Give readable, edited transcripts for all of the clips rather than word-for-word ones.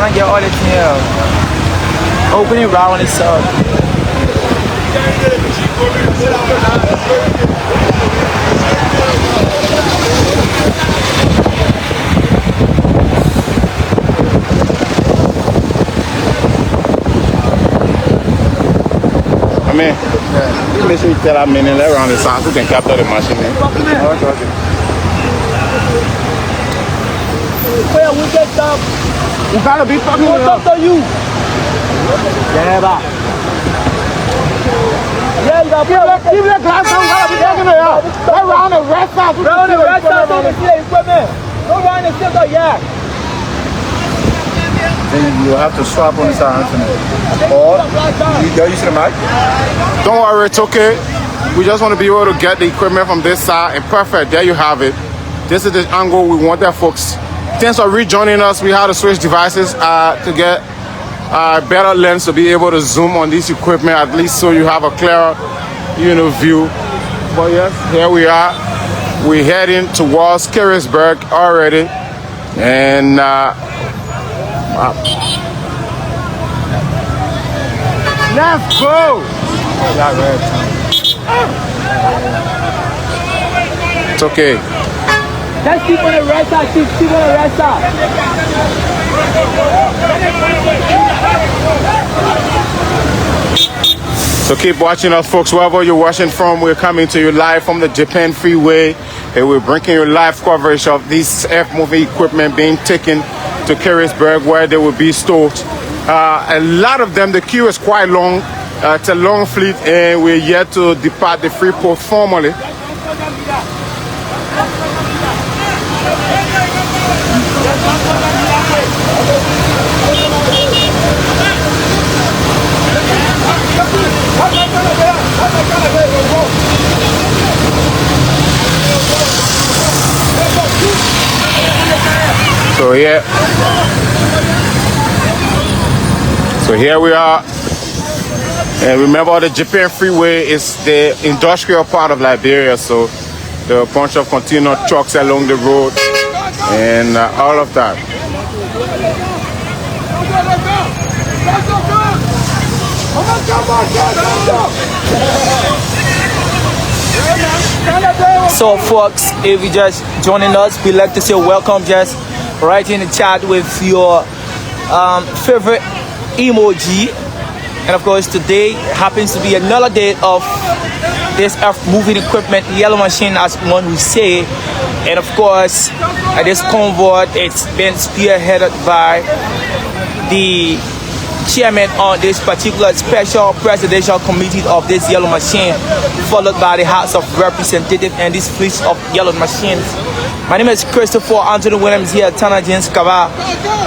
trying to get all the thing here. Opening round is up. I mean, make sure you tell that man around the sound so you can capture the machine. Okay. Where we get up? You gotta be talking to you. Yeah, ba. Give the glass on, gotta be talking to you. Go around the rest house. Round the rest house, so you see the equipment. Go around the center, yeah. Then you have to swap on the side, or you see the mic? Don't worry, it's okay. We just want to be able to get the equipment from this side, and perfect. There you have it. This is the angle we want that, folks. Thanks for rejoining us. We had to switch devices to get a better lens to be able to zoom on this equipment, at least so you have a clearer, view. But yes, here we are. We're heading towards Careyburg already, and let's go. It's okay. Let's keep on the right side, keep on the right side. So keep watching us, folks. Wherever you're watching from, we're coming to you live from the Japan Freeway, and we're bringing you live coverage of this F-moving equipment being taken to Careyburg, where they will be stored. A lot of them, the queue is quite long. It's a long fleet, and we're yet to depart the Freeport formally. So here we are. And remember, the Japan Freeway is the industrial part of Liberia, so there are a bunch of container trucks along the road and all of that. So folks, if you just joining us, we'd like to say welcome. Just write in the chat with your favorite emoji. And of course, today happens to be another day of this moving equipment, yellow machine, as one would say. And of course, this convoy, it's been spearheaded by the chairman on this particular special presidential committee of this yellow machine, followed by the House of Representatives and this fleet of yellow machines. My name is Christopher Anthony Williams here at Tana James Kava,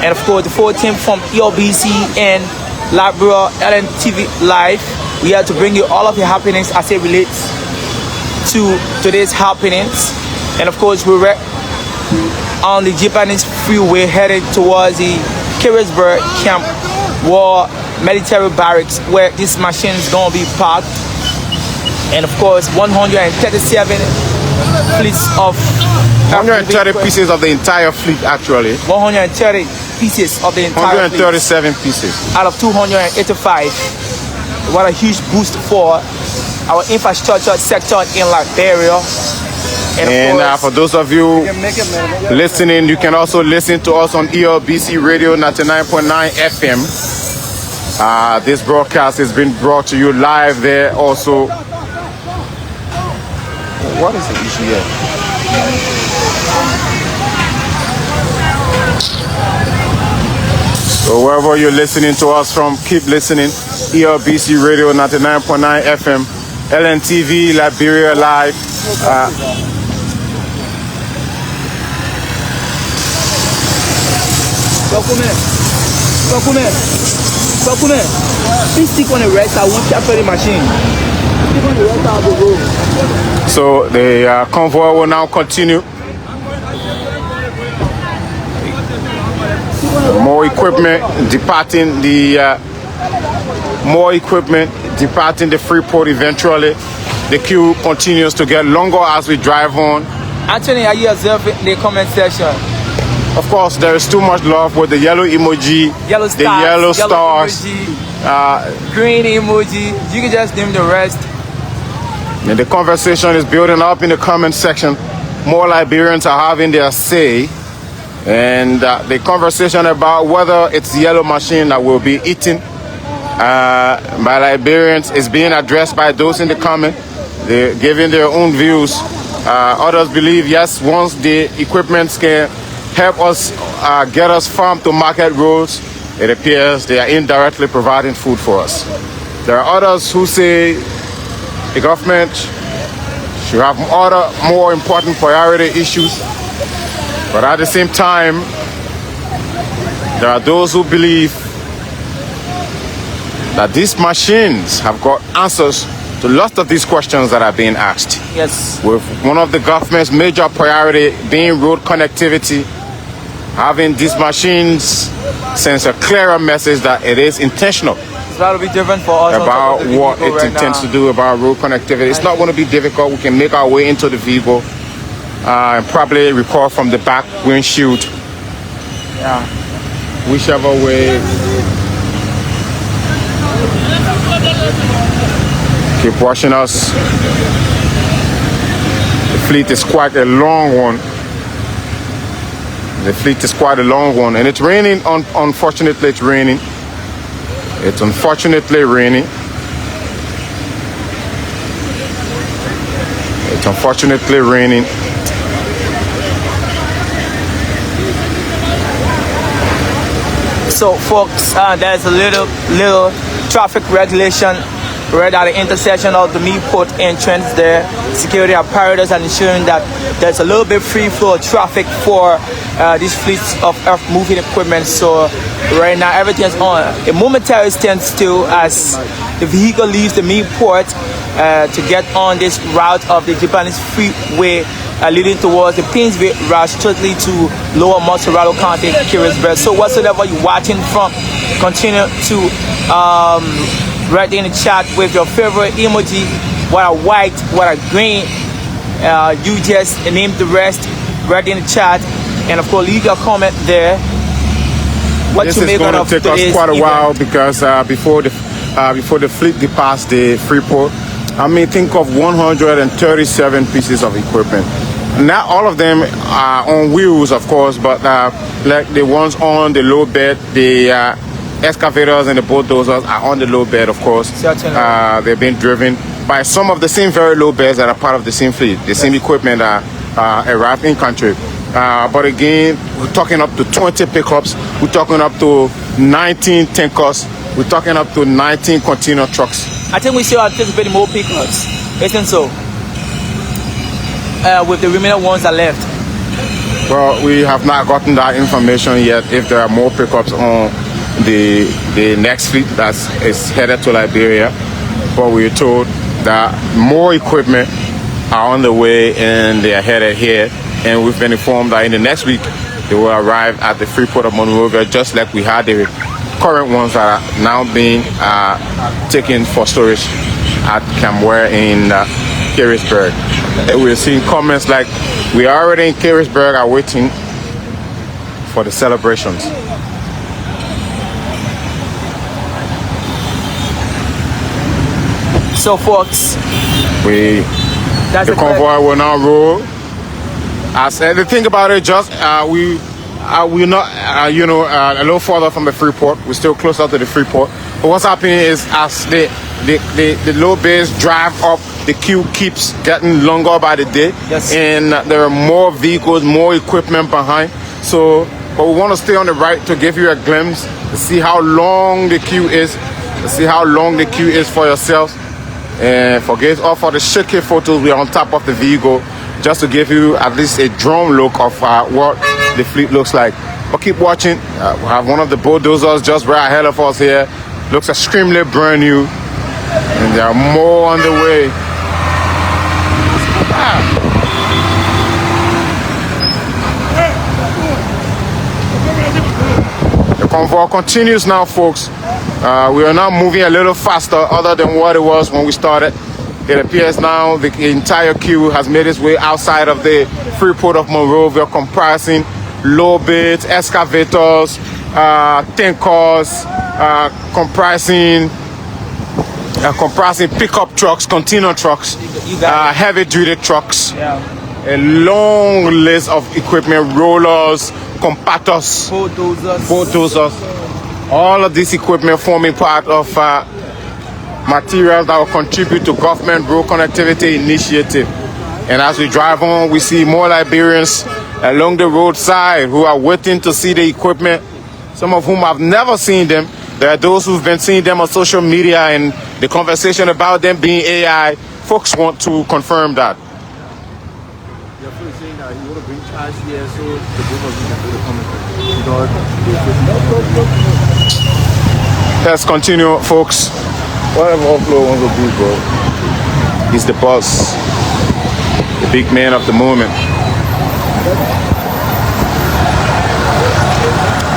and of course the full team from ELBC and Liberia LNTV Live. We are to bring you all of the happenings as it relates to today's happenings. And of course, we're on the Japanese freeway headed towards the Careyburg Camp War military barracks, where this machine is going to be parked. And of course, 137 fleets of 130 pieces of the entire fleet, actually. 130 pieces of the entire 137 fleet pieces out of 285. What a huge boost for our infrastructure sector in Liberia. And for those of you listening, you can also listen to us on ELBC Radio 99.9 FM. This broadcast has been brought to you live there also. What is the issue here? So wherever you're listening to us from, keep listening. ELBC Radio 99.9 FM, LNTV Liberia Live. Document. Please stick on the rest. I won't capture the machine. Stick on the rest of the road. So the convoy will now continue. More equipment departing the Freeport eventually. The queue continues to get longer as we drive on. Anthony, are you observing the comment section? Of course, there is too much love with the yellow emoji, Yellow stars, the yellow stars, emoji, green emoji. You can just name the rest. And the conversation is building up in the comment section. More Liberians are having their say. And the conversation about whether it's yellow machine that will be eaten by Liberians is being addressed by those in the comment. They're giving their own views. Others believe, yes, once the equipment can help us get us farm to market roads, it appears they are indirectly providing food for us. There are others who say the government should have other more important priority issues. But at the same time, there are those who believe that these machines have got answers to lots of these questions that are being asked. Yes. With one of the government's major priority being road connectivity, having these machines sends a clearer message that it is intentional. That'll be different for us about what it intends to do about road connectivity. It's not going to be difficult. We can make our way into the vehicle and probably record from the back windshield. Yeah. Whichever way. Keep watching us. The fleet is quite a long one. The fleet is quite a long one. And it's raining. Unfortunately, it's raining. It's unfortunately raining. It's unfortunately raining. So folks, there's a little traffic regulation right at the intersection of the Meatport entrance there. Security apparatus are ensuring that there's a little bit free flow of traffic for these fleets of earth moving equipment. So right now everything's on a momentary standstill as the vehicle leaves the Meatport to get on this route of the Japanese freeway leading towards the Painesville route strictly to Lower Monterey County, Careyburg. So whatsoever you're watching from, continue to write in the chat with your favorite emoji, what are white, what are green. You just name the rest, write in the chat, and of course leave your comment there. What this you is make going out to of take us quite a event. while because before the fleet departs the Freeport, I mean, think of 137 pieces of equipment. Not all of them are on wheels, of course, but like the ones on the low bed, the excavators and the bulldozers are on the low bed, of course. They're being driven by some of the same very low beds that are part of the same fleet. The same equipment arrived in country. But again, we're talking up to 20 pickups. We're talking up to 19 tankers. We're talking up to 19 container trucks. I think we still anticipate more pickups, isn't so? With the remaining ones that left. Well, we have not gotten that information yet. If there are more pickups on the next fleet that is headed to Liberia, but we're told that more equipment are on the way and they are headed here. And we've been informed that in the next week they will arrive at the Freeport of Monrovia, just like we had the current ones that are now being taken for storage at Camware in Careyburg. We're seeing comments like, we are already in Careyburg, are waiting for the celebrations. So folks, the convoy will now roll. The thing about it, just we're not a little further from the Freeport. We're still closer to the Freeport. But what's happening is as the low base drive up, the queue keeps getting longer by the day. Yes. And there are more vehicles, more equipment behind. So, but we want to stay on the right to give you a glimpse to see how long the queue is, for yourselves. And forget all for the shaky photos. We are on top of the vehicle just to give you at least a drone look of what the fleet looks like. But keep watching. We have one of the bulldozers just right ahead of us here. Looks extremely brand new, and there are more on the way. The convoy continues now, folks. We are now moving a little faster other than what it was when we started. It appears now the entire queue has made its way outside of the Freeport of Monrovia, comprising low bits, excavators, tankers, comprising pickup trucks, container trucks, heavy duty trucks, a long list of equipment, rollers, compactors, bulldozers, all of this equipment forming part of materials that will contribute to government road connectivity initiative. And as we drive on, we see more Liberians along the roadside who are waiting to see the equipment, some of whom have never seen them. There are those who've been seeing them on social media, and the conversation about them being AI, folks want to confirm that. You're saying that you want to bring cash here so the both of you can do the comment. Let's continue, folks. Whatever Offload wants to do, bro. He's the boss, the big man of the moment.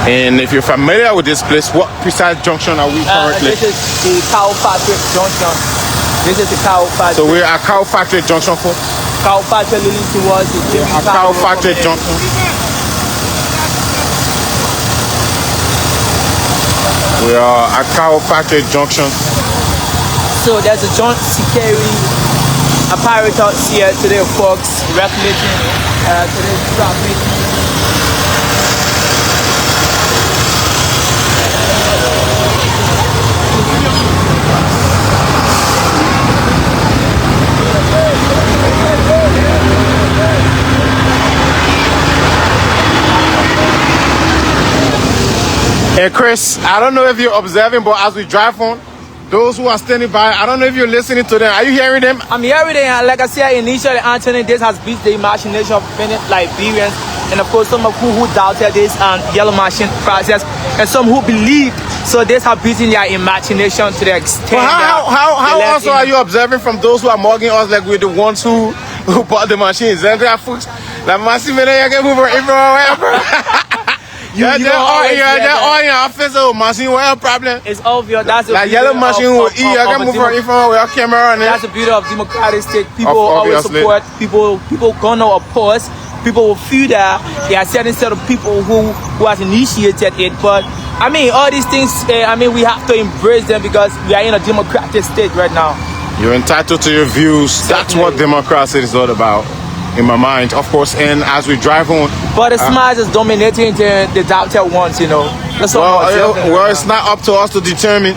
And if you're familiar with this place, what precise junction are we currently? This is the Cow Factory Junction. This is the Cow Factory. So we're at Cow Factory Junction, folks. Cow Factory leading towards the Cow Factory Junction. We are at Cow Factory Junction. So there's a joint security apparatus here today, folks, regulating today's traffic. Hey Chris, I don't know if you're observing, but as we drive on, those who are standing by, I don't know if you're listening to them. Are you hearing them? I'm hearing them. Like I said initially, Anthony, this has beat the imagination of many Liberians, and of course some of who doubted this yellow machine process, and some who believed. So this has beaten their imagination to the extent. Well, how also are you observing from those who are mugging us like we're the ones who bought the machines? And there are folks like machine you can move everywhere. You're all in your office, so machine, what a problem? It's obvious. That's a like yellow machine will eat. You can move from with your camera on it. That's the beauty of democratic state. People always support. People gonna oppose. People will feel that there are certain set of people who has initiated it. But I mean, all these things. I mean, we have to embrace them because we are in a democratic state right now. You're entitled to your views. Certainly. That's what democracy is all about. In my mind, of course, and as we drive on. But the smart is dominating the doubted ones, you know. Well, it's not up to us to determine.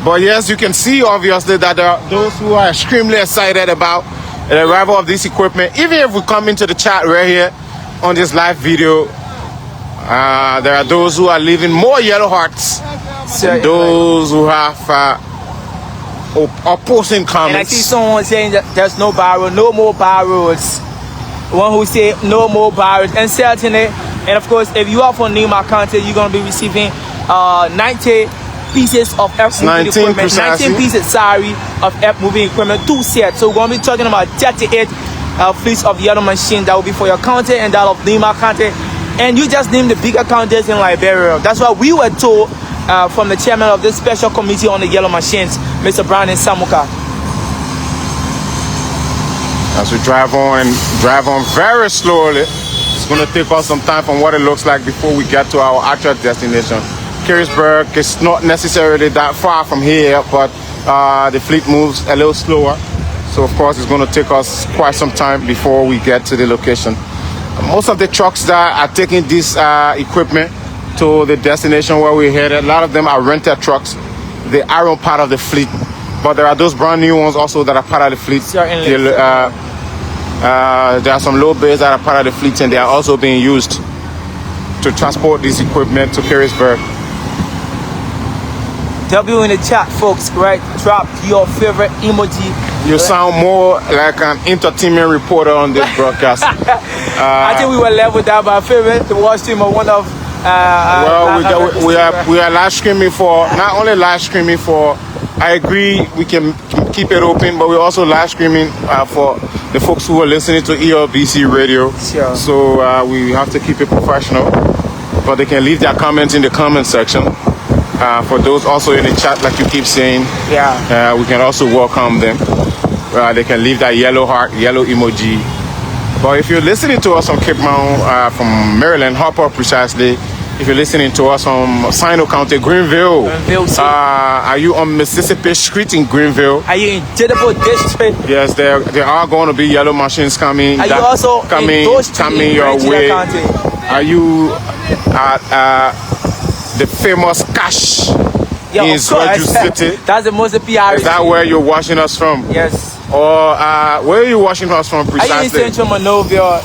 But yes, you can see obviously that there are those who are extremely excited about the arrival of this equipment. Even if we come into the chat right here on this live video, there are those who are leaving more yellow hearts than those who have opposing comments. And I see someone saying that there's no more barrels. One who say no more barrels. And certainly, and of course, if you are from Nima County, you're going to be receiving 90 pieces of earth-moving equipment. 19 pieces, of earth-moving equipment, 2 sets. So we're going to be talking about 38 fleets of yellow machine that will be for your county and that of Nima County. And you just named the bigger counties in Liberia. That's what we were told from the chairman of this special committee on the yellow machines, Mr. Brandon Samuka. As we drive on very slowly, it's going to take us some time from what it looks like before we get to our actual destination. Careyburg is not necessarily that far from here, but the fleet moves a little slower. So of course it's going to take us quite some time before we get to the location. Most of the trucks that are taking this equipment to the destination where we're headed, a lot of them are rented trucks. They aren't part of the fleet, but there are those brand new ones also that are part of the fleet. There are some low bays that are part of the fleet, and they are also being used to transport this equipment to Careyburg. W in the chat, folks, right? Drop your favorite emoji. You sound more like an entertainment reporter on this broadcast. I think we were leveled out by favorite watch stream of one of. We are live streaming for not only live streaming for. I agree we can keep it open, but we're also live streaming for the folks who are listening to ELBC radio. Sure. So we have to keep it professional, but they can leave their comments in the comment section. For those also in the chat, like you keep saying, we can also welcome them. They can leave that yellow heart, yellow emoji But if you're listening to us on Cape Mount, from Maryland, Harper precisely, if you're listening to us from Sino County, Greenville, are you on Mississippi Street in Greenville? Are you in Jedebo District? Yes, there are going to be yellow machines coming. Are you also coming your way? Are you at the famous Cash in Zwaju City? That's the most PR. Is that where you're watching us from? Yes. Or where are you watching us from precisely? Are you in Central Monrovia?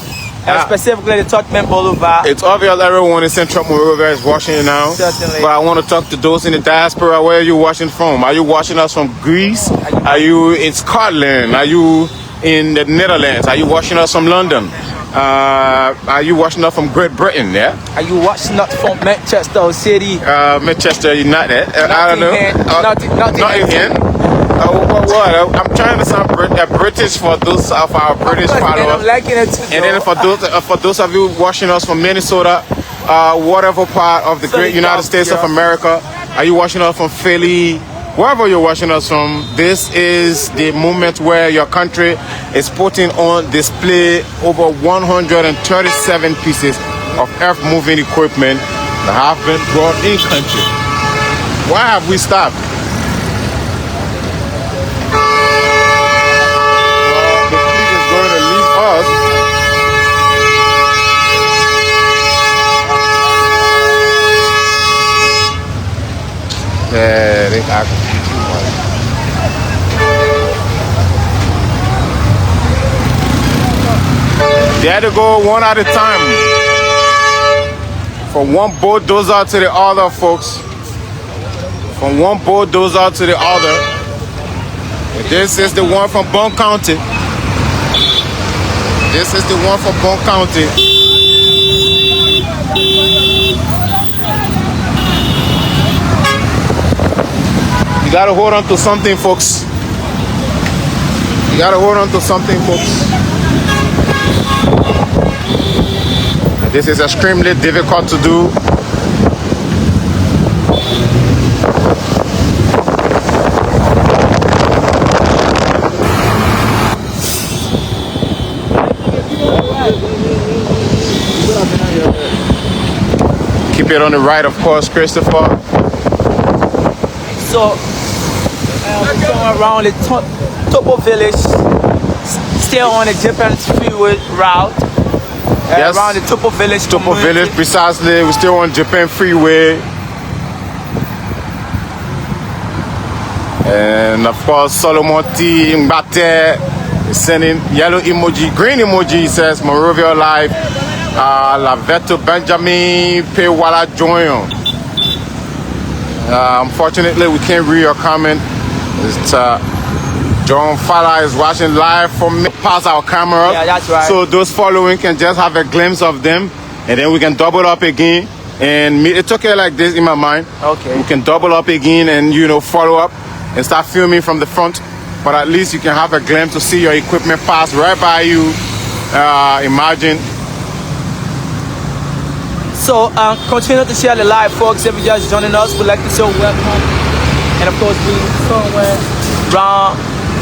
Specifically the Tottenham Boulevard. It's obvious everyone in Central Monrovia is watching it now. Certainly. But I want to talk to those in the diaspora. Where are you watching from? Are you watching us from Greece? Are you in Scotland? Are you in the Netherlands? Are you watching us from London? Are you watching us from Great Britain? Yeah. Are you watching us from Manchester City? Manchester United. I don't know. Not What? I'm trying to sound British for those of our British followers. I'm liking it too. And then for those of you watching us from Minnesota, whatever part of the great United States of America, are you watching us from Philly? Wherever you're watching us from, this is the moment where your country is putting on display over 137 pieces of earth-moving equipment that have been brought in country. Why have we stopped? Yeah, they are confusing. They had to go one at a time. From one bulldozer to the other, folks. From one bulldozer to the other. And this is the one from Bone County. This is the one from Bone County. You gotta hold on to something, folks. You gotta hold on to something, folks. This is extremely difficult to do. Keep it on the right, of course, Christopher. So, going around the Topo Village, still on the Japan Freeway route. Yes. Around the Topo Village. Topo Village, precisely. We're still on Japan Freeway. And of course, Solomon T. Mbate is sending yellow emoji, green emoji, says Monrovia Live. Laveto Benjamin Pewala Joyon. Unfortunately, we can't read your comment. It's, John Fala is watching live from past our camera. Yeah, that's right. So those following can just have a glimpse of them, and then we can double up again. And it's okay like this in my mind. Okay. We can double up again and follow up and start filming from the front. But at least you can have a glimpse to see your equipment pass right by you. Imagine. So continue to share the live, folks. If you're just joining us, we'd like to say welcome. And of course, we somewhere around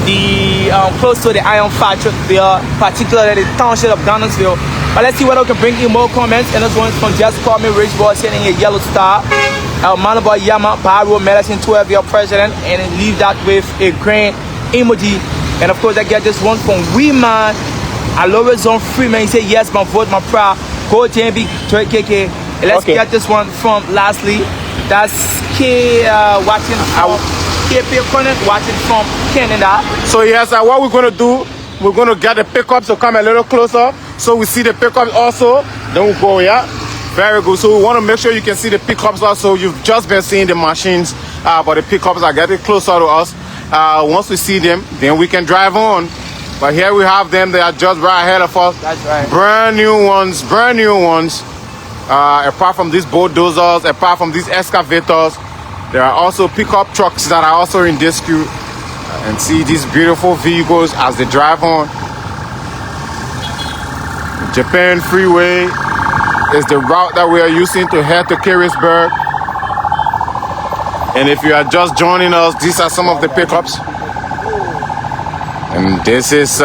the close to the Iron Factory there, particularly the township of Donaldsville. But let's see whether we can bring in more comments. And this one's from Just Call Me Rich Boy, sending a yellow star. Manaba Yama Paro Medicine 12 year president, and leave that with a green emoji. And of course, I get this one from Weeman. I love it, Zone Freeman. He said yes, my vote, my proud. Go JB, KK. Let's get this one from lastly. That's K watching from KP Connect, watching from Canada. So yes, what we're gonna do, we're gonna get the pickups to come a little closer, so we see the pickups also. Then we'll go, yeah. Very good. So we want to make sure you can see the pickups also. You've just been seeing the machines, but the pickups are getting closer to us. Once we see them, then we can drive on. But here we have them. They are just right ahead of us. That's right. Brand new ones. Brand new ones. Apart from these bulldozers, apart from these excavators, there are also pickup trucks that are also in this queue. And see these beautiful vehicles as they drive on. The Japan Freeway is the route that we are using to head to Careyburg. And if you are just joining us, these are some of the pickups. And this is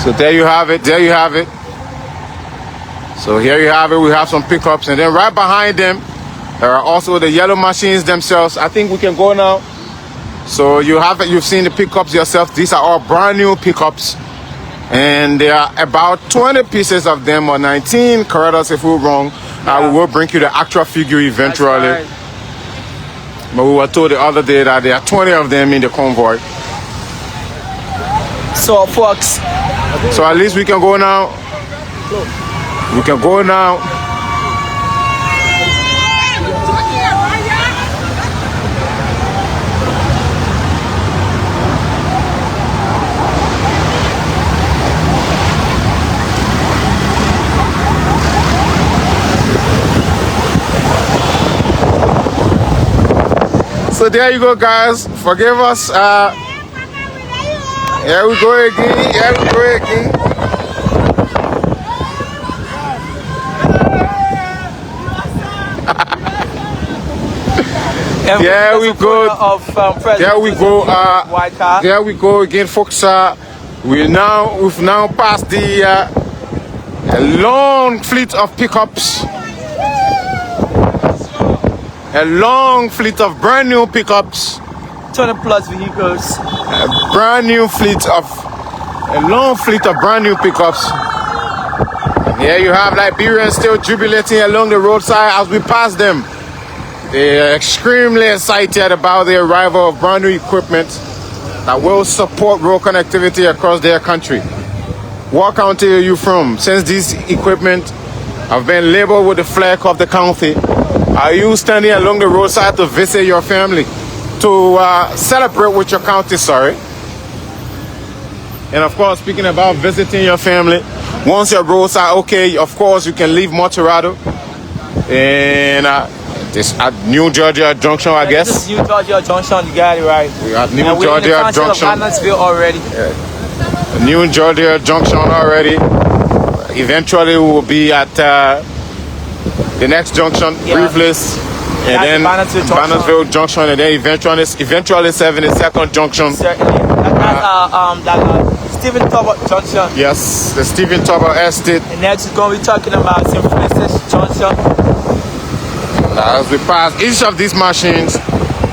So there you have it. There you have it. So here you have it. We have some pickups, and then right behind them, there are also the yellow machines themselves. I think we can go now. So you've seen the pickups yourself. These are all brand new pickups, and there are about 20 pieces of them, or 19. Correct us if we're wrong. We will bring you the actual figure eventually. Right. But we were told the other day that there are 20 of them in the convoy. So, folks, So at least we can go now. We can go now. So there you go, guys. Forgive us. Here we go again. Here we go again. There we go. There we go. There we go again, folks. We've now passed the a long fleet of pickups. A long fleet of brand new pickups. 20 plus vehicles. A long fleet of brand new pickups. Here you have Liberians still jubilating along the roadside as we pass them. They are extremely excited about the arrival of brand new equipment that will support road connectivity across their country. What county are you from? Since these equipment have been labeled with the flag of the county, are you standing along the roadside to visit your family? To celebrate with your county, sorry. And of course, speaking about visiting your family, once your roads are okay, of course, you can leave Motorado and this at New Georgia Junction, I guess. This is New Georgia Junction, you got it right. We are New and Georgia we're in the Junction. of already. Yeah. New Georgia Junction already. Eventually, we will be at the next junction, Briefless. And then Bannersville Junction, and then eventually 72nd Junction. Certainly. That's Stephen Tobert Junction. Yes, the Stephen Tobert Estate. And next we're going to be talking about St. Francis Junction. As we pass each of these machines,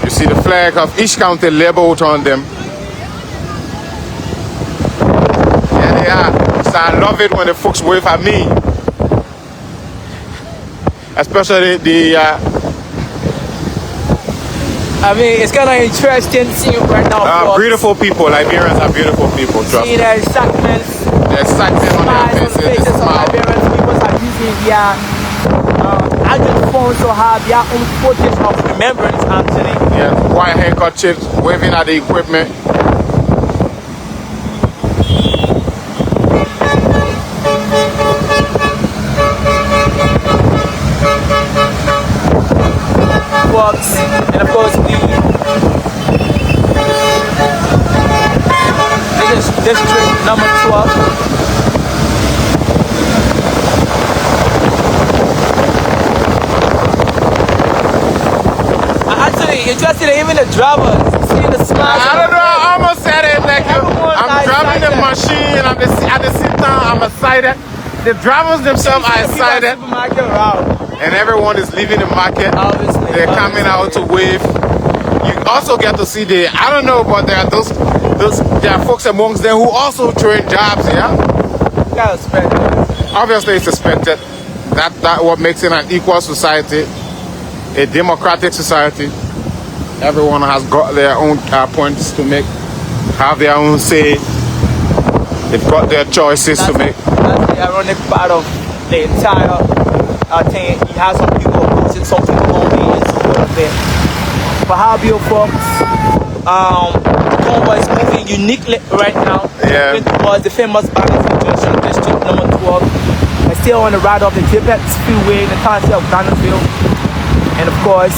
you see the flag of each county labeled on them. There they are. So I love it when the folks wave at me. Especially the I mean, it's kind of interesting seeing right now. Beautiful people. Liberians are beautiful people. Trust me. See the excitement. The excitement on their faces. Of Liberians. People are using their adult phones to have their own footage of remembrance, actually. Yeah, white handkerchiefs, waving at the equipment. Works, and of course this is district number 12. Actually, interested in even the drivers, seeing the smiles. I don't know, I almost said it like I'm driving the machine and at the same time I'm excited. The drivers themselves are excited. And everyone is leaving the market. Obviously, they're coming out to wave. You also get to see I don't know, but there are there are folks amongst them who also trade jobs, yeah? Obviously it's expected. That what makes it an equal society, a democratic society. Everyone has got their own points to make, have their own say. They've got their choices to make. That's the ironic part of the entire thing. You have some people opposing, some people only in support of it. But how be your folks? The convoy is moving uniquely right now. Yeah. Towards the famous Bannersville Junction, district number 12. We're still on the ride of the JPEX Freeway in the township of Bannersville. And of course,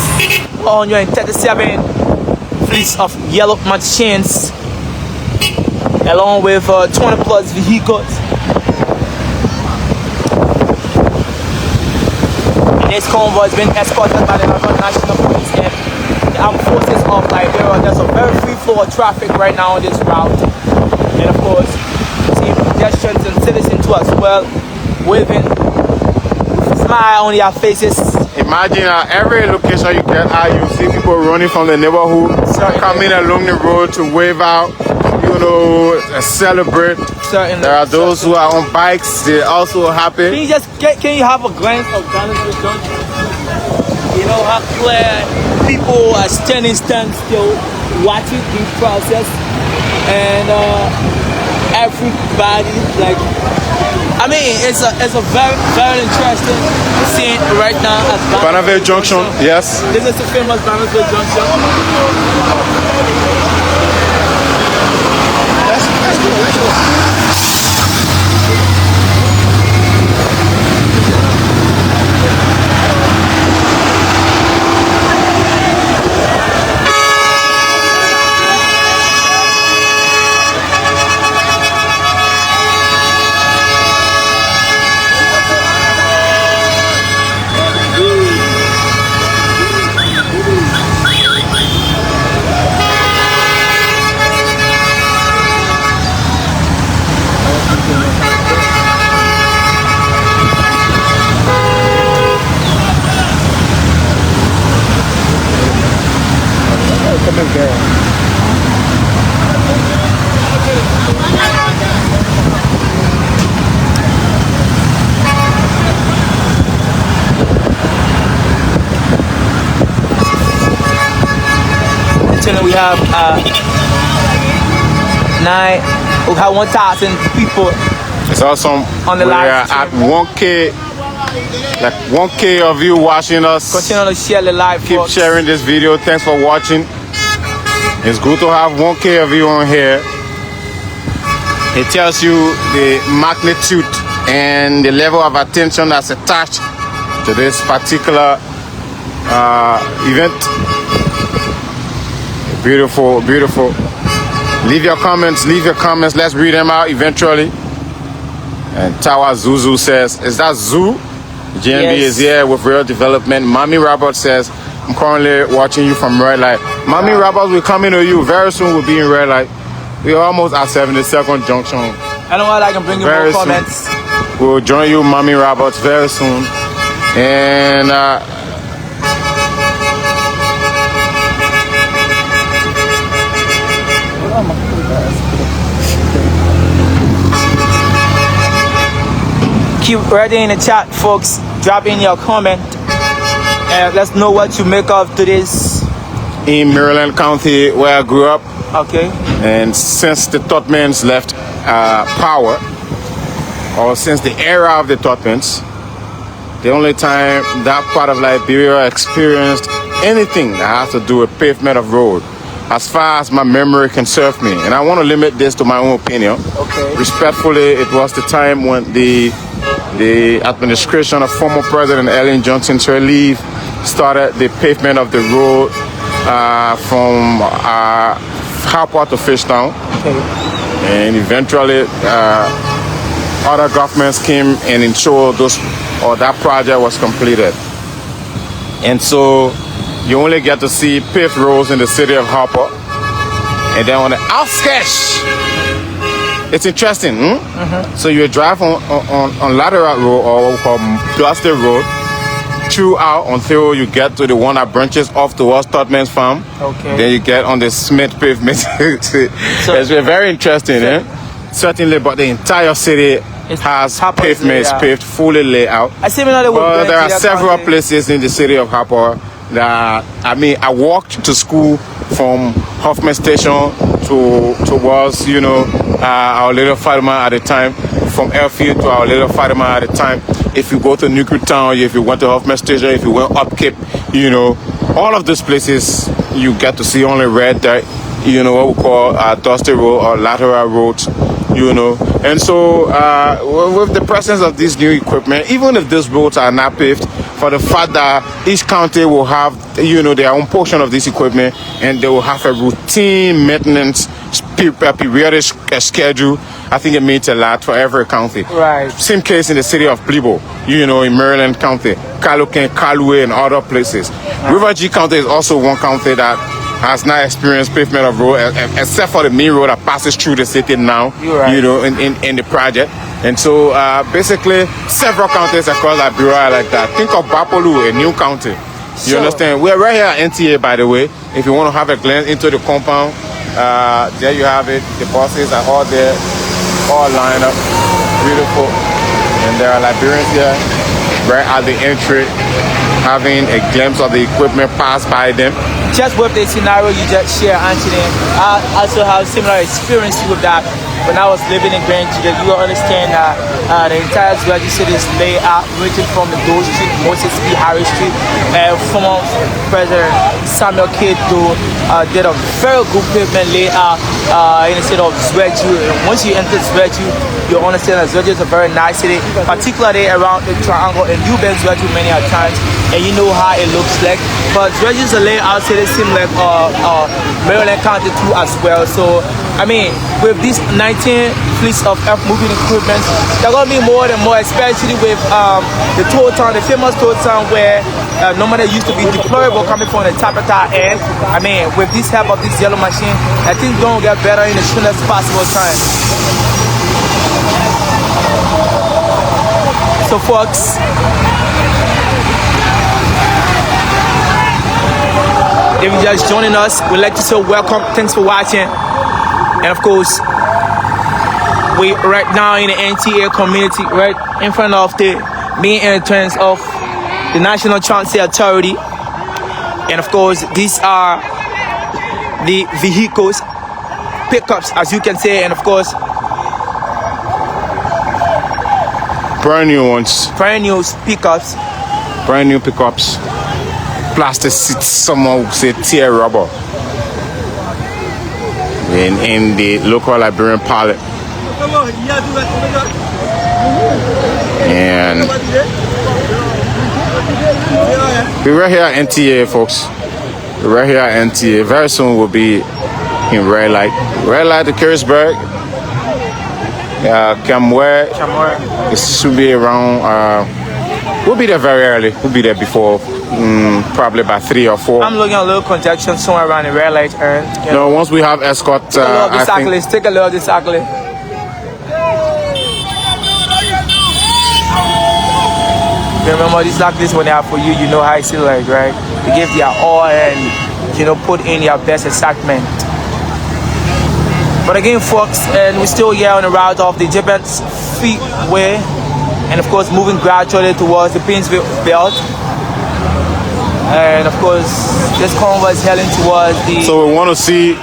on your 37 fleets of yellow machines, along with 20 plus vehicles. And this convoy has been escorted by the National Police and the armed forces of Liberia. There's a very free flow of traffic right now on this route. and of course, see pedestrians and citizens too as well, waving, smile on their faces. Imagine every location you get out, you see people running from the neighborhood, coming along the road to wave out, you know, celebrate. Certainly. There are those who are on bikes, they're also happy. Can you have a glance of Ghana's junction? You know how where people are standing still, watching the process, and everybody like. I mean, it's a very, very interesting scene right now at Banaville Junction. Yes. This is the famous Banaville Junction. We have 1,000 people. It's awesome. On the live at 1K, like 1K of you watching us. Continue to share the live. Keep sharing this video. Thanks for watching. It's good to have 1K of you on here. It tells you the magnitude and the level of attention that's attached to this particular event. Beautiful, beautiful. Leave your comments. Let's read them out eventually. And Tawa Zuzu says, is that Zoo? GNB is here with Real Development. Mommy Robert says, I'm currently watching you from Red Light. Mommy Robert, we're coming to you. Very soon we'll be in Red Light. We're almost at 72nd Junction. I know what, I can bring you more comments. We'll join you, Mommy Roberts, very soon. And keep ready in the chat, folks. Drop in your comment and let's know what you make of today's. In Maryland County, where I grew up. Okay. And since the Totmans left power, or since the era of the Totmans, the only time that part of Liberia experienced anything that has to do with pavement of road, as far as my memory can serve me, and I want to limit this to my own opinion. Okay. Respectfully, it was the time when the administration of former President Ellen Johnson Sirleaf started the pavement of the road from Harper to Fishtown. Okay. And eventually other governments came and ensured that project was completed. And so you only get to see paved roads in the city of Harper. And then on the outskirts, it's interesting. So you drive on lateral road, or what we call dusty road, throughout until you get to the one that branches off towards Totman's Farm. Okay. Then you get on the Smith pavement. It's very interesting, Certainly, but the entire city has pavements paved, fully laid out. But there are several places in the city of Harper that, I walked to school from Hoffman Station towards, Our Little Fatima at the time, from Airfield to Our Little Fatima at the time. If you go to Nuclear Town, if you went to Hoffman Station, if you went up Cape, all of these places you get to see only red dirt, what we call dusty road or lateral roads, And so with the presence of this new equipment, even if these roads are not paved, for the fact that each county will have, their own portion of this equipment, and they will have a routine maintenance periodic schedule, I think it means a lot for every county. Right. Same case in the city of Plibo, in Maryland County, Kaluken, Kalue, and other places. River G County is also one county that has not experienced pavement of road except for the main road that passes through the city now. Right. You know, in the project. And so basically several counties across Liberia like that. Think of Bapolu, a new county. You understand? We're right here at NTA, by the way. If you want to have a glance into the compound, there you have it. The buses are all there, all lined up. Beautiful. And there are Liberians here right at the entry, having a glimpse of the equipment pass by them. Just with the scenario you just shared, Anthony, I also have similar experience with that. When I was living in Grand Chile, you will understand that the entire City is laid out, ranging from the Gold Street, Moses P. Harris Street, and former President Samuel Keto did a very good pavement layout in the city of Zweju. Once you enter Zweju, you understand that Zweju is a very nice city, particularly around the triangle, and you've been Zweju many a times, and you know how it looks like. But Zweju is a layout city, seems like Maryland County too as well. So I mean, with these 19 fleets of earth-moving equipment, there are going to be more and more, especially with the toll town, the famous toll town where normally used to be deployable coming from the Tapata end. I mean, with this help of this yellow machine, I think it's going to get better in the soonest possible time. So folks, if you're just joining us, we'd like to say welcome. Thanks for watching. And of course, we right now in the NTA community, right in front of the main entrance of the National Transit Authority. And of course, these are the vehicles, pickups, as you can see, and of course, brand new ones. Brand new pickups. Brand new pickups. Plastic seats, someone would say tear rubber. In the local Liberian palette. And we're right here at NTA, folks. We're right here at NTA. Very soon we'll be in red light. Red light to Careyburg. Camware. It should be around. We'll be there very early. We'll be there before. Probably by 3 or 4. I'm looking at a little congestion somewhere around the red light turn. No, once we have escort, take a look at the cyclist. Remember, these cyclists, when they are for you, you know how it's like, right? They give their all and, you know, put in their best excitement. But again, folks, and we're still here on the route of the Gibbons Feet Way, and of course, moving gradually towards the Painesville Belt. And of course, this convoy is heading towards the... So we want to see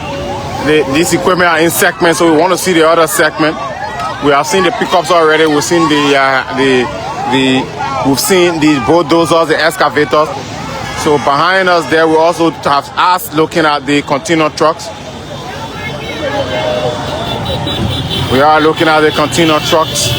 this equipment are in segments, so we want to see the other segment. We have seen the pickups already. We've seen we've seen the bulldozers, the excavators. So behind us there, we also have us looking at the container trucks. We are looking at the container trucks.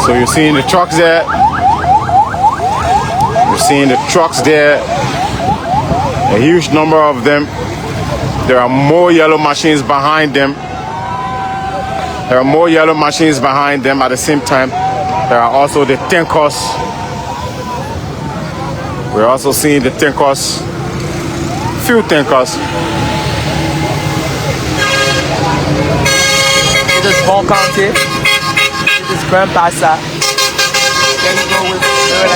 So you're seeing the trucks there. You're seeing the trucks there. A huge number of them. There are more yellow machines behind them. There are more yellow machines behind them at the same time. There are also the tankers. We're also seeing the tankers. Few tankers. This is Bon County. This is Grand Passa. Then you go with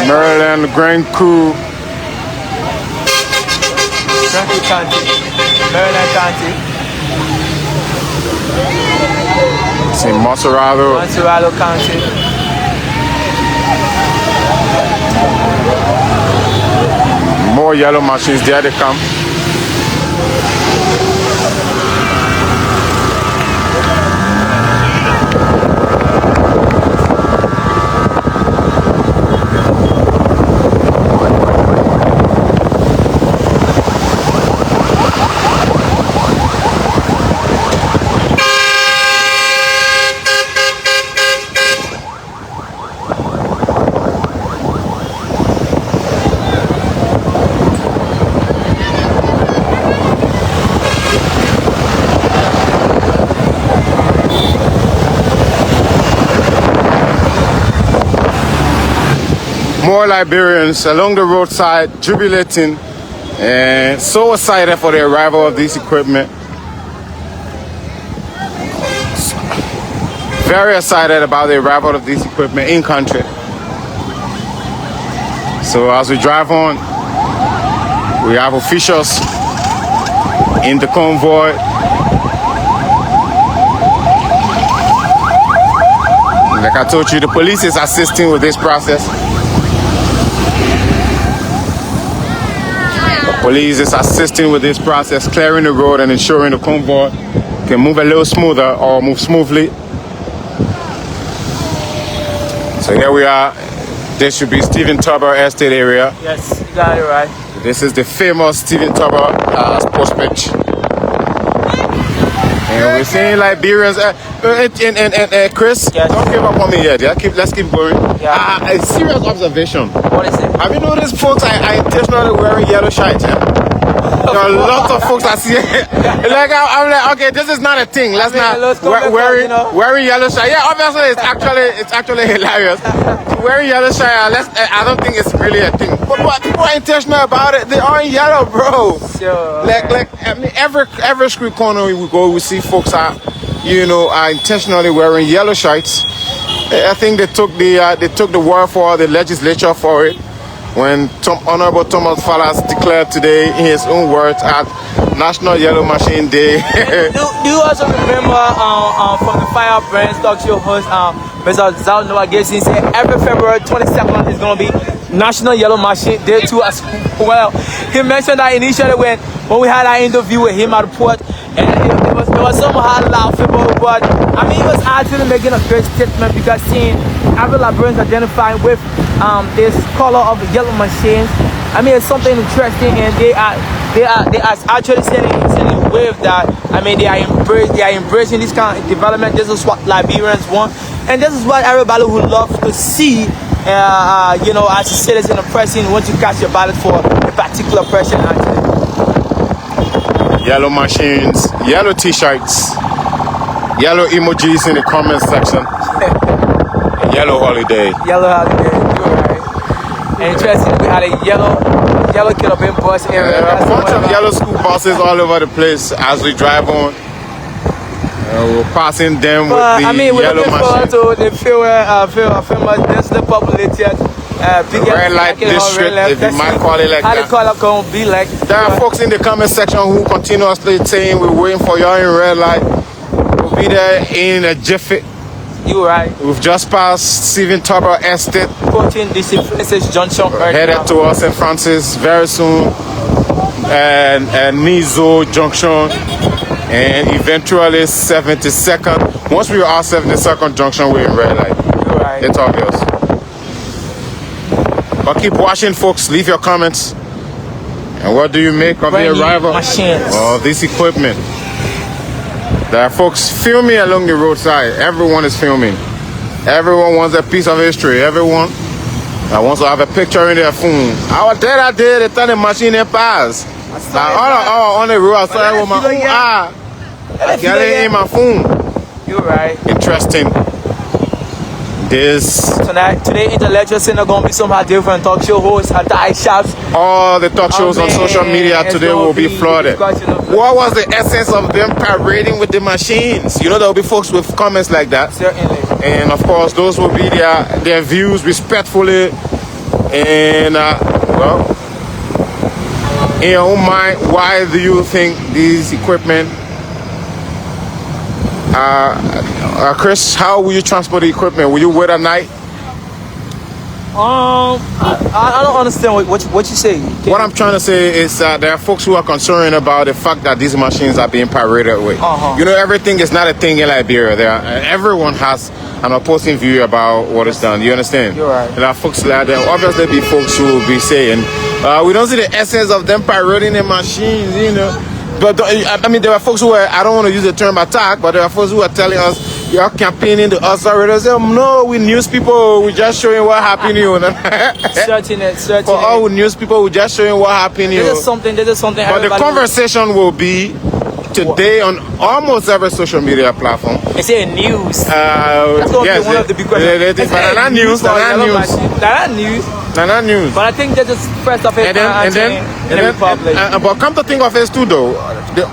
Maryland, Grand Coup. Grand Coup County. Maryland County. See Monserrado. Monserrado County. More yellow machines, there they come. of Liberians along the roadside, jubilating and so excited for the arrival of this equipment. Very excited about the arrival of this equipment in country. So as we drive on, we have officials in the convoy. Like I told you, the police is assisting with this process. The police is assisting with this process, clearing the road and ensuring the convoy can move a little smoother or move smoothly. So here we are. This should be Stephen Tuber Estate area. Yes, you got it right. This is the famous Stephen Tuber sports pitch. And we're seeing Liberians. Chris, yes. Don't give up on me yet. Yeah? Let's keep going. Yeah. A serious observation. What is it? Have you noticed folks are intentionally wearing yellow shirts? Yeah? There are lots of folks I see. Like I'm like, okay, this is not a thing. Let's not wearing yellow shirt. Yeah, obviously it's actually hilarious. Wearing yellow shirt, I don't think it's really a thing. But people are intentional about it. They are in yellow, bro. Sure. Like I mean, every street corner we go, we see folks are intentionally wearing yellow shirts. I think they took the word for the legislature for it when Honorable Thomas Fallas declared today in his own words at National Yellow Machine Day. do you also remember from the Fire Brands talk show host Mr. Zal Noah Gibson said every February 22nd is going to be National Yellow Machine Day too as well. He mentioned that initially when we had our interview with him at the port, and it was somehow laughable, but I mean, he was actually making a great statement because seeing every Liberians identifying with this color of the yellow machines, I mean, it's something interesting, and they are actually sending a wave that I mean they are embracing this kind of development. This is what Liberians want, and this is what everybody would love to see. As a citizen, a person, once you cast your ballot for a particular person, actually. Yellow machines, yellow t-shirts, yellow emojis in the comment section. Yellow holiday. Yellow holiday, you're right. And interesting, we had a yellow killer bus area. A bunch of yellow school buses all over the place as we drive on. We're passing them with the yellow machine. To the famous densely populated red light district, if you might call it like how that. the color can be like. There are folks in the comment section who continuously saying we're waiting for y'all in red light. We'll be there in a jiffy. You right. We've just passed Stephen Tuber Estate. Approaching this Francis Junction right headed now. towards St. Francis very soon. And Nizo Junction. And eventually 72nd. Once we are 72nd Junction, we're in red light. You're right. It's obvious. But keep watching, folks. Leave your comments. And what do you make of the arrival of this equipment? There are folks filming along the roadside. Everyone is filming. Everyone wants a piece of history. Everyone that wants to have a picture in their phone. I was there that day, they turned the machine in pass. Like all on the road outside with my own eye. I got it in my phone. You're right. Interesting. Today Intellectual Center gonna be somehow different. Talk show hosts, high shops. All the talk shows on social media today will be flooded. What was the essence of them parading with the machines? You know, there will be folks with comments like that. Certainly. And of course, those will be their views respectfully. And well, in your own mind, why do you think these equipment? Chris, how will you transport the equipment? Will you wait at night? I don't understand what you say. What I'm trying to say is there are folks who are concerned about the fact that these machines are being paraded with. You know, everything is not a thing in Liberia. Everyone has an opposing view about what is done. You understand? You're right. There are folks like that. Obviously, be folks who will be saying, we don't see the essence of them parading the machines, you know. But I mean, there are folks who are, I don't want to use the term attack, but there are folks who are telling us, you're campaigning the authorities. No, we news people, we just showing what happened here. Certainly. For all news people, we just showing what happened here. This is something. But the conversation will be today on almost every social media platform. It's a news. That's going to be one of the big questions. Banana news. Not news. But I think this is first of its kind in the Republic. But come to think of it too, though,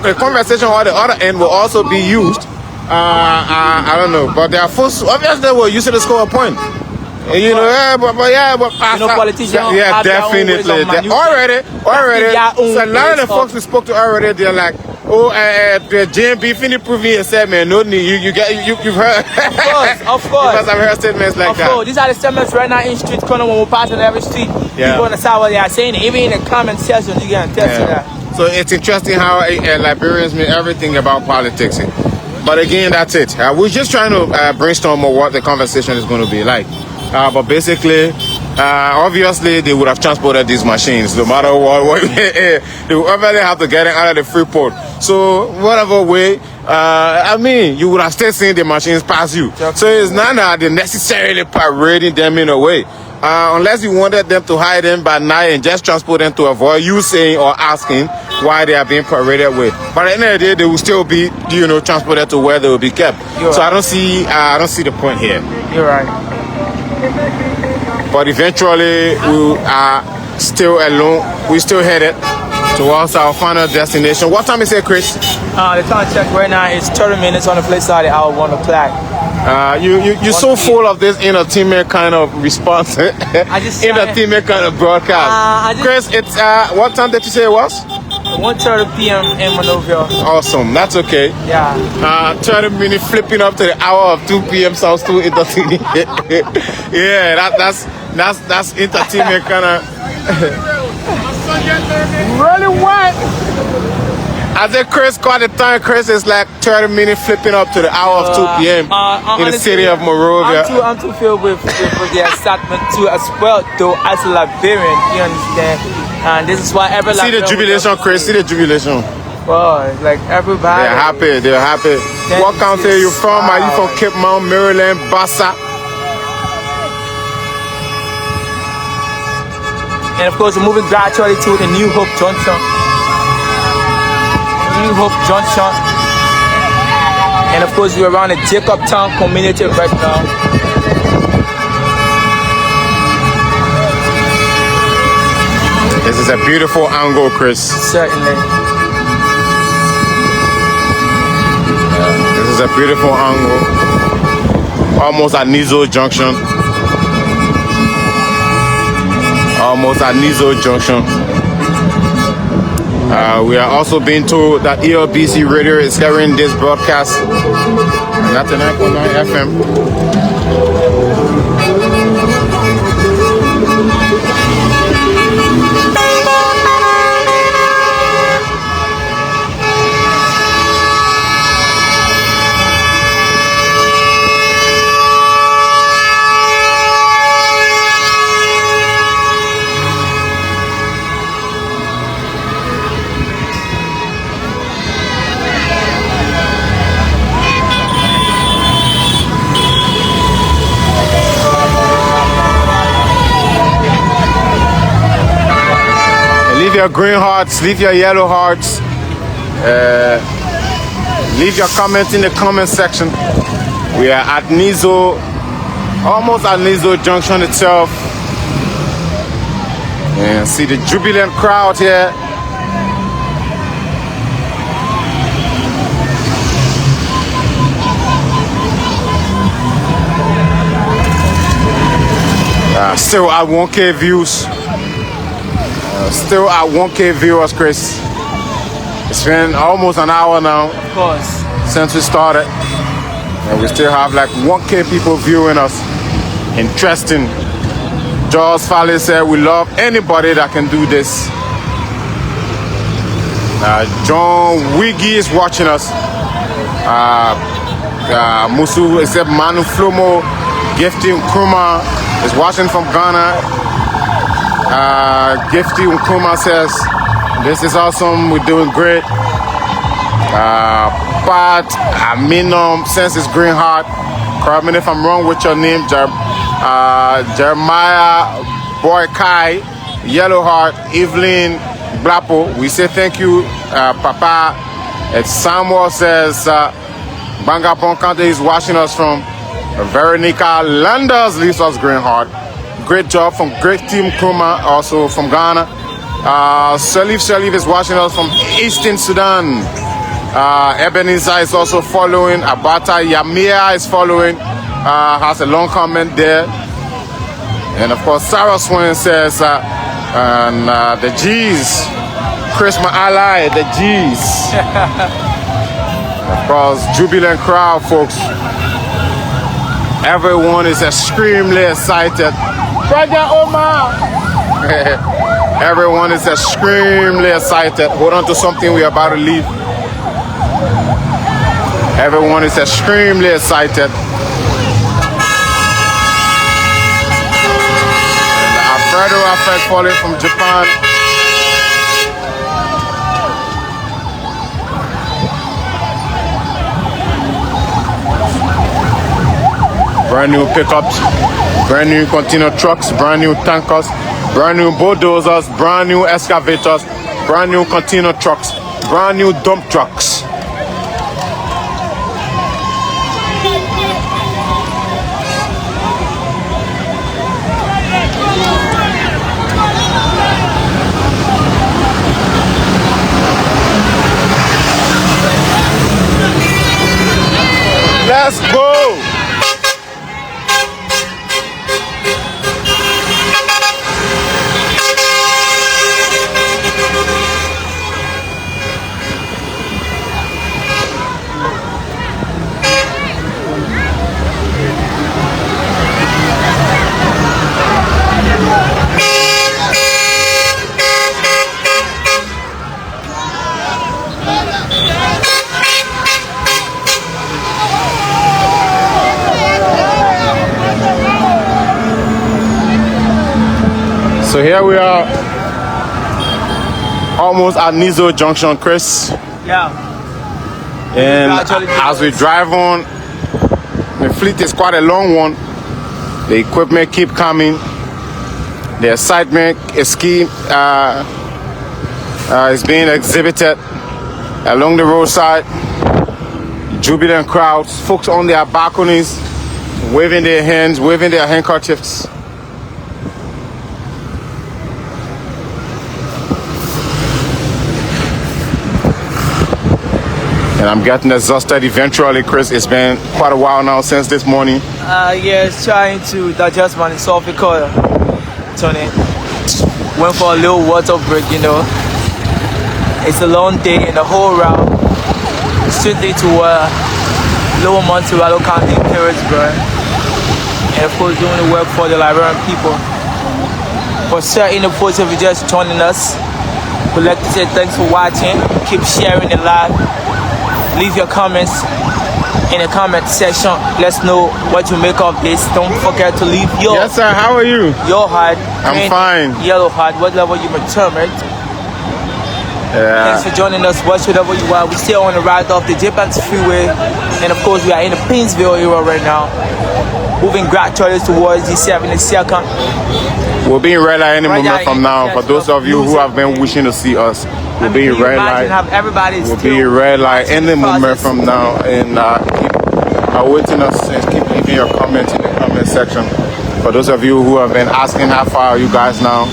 the conversation on the other end will also be used. I don't know, but they are forced. Obviously, they will use it to score a point. You know, but politicians. Yeah, definitely. Already. So a lot of the folks we spoke to already, they're like, oh, the JMB finna prove and said, man, no need. You've heard. Of course. Because I've heard statements like that. Of course, these are the statements right now in street corner when we're passing every street. People on the side what they are saying. Even in the comment section, you can test that. So it's interesting how Liberians mean everything about politics. But again, that's it. We're just trying to brainstorm on what the conversation is going to be like. But basically, obviously, they would have transported these machines no matter what. They would obviously have to get it out of the free port. So, whatever way, I mean, you would have still seen the machines pass you. So, it's not that they're necessarily parading them in a way. Unless you wanted them to hide them by night and just transport them to avoid you saying or asking why they are being paraded with. But at the end of the day, they will still be, transported to where they will be kept. So, I don't see the point here. You're right. But eventually, we are still alone. We're still headed towards our final destination. What time is it, Chris? The time check right now is 30 minutes on the place side at hour 1 o'clock. You're so full of this entertainment kind of response. Entertainment kind of broadcast. Chris, it's what time did you say it was? 1:30 p.m. in Monrovia. Awesome, that's okay. Yeah. 30 minutes flipping up to the hour of 2 p.m. sounds too entertaining. Yeah, that's entertainment kind of. Really what? I think Chris got the time. Chris is like 30 minutes flipping up to the hour of 2 p.m. in the city of Monrovia. I'm too filled with the excitement too as well, though, as a Liberian, you understand? And this is why every see the jubilation, Chris. See the jubilation. Wow, it's like everybody. They're happy. What county are you from? Are you from Cape Mount, Maryland, Bassa? And of course, we're moving gradually to the New Hope Junction. And of course, we're around the Jacobtown community right now. This is a beautiful angle, Chris. Certainly. This is a beautiful angle. Almost at Nizo Junction. We are also being told that ELBC Radio is carrying this broadcast. 99.9 FM. Leave your green hearts, leave your yellow hearts, leave your comments in the comment section. We are at Nizo, almost at Nizo Junction itself. And see the jubilant crowd here. Still at 1K views. Still at 1K viewers, Chris. It's been almost an hour now. Of course. Since we started. And we still have like 1K people viewing us. Interesting. George Falley said we love anybody that can do this. John Wiggy is watching us. Musu is Manu Flomo. Gifty Nkrumah is watching from Ghana. Gifty Nkrumah says, this is awesome, we're doing great. Pat Aminom sends his green heart. Correct me if I'm wrong with your name, Jeremiah Boykai, Yellow Heart, Evelyn Blapo. We say thank you, Papa. And Samuel says, Bangapon County is watching us from. Veronica Landers leaves us green heart. great job from great team Kruma, also from Ghana. Salif is watching us from Eastern Sudan. Ebenezer is also following. Abata Yamia is following. Has a long comment there. And of course, Sarah Swain says, the G's. Chris, my ally, the G's. Of course, jubilant crowd, folks. Everyone is extremely excited. Brother Omar! Everyone is extremely excited. Hold on to something, we're about to leave. Everyone is extremely excited. And Alfredo Affect falling from Japan. Brand new pickups, brand new container trucks, brand new tankers, brand new bulldozers, brand new excavators, brand new container trucks, brand new dump trucks. Let's go! So here we are, almost at Nizo Junction, Chris. Yeah. And as we drive on, the fleet is quite a long one. The equipment keep coming. The excitement is being exhibited along the roadside. Jubilant crowds, folks on their balconies, waving their hands, waving their handkerchiefs. And I'm getting exhausted eventually, Chris. It's been quite a while now since this morning. Yes, trying to digest my esophagus, Tony. Went for a little water break, you know. It's a long day and the whole route strictly to Lower Montserrat County, Careyburg. And of course, doing the work for the Liberian people. For certain, of course, if you're just joining us, we'd like to say thanks for watching. Keep sharing the live. Leave your comments in the comment section. Let's know what you make of this. Don't forget to leave your Yes, sir. How are you? Your heart. I'm fine. Yellow heart. Whatever you determined. Yeah. Thanks for joining us. Whatever you are. We still on the ride off the Japan's freeway, and of course we are in the Painesville area right now. Moving gradually towards the 72nd. We'll be in red light any moment from now. For those of you who have been wishing to see us, we'll be in red light. We'll be in red light any moment from now. And keep awaiting us and keep leaving your comments in the comment section. For those of you who have been asking how far are you guys now,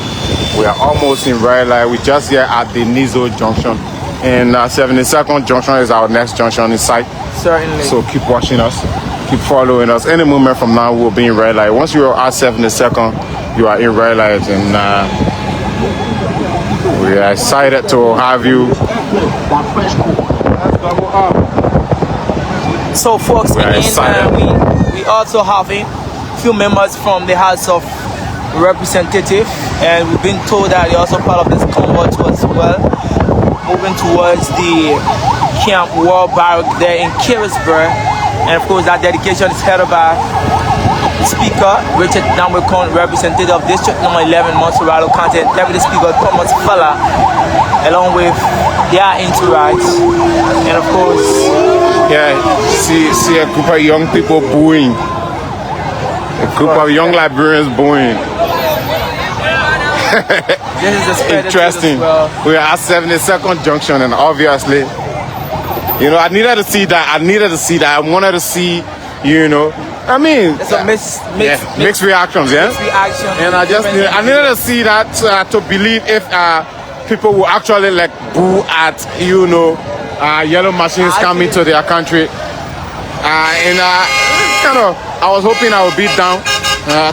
we are almost in red light. We're just here at the Nizo Junction. And 72nd Junction is our next junction in sight. Certainly. So keep watching us. Keep following us. Any moment from now, we'll be in red light. Once you are at 72nd, you are in red light, and we are excited to have you. So, folks, we also have a few members from the House of Representatives, and we've been told that they're also part of this convoy as well, moving towards the Camp War Barrack there in Careyburg. And of course, that dedication is headed by Speaker Richard Namwekon, representative of District Number 11, Montserrat County, Deputy Speaker Thomas Fella, along with their entourage. And of course, yeah, see a group of young people booing, a group of young Liberians booing. This is interesting. Well. We are at 72nd Junction, and obviously, you know, I needed to see that. I wanted to see, I mean, It's a mixed reactions, yeah. mixed reaction. And I needed to see that to believe if people will actually like boo at yellow machines coming to their country. I was hoping I would be down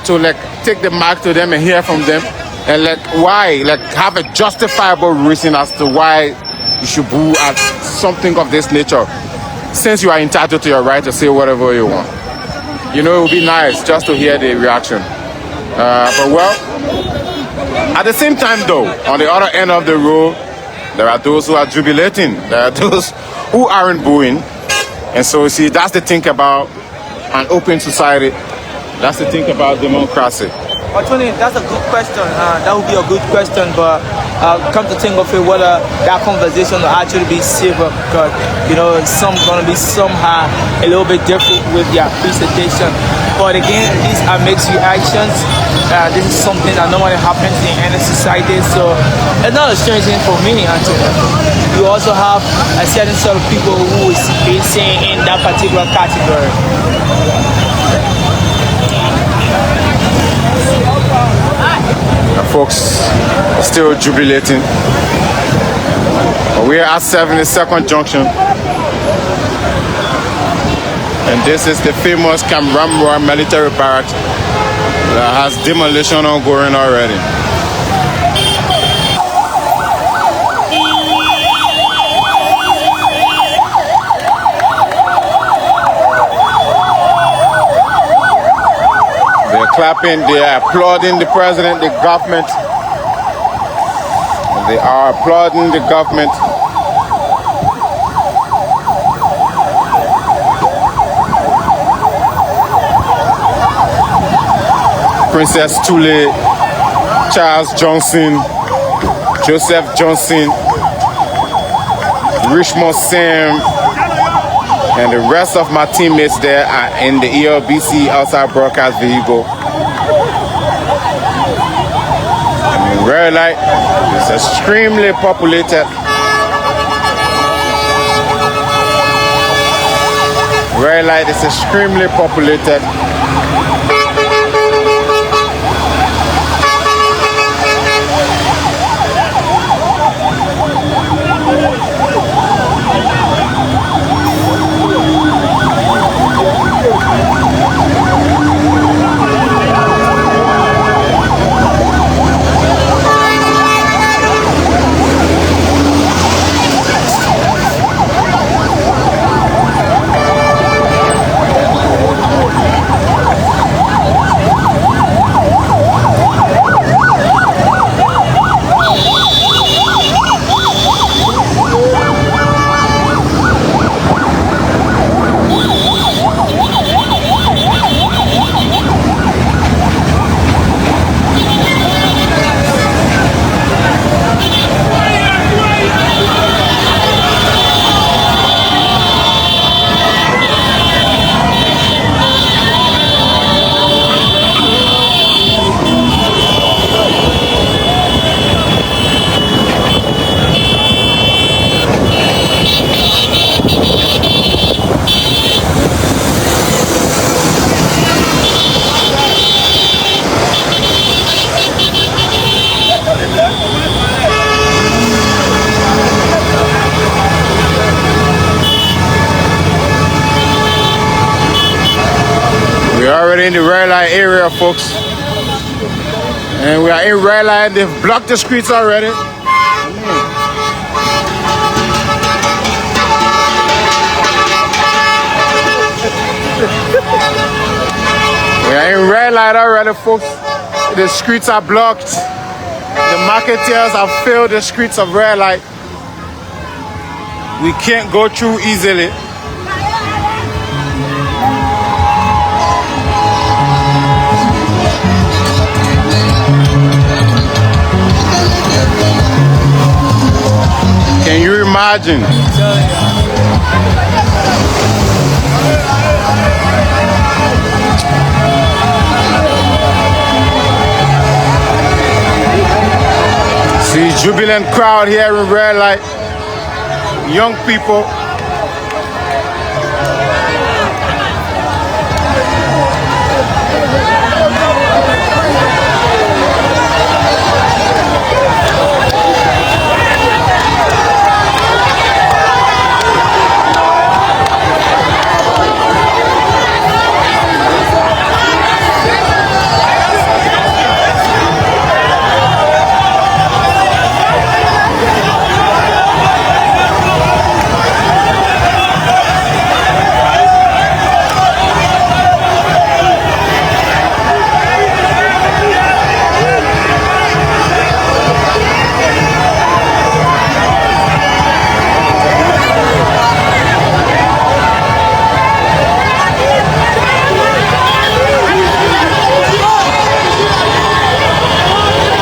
to like take the mic to them and hear from them and like why, like have a justifiable reason as to why you should boo at something of this nature, since you are entitled to your right to say whatever you want. It would be nice just to hear the reaction. But well, at the same time though, on the other end of the road, there are those who are jubilating. There are those who aren't booing. And so you see, that's the thing about an open society. That's the thing about democracy. But Tony, that's a good question. That would be a good question, but come to think of it, whether that conversation will actually be civil, because some gonna be somehow a little bit different with their presentation. But again, these are mixed reactions. This is something that normally happens in any society, so it's not a strange thing for me, Anthony. You also have a certain sort of people who is saying in that particular category. Folks are still jubilating. We are at 72nd Junction, and this is the famous Careyburg military barracks that has demolition ongoing already. Clapping, they are applauding the president, the government. They are applauding the government. Princess Tule, Charles Johnson, Joseph Johnson, Richmond Sam, and the rest of my teammates there are in the ELBC outside broadcast vehicle. Red light is extremely populated. Red light is extremely populated. Already in the red light area, folks, and we are in red light. They've blocked the streets already. We are in red light already, folks. The streets are blocked. The marketeers have filled the streets of red light. We can't go through easily. Can you imagine? See, jubilant crowd here in red light. Young people.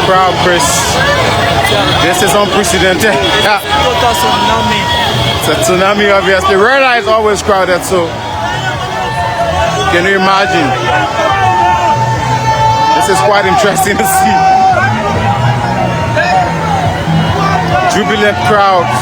crowd, Chris. This is unprecedented. Total tsunami. It's a tsunami, obviously. The red light is always crowded, so can you imagine? This is quite interesting to see. Jubilant crowds.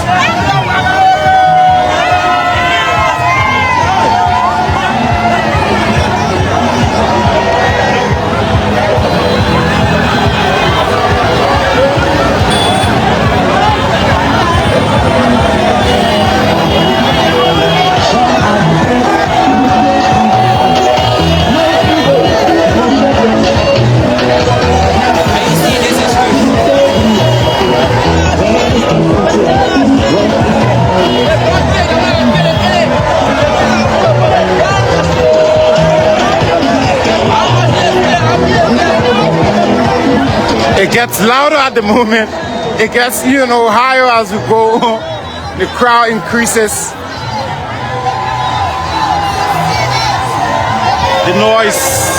It gets louder at the moment. It gets, higher as we go. The crowd increases. The noise.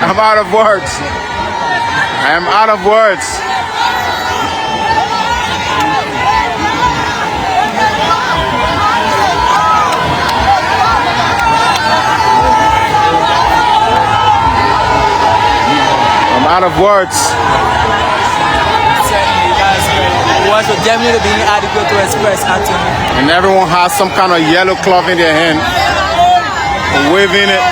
I'm out of words. I am out of words. I'm out of words. Words will definitely be inadequate to express, Anthony. And everyone has some kind of yellow cloth in their hand, waving it.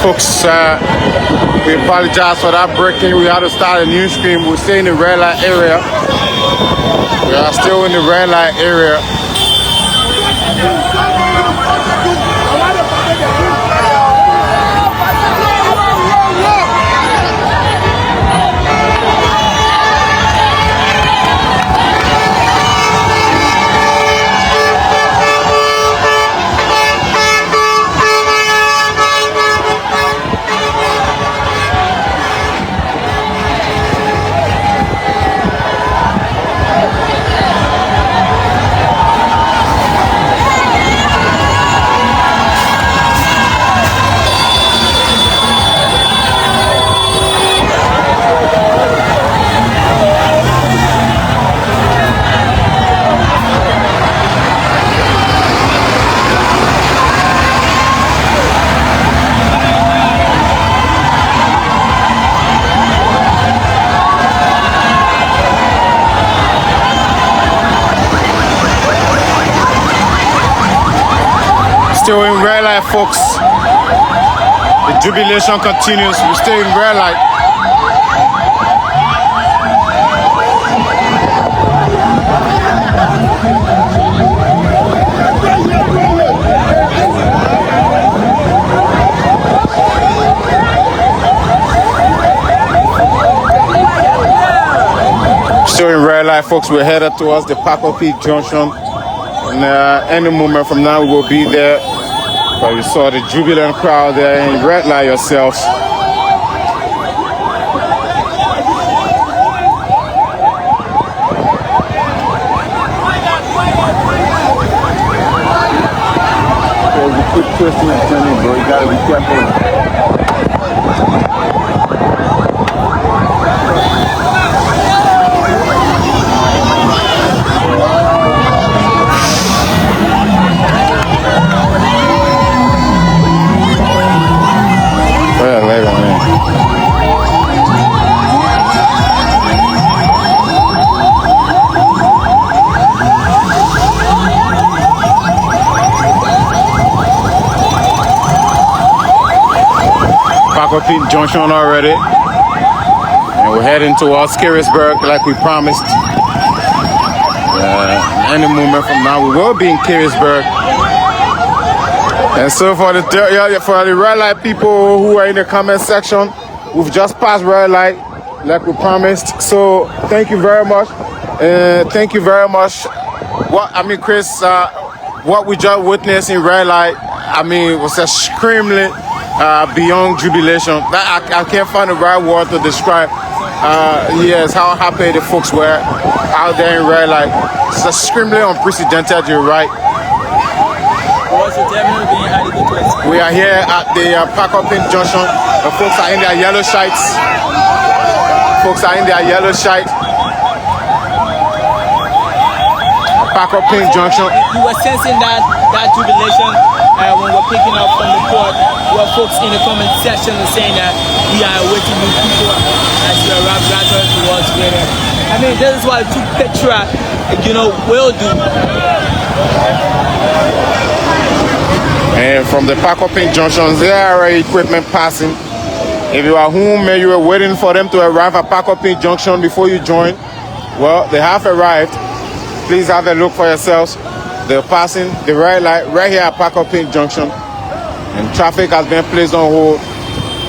Folks, we apologize for that breaking. We had to start a new stream. We're still in the red light area. We are still in the red light area. Still in red light, folks. The jubilation continues. We're still in red light. Still in red light, folks. We're headed towards the Paco Peak Junction. And any moment from now, we will be there. But you saw the jubilant crowd there in red light yourselves. There's a quick twisting and turning, bro. You gotta be careful. Paco Peak Junction already, and we're heading towards Careyburg like we promised. Any moment from now, we will be in Careyburg. And so for the red light people who are in the comment section, we've just passed red light like we promised. So thank you very much. Thank you very much. Chris, what we just witnessed in red light, was extremely beyond jubilation. I can't find the right word to describe. Yes, how happy the folks were out there in red light. It's extremely unprecedented. You're right. We are here at the Paco Peak Junction. The folks are in their yellow shirts. Paco Peak Junction. You were sensing that jubilation when we're picking up from the court. Where folks in the comment section are saying that we are waiting with people as we arrive gradually towards Liberia. This is what a true patriot, will do. And from the Paco Peak Junction, there are equipment passing. If you are home and you were waiting for them to arrive at Paco Peak Junction before you join, well, they have arrived. Please have a look for yourselves. They're passing the red light right here at Paco Peak Junction. And traffic has been placed on hold.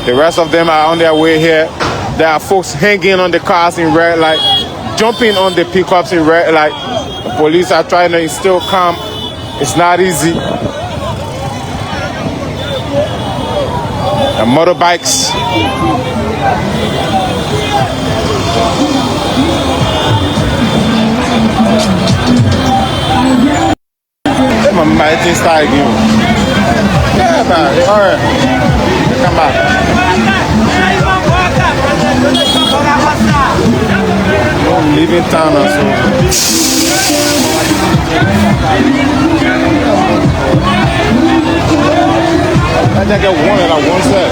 The rest of them are on their way here. There are folks hanging on the cars in red light, jumping on the pickups in red light. The police are trying to instill calm. It's not easy. And motorbikes. My mighty style again. Yeah, man. All right. Come back. I'm leaving town also. I think I got one at one set.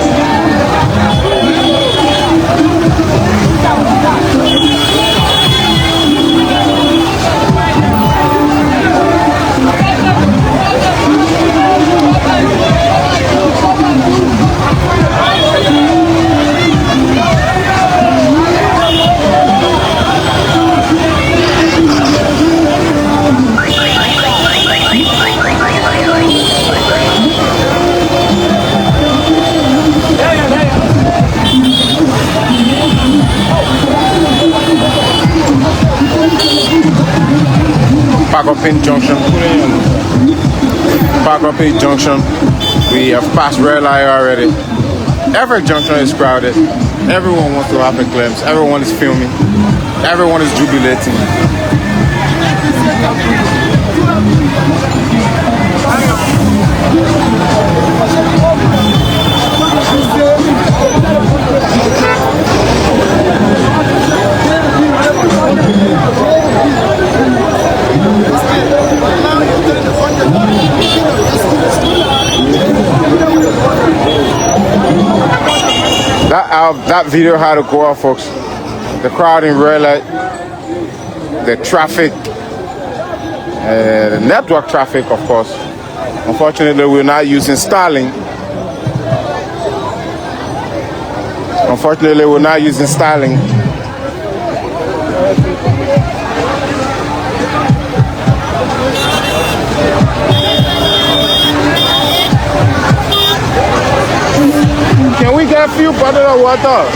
Paco Peak Junction. We have passed red light already. Every junction is crowded. Everyone wants to have a glimpse. Everyone is filming. Everyone is jubilating. That video had to go out, folks. The crowd in red light, the traffic, the network traffic, of course. Unfortunately, we're not using Starlink. Can we get a few bottles of water?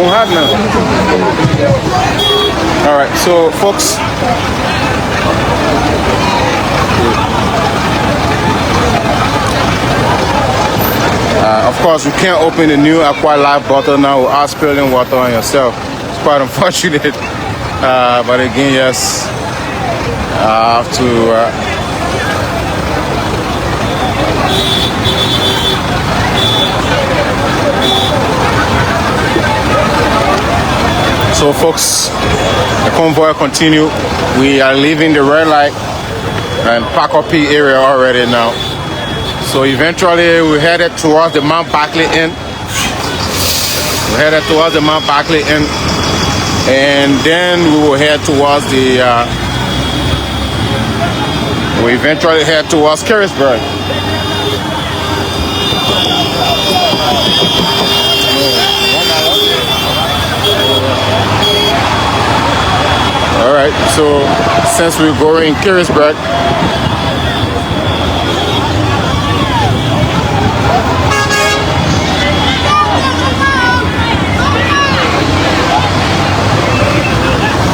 don't have none. All right, so folks. Of course, you can't open the new Aqua Live bottle now without spilling water on yourself. It's quite unfortunate. But again, yes, I have to. So, folks, the convoy continue. We are leaving the red light and Paco P area already now. So eventually we headed towards the Mount Barkley Inn. And then we will head towards the, we eventually head towards Careyburg. All right, so since we're going in Careyburg,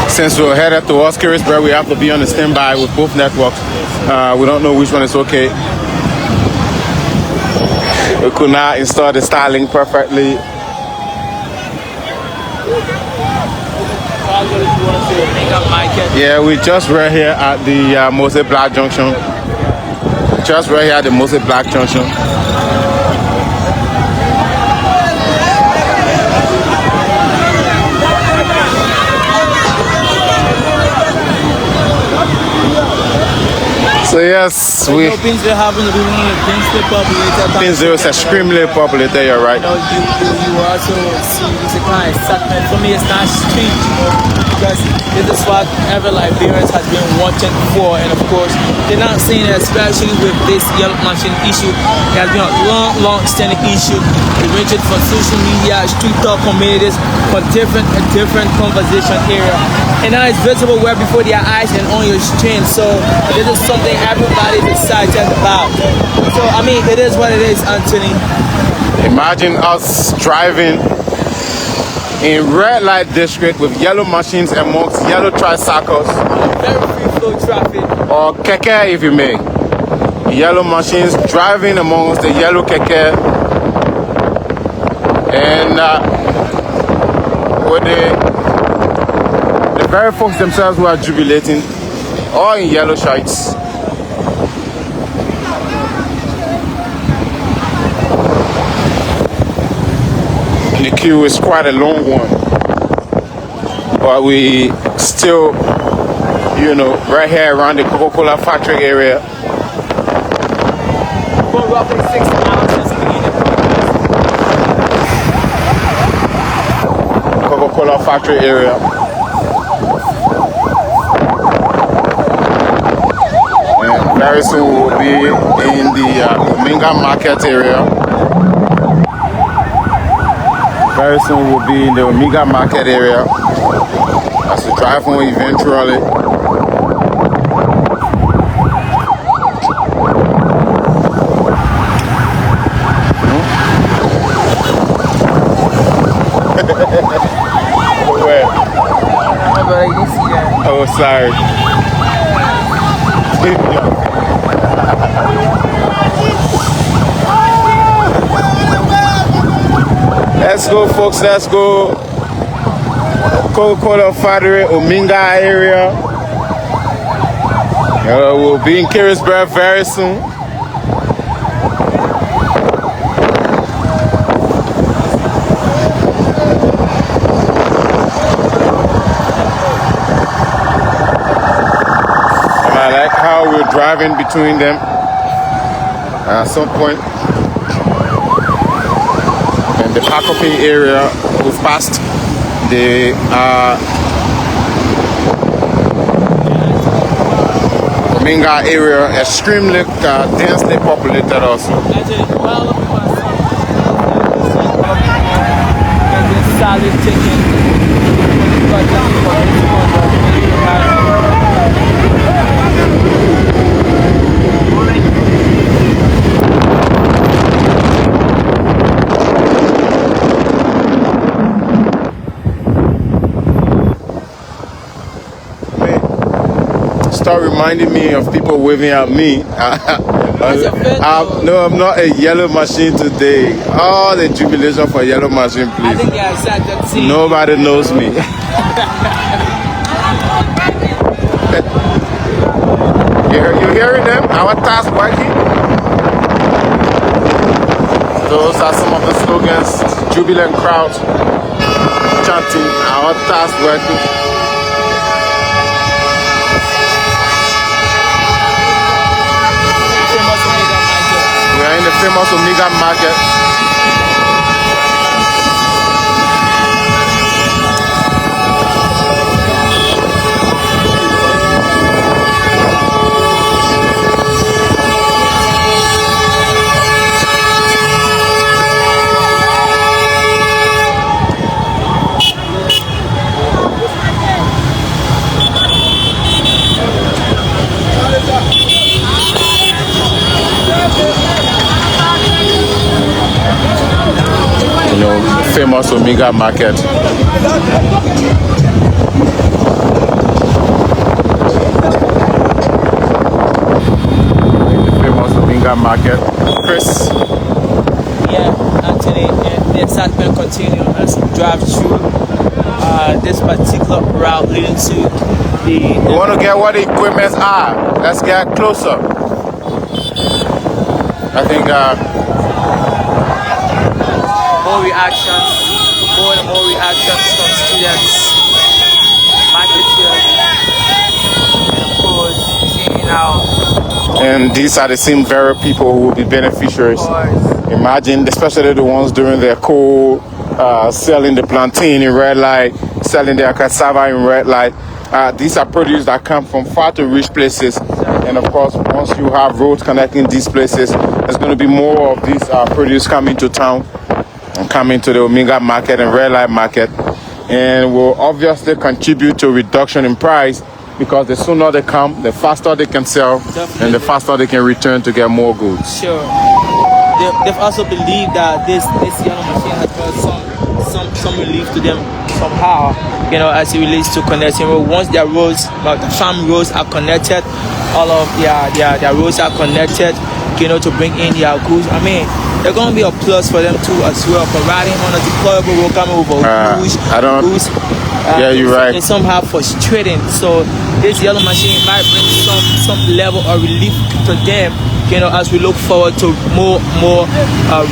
since we're headed towards Careyburg, we have to be on the standby with both networks. We don't know which one is okay. We could not install the Starlink perfectly. Yeah, we just right here at the Moses Black Junction. So yes, we. Pinsville happens to be one of the densely populated. Pinsville is extremely populated. You're right. You also see it's a kind of excitement. For me, it's not street, because this is what every Liberians has been watching for, and of course, they're not saying that, especially with this yellow machine issue. It has been a long-standing issue. It ranges from social media, street talk communities, for different conversation area, and now it's visible well before their eyes and on your screen. So this is something everybody's excited about. So I mean, it is what it is, Anthony. Imagine us driving in red light district with yellow machines amongst yellow tricycles. Very free flow traffic. Or keke, if you may. Yellow machines driving amongst the yellow keke. And with the very folks themselves who are jubilating, all in yellow shirts. The queue is quite a long one, but we still, you know, right here around the Coca-Cola factory area. For roughly 6 hours since the beginning. Coca-Cola factory area. And very soon we will be in the Ominga market area. Very soon we'll be in the Omega market area as we drive home eventually. Where? Oh, sorry. Let's go, folks. Let's go. Coca-Cola factory, Ominga area. We'll be in Careyburg very soon. And I like how we're driving between them. At some point, in the Pacopi area, we've passed the Ominga area, extremely densely populated also. start reminding me of people waving at me. No, I'm not a yellow machine today. Oh, the jubilation for yellow machine, please. I think they're excited to see Nobody knows me. You hearing them? Our task working. Those are some of the slogans. Jubilant crowd chanting. Our task working. We are in the famous Omega Market. Famous Omega Market. The famous Omega Market. Chris. Yeah, Anthony, and the excitement continues as we drive through this particular route leading to the... We want to get what the equipments are. Let's get closer. I think more reactions from students, marketers, and of course, seeing how. and these are the same very people who will be beneficiaries. Imagine, especially the ones during their cold, selling the plantain in red light, selling their cassava in red light. These are produce that come from far to rich places. And of course, once you have roads connecting these places, there's going to be more of these produce coming to town and coming to the Omega Market and red light market. And will obviously contribute to a reduction in price, because the sooner they come, the faster they can sell. Definitely. And the faster they can return to get more goods. Sure. They've also believed that this yellow machine has brought some relief to them somehow, you know, as it relates to connecting roads. Once their roads, the farm roads are connected, all of their roads are connected, you know, to bring in their goods. I mean, they're going to be a plus for them too as well, for riding on a deployable road coming over goods. Yeah, you're right. It's somehow frustrating. So this yellow machine might bring some level of relief to them, you know, as we look forward to more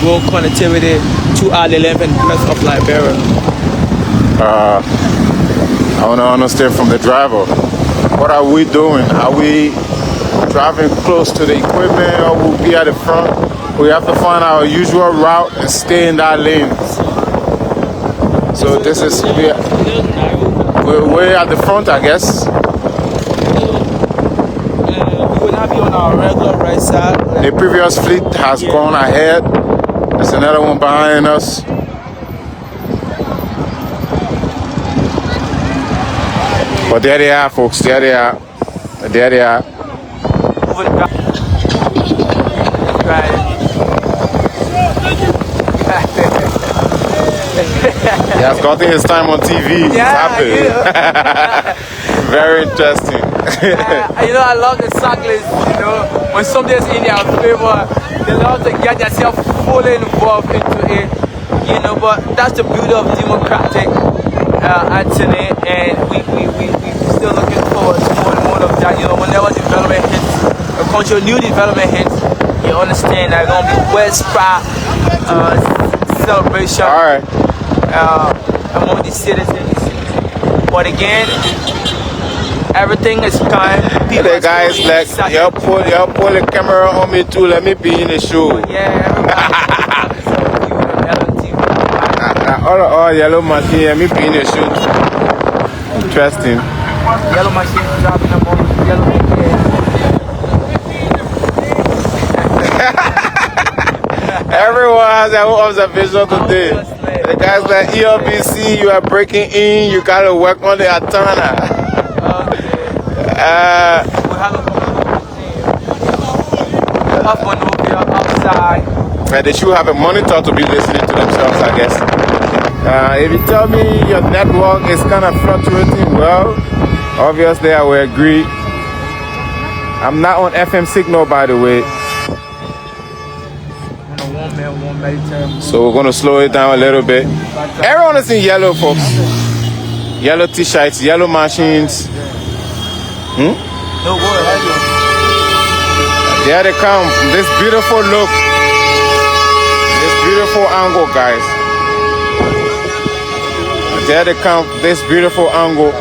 road connectivity to our 11 parts of Liberia. I want to understand from the driver, what are we doing? Are we driving close to the equipment, or we'll be at the front? We have to find our usual route and stay in that lane. So this is, we're way at the front, I guess. We will not be on our regular right side. The previous fleet has gone ahead. There's another one behind us. But there they are, folks. There they are. There they are. He has gotten his time on TV. He's happy. Very interesting. You know, I love the cyclists, you know, when something's in their favor, they love to get themselves fully involved into it, you know, but that's the beauty of democratic, Anthony, and we still looking forward to more and more of that, you know, whenever development hits, a country, new development hits, you understand that it's going to be West Pride celebration. All right. Among the citizens, but again, everything is kind. The guys like, y'all pull the camera on me too. Let me be in the show. Yeah, all yellow machine. Let me be in the show. Interesting. Yellow machine dropping them on yellow Everyone has their own observation today. The guys like ELBC, you are breaking in, you gotta work on the antenna. They should have a monitor to be listening to themselves, I guess. If you tell me your network is kind of fluctuating, well, obviously I will agree. I'm not on FM signal, by the way. So we're gonna slow it down a little bit. Everyone is in yellow, folks. Yellow t-shirts, yellow machines. No word. There they come. This beautiful look. This beautiful angle, guys. There they come. This beautiful angle.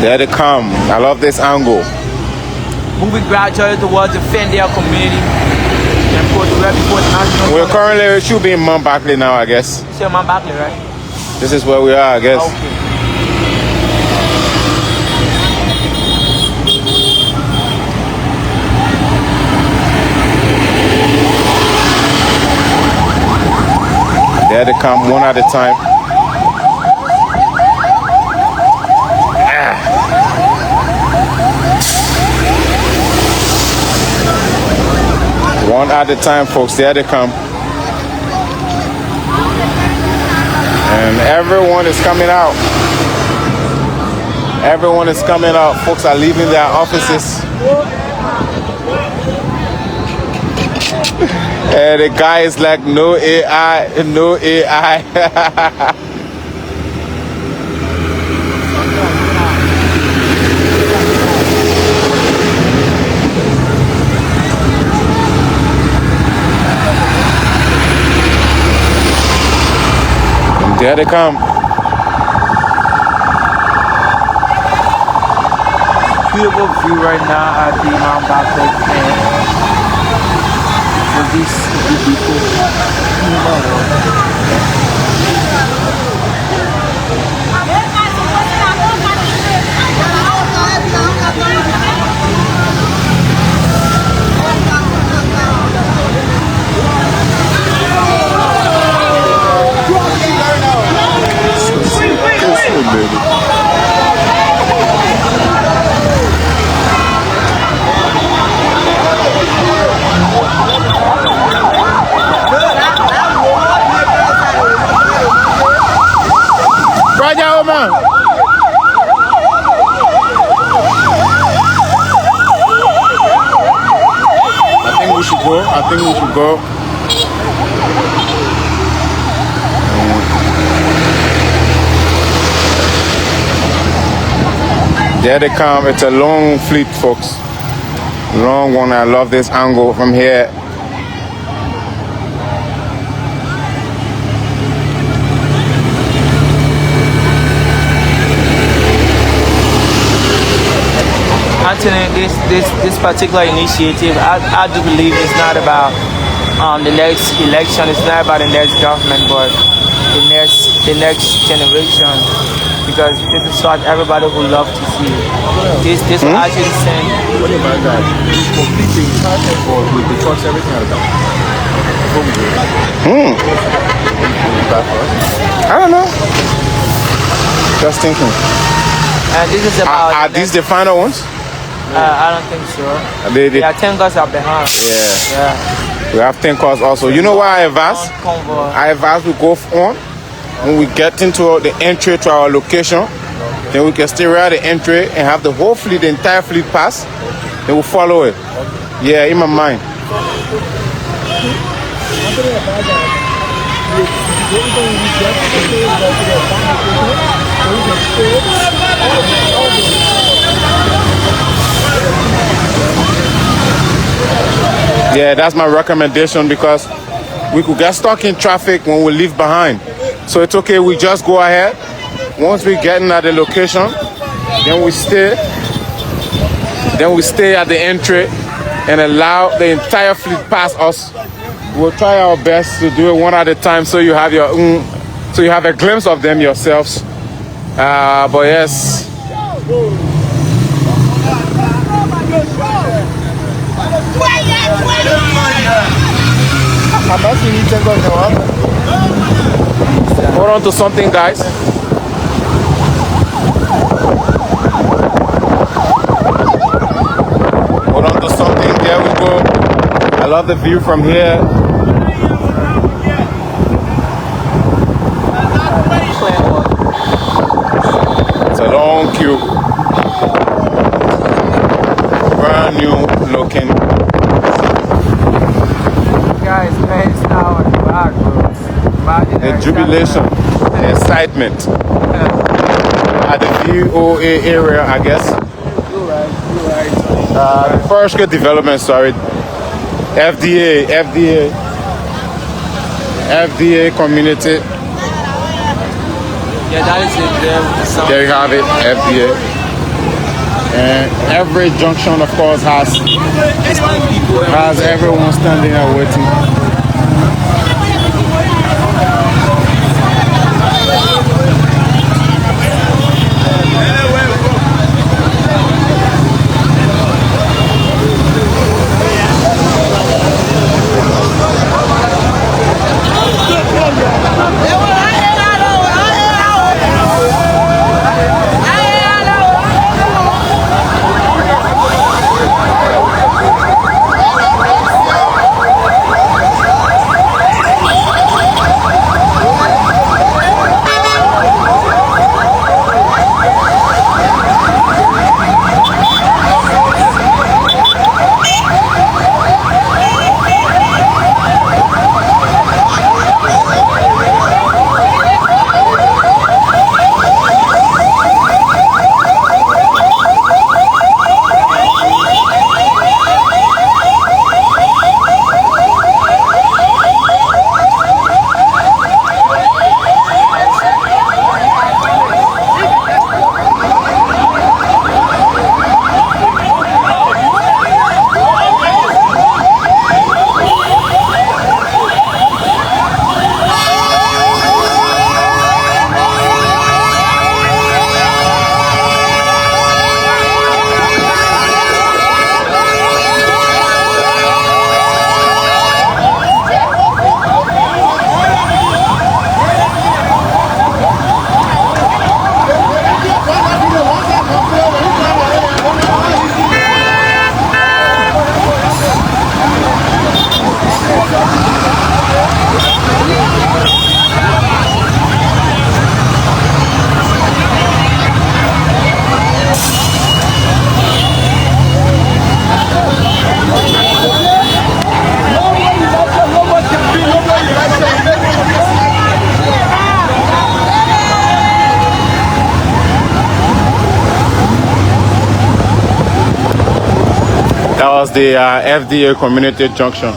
There they come. I love this angle. Moving gradually towards the Fendale community. And of course, we're before the national. We're currently should be in Mount Barkley now, I guess. You say Mount Barkley, right? This is where we are, I guess. Okay. There they come, one at a time. One at a time, folks. There they come. And everyone is coming out. Everyone is coming out. Folks are leaving their offices. And the guy is like, no AI, no AI. And there they come. Beautiful view right now at the Mount Barkley camp. So this is beautiful. I think we should go. There they come. It's a long fleet, folks. Long one. I love this angle from here. Anthony, this particular initiative, I do believe it's not about the next election. It's not about the next government, but the next generation. Because this is what everybody would love to see. This will actually send. What about that? It's completely charged for with the trucks, everything like that. I don't know. Just thinking. And this is about. Are these the final ones? I don't think so. They are 10 cars up behind. Yeah. We have 10 cars also. You know why I advise? I advise we go on. When we get into the entry to our location, then we can stay right at the entry and have the whole fleet, the entire fleet pass. Then we'll follow it. Yeah, in my mind. Yeah, that's my recommendation because we could get stuck in traffic when we leave behind. So it's okay, we just go ahead. Once we get in at the location, then we stay at the entry and allow the entire fleet pass us. We'll try our best to do it one at a time so you have so you have a glimpse of them yourselves. But yes. Hold on to something, guys. Hold on to something. There we go. I love the view from here. It's a long queue. Brand new looking. Guys, man, it's now on the back, bro. The jubilation, the excitement at the VOA area, I guess. You're right. First good development, sorry. FDA community. Yeah, that is it there with the sound. There you have it, FDA. And every junction, of course, has everyone standing and waiting. That was the FDA Community Junction.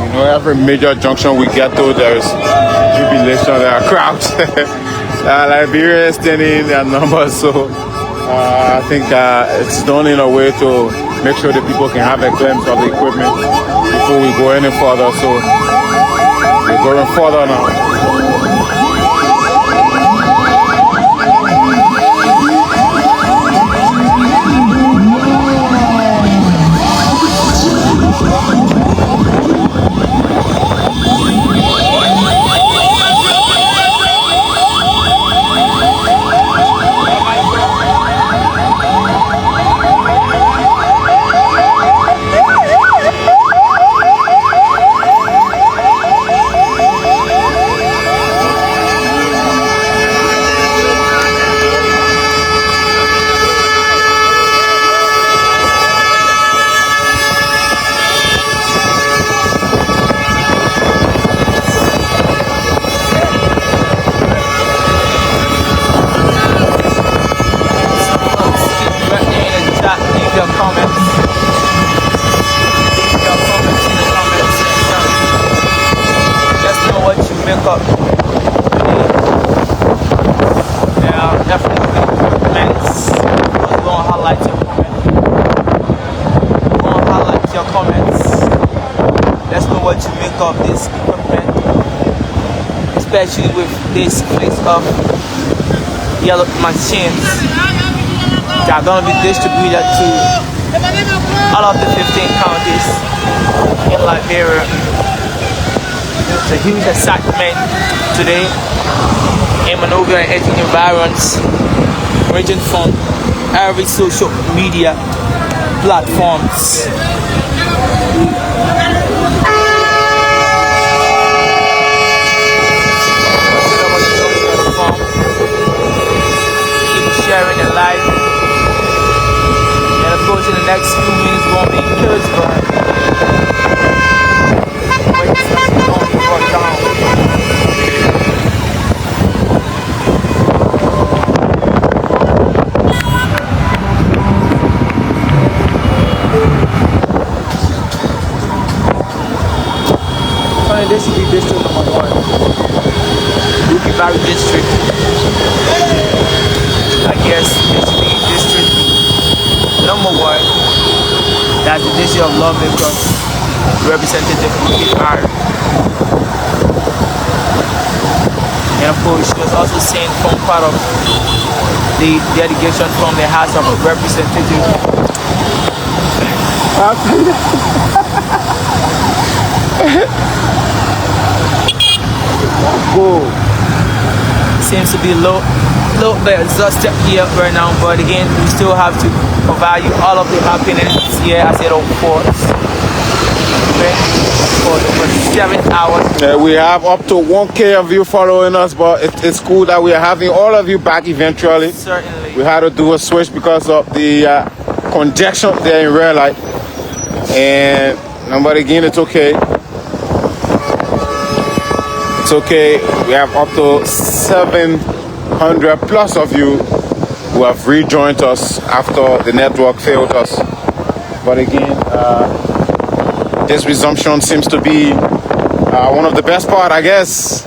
You know, every major junction we get to, there's jubilation, there are crowds. Liberians standing in their numbers, so I think it's done in a way to make sure the people can have a glimpse of the equipment before we go any further. So we're going further now. Of this equipment, especially with this fleet of yellow machines that are going to be distributed to all of the 15 counties in Liberia. It's a huge excitement today in Monrovia and 18 environs, ranging from every social media platforms. Careyburg district. I guess it should be district number 1. That's the district of lawmakers representative from and of course, she was also seen from part of the delegation from the House of Representatives. Seems to be a little bit exhausted here right now, but again, we still have to provide you all of the happiness here as it unfolds. For the 7 hours. Yeah, we have up to 1K of you following us, but it's cool that we are having all of you back eventually. Certainly. We had to do a switch because of the congestion there in red light. But again, it's okay. It's okay. We have up to 700 plus of you who have rejoined us after the network failed us. But again, this resumption seems to be one of the best part, I guess.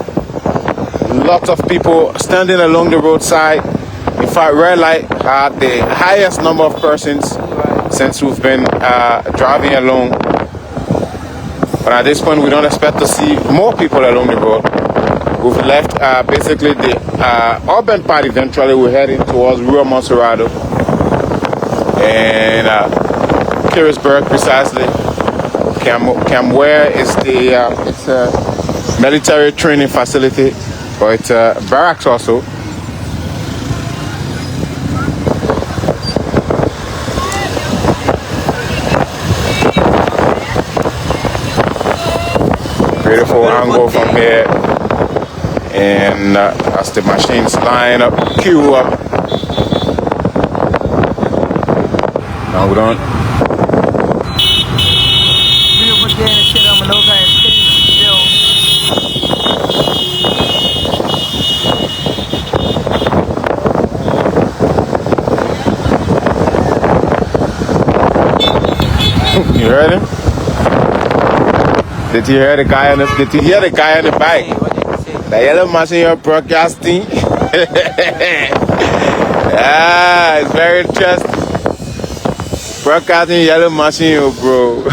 Lots of people standing along the roadside. In fact, red light had the highest number of persons since we've been driving along. But at this point, we don't expect to see more people along the road. We've left basically the urban part. Eventually, we're heading towards Rio Monserrado and Careyburg precisely. Camware is it's a military training facility, but it's barracks also. Beautiful angle from here, and as the machines line up, queue up. Now we don't. You heard him? Did you hear the guy on the? Did you hear the guy on the bike? The yellow machine you're broadcasting. It's very interesting. Broadcasting yellow machine, bro.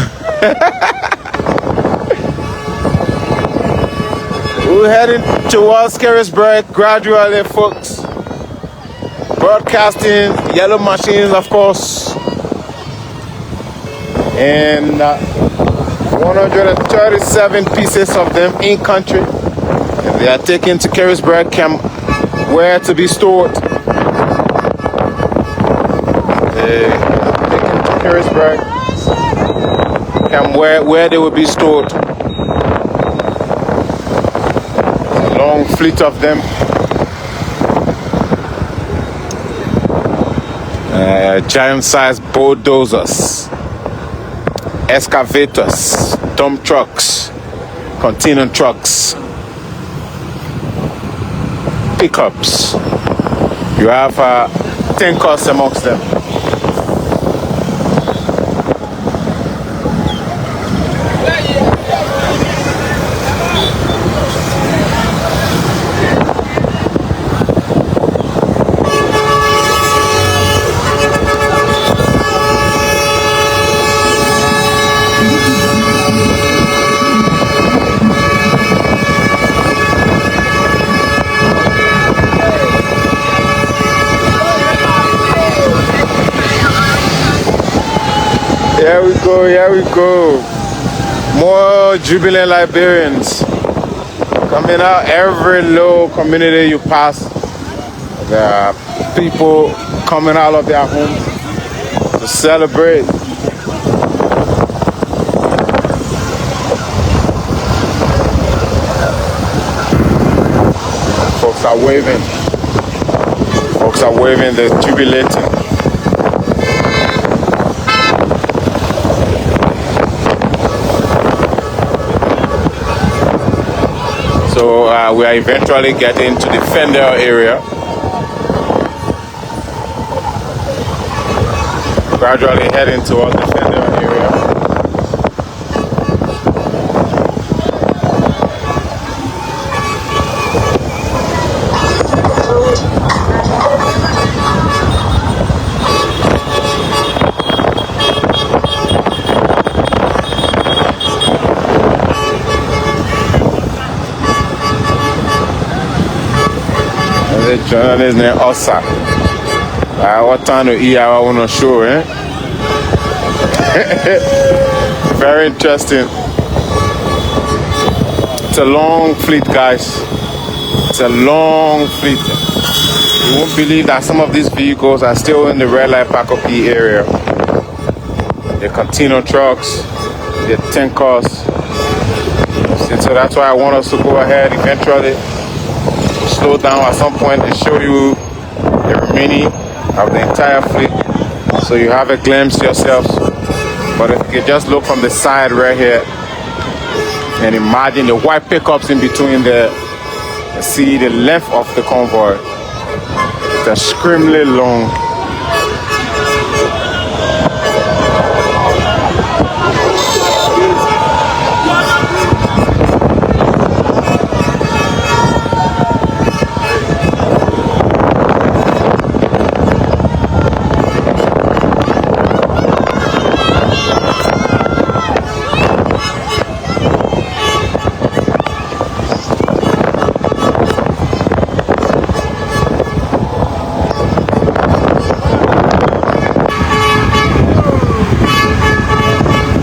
We're heading towards Careyburg gradually, folks. Broadcasting yellow machines, of course. And 137 pieces of them in country. And they are taken to Careyburg camp where to be stored. They are taken to Careyburg camp where they will be stored. A long fleet of them. Giant-sized bulldozers, excavators, dump trucks, container trucks, pickups. You have tankers amongst them. Here we go. More jubilant Liberians coming out. Every little community you pass, there are people coming out of their homes to celebrate. Folks are waving. Folks are waving, they're jubilating. So we are eventually getting to the Fender area. Gradually heading towards the Fender area. The journalist named Osa. What time to eat? I want to show, eh? Very interesting. It's a long fleet, guys. It's a long fleet. You won't believe that some of these vehicles are still in the red light Paco P area. The container trucks, the tankers. So that's why I want us to go ahead eventually, slow down at some point and show you the remaining of the entire fleet, so you have a glimpse yourselves. But if you can just look from the side right here and imagine the white pickups in between there, and see the length of the convoy. It's extremely long.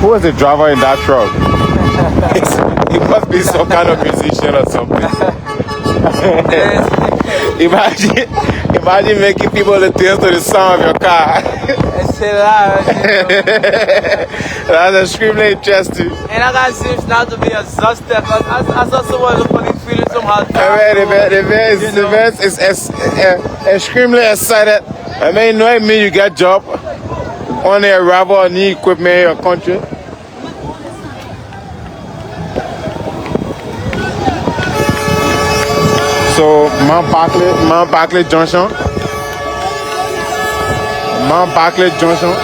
Who was the driver in that truck? He must be some kind of musician or something. imagine making people listen to the sound of your car. It's loud. That's extremely interesting. And that guy seems not to be exhausted, but I saw someone look funny feeling somehow. The man is extremely excited. I mean, no, it mean you get job on the arrival or need equipment in your country. So Mount Barclay Junction. Mount Barclay Junction.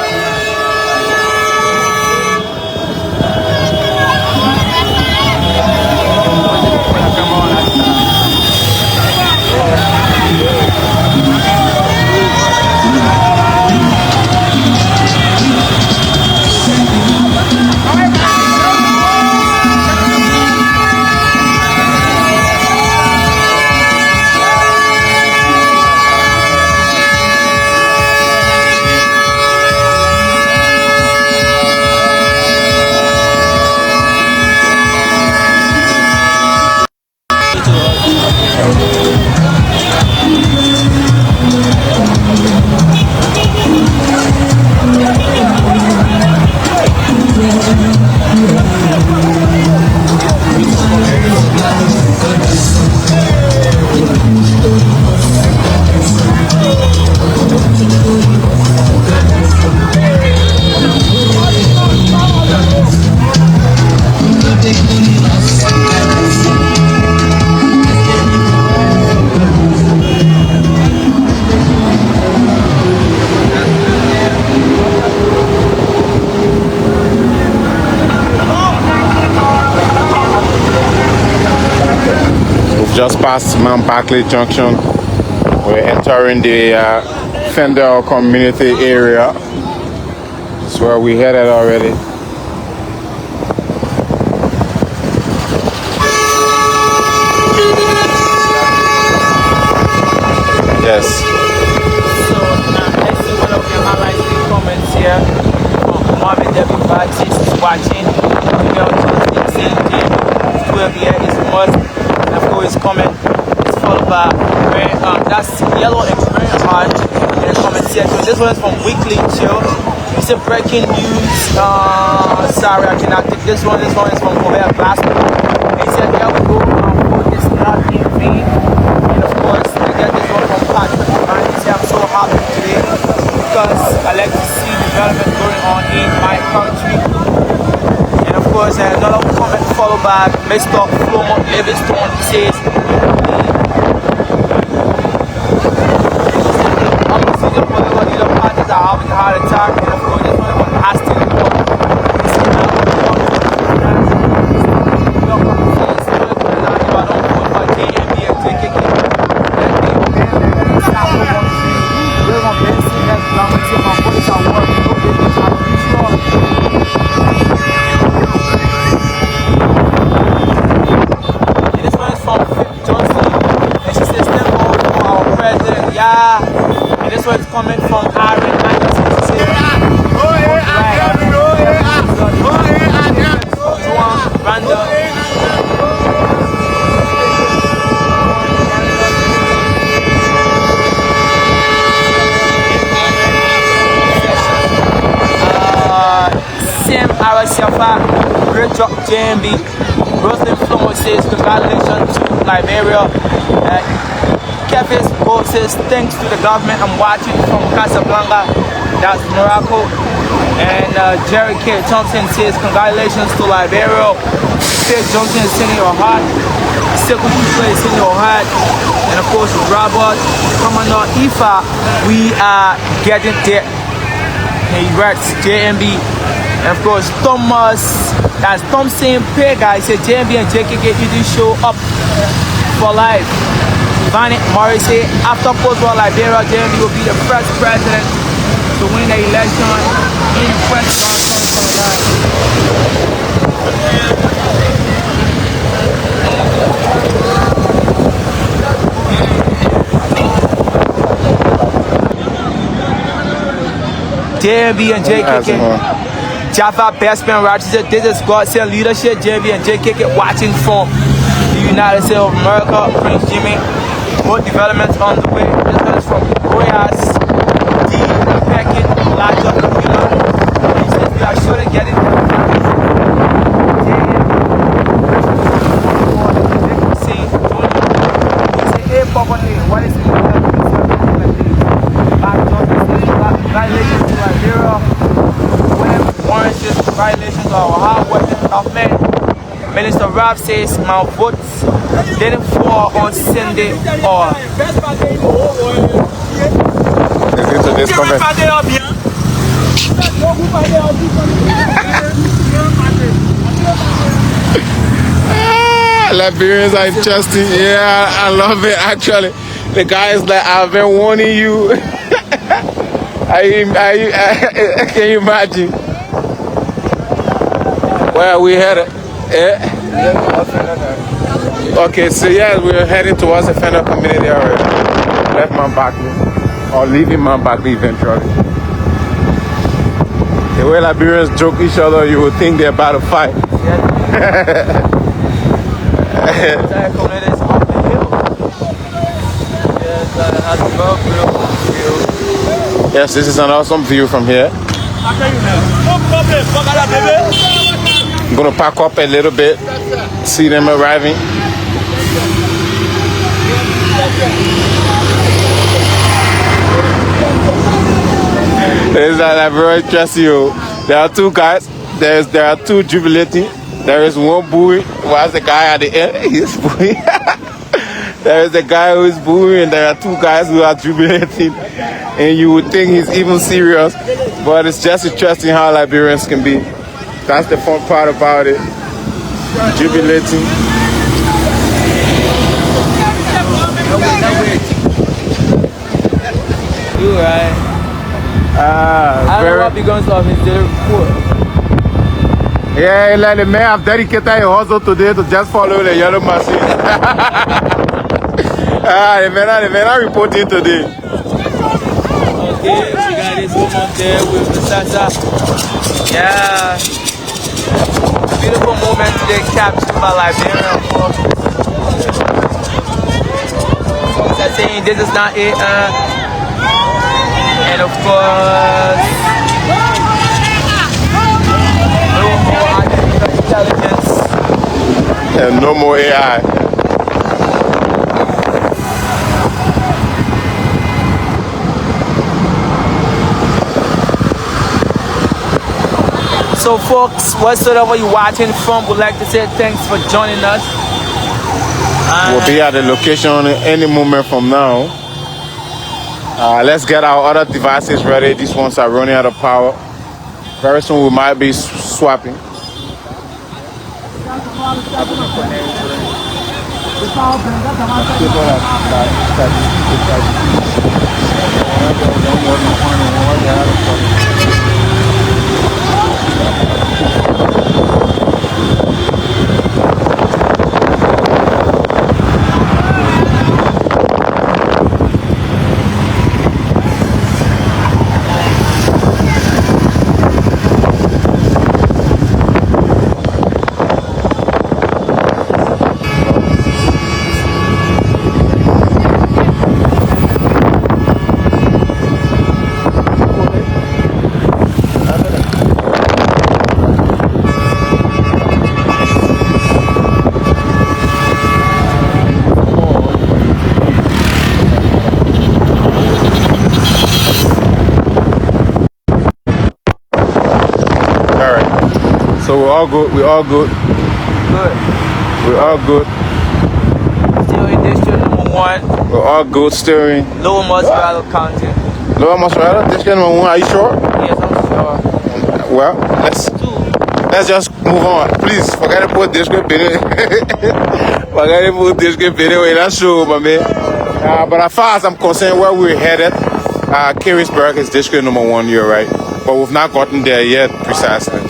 Just past Mount Barclay Junction, we're entering the Fender community area. That's where we headed already. Yes. So now I see one of your highlights in the comments here from Marvin W. Baptist watching. The same thing. 12 here is must. And of course, comment is followed by that's yellow and very hard in the comment section. This one is from Weekly Chill. It's a breaking news. Sorry, I cannot take this one. This one is from Robert Glasgow. He said, "Yeah, we go for this not in vain." And of course, I get this one from Patrick. He said, "I'm so happy today because I like to see development going on in my country." And of course, another comment followed by Mr. Flomo Livingstone. He says, I'm a season for the leader parties are having a heart attack. And of course, this one was asking Johnson. Next one is coming from Aaron Anderson. Sam Arasiafa, great job JMB. Roslyn Flomo says congratulations to Liberia. Kefis Bo says thanks to the government, I'm watching from Casablanca. That's Morocco. And Jerry K. Thompson says congratulations to Liberia. Faith Johnson is in your heart. Sekou People is in your heart. And of course Robert, Commodore Ifa, we are getting there. He writes JMB. And of course Thomas, that's Thompson Pega. He said JMB and JKK you do show up for life. Vanny Morrissey, after post-war Liberia, JMB will be the first president to win the election in 2029. JMB and JKK. Jaffa Bestman Rogers said this is God sent leadership. JMB and JKK watching from the United States of America. Prince Jimmy. More developments on the way. This one is from Boyas D. Beckett, Elijah Kabila. He says we are sure to get it. He said, hey, Papa, what is it? Congratulations to Liberia. William Warren says congratulations to our hard-working tough men. Minister Rob says my votes didn't fall on Sunday or Listen to this comment. Liberians are interesting. Yeah, I love it actually. The guy is like, I've been warning you. Can you imagine? Where we headed? Yeah. Okay, so yeah, we're heading towards the Fender community already. Left Mount Barkley, or leaving Mount Barkley eventually. The way Liberians joke each other, you would think they're about to fight. Yes, this is an awesome view from here. I'm gonna pack up a little bit, see them arriving. It's like very interesting. There are two guys. There are two jubilating. There is one booing. What's the guy at the end? He's booing. There is the guy who is booing, and there are two guys who are jubilating. And you would think he's even serious, but it's just interesting how Liberians can be. That's the fun part about it. Jubilating. You right. I don't know what becomes of his report. Yeah, like the man have dedicated a hustle today to just follow the yellow machine. The man are reporting today. Okay, we got this woman there with the Sasa. Yeah. Beautiful moment today captured by Liberia. Folks are saying this is not it. And of course, no more artificial intelligence. And no more AI. So folks, whatsoever you're watching from, would like to say thanks for joining us. We'll be at the location any moment from now. Let's get our other devices ready. These ones are running out of power. Very soon we might be swapping. So we're all good. We're all good. Good. We're all good. Still in district number 1. We're all good. Still in Lower Muscarado County. Lower Mozzarella. District number 1. Are you sure? Yes, I'm sure. Well, let's just move on. Please forget to put district in it. Forget to put district in it. That's true, my man. But as far as I'm concerned, where we're headed, Careyburg is district number 1. You're right, but we've not gotten there yet precisely.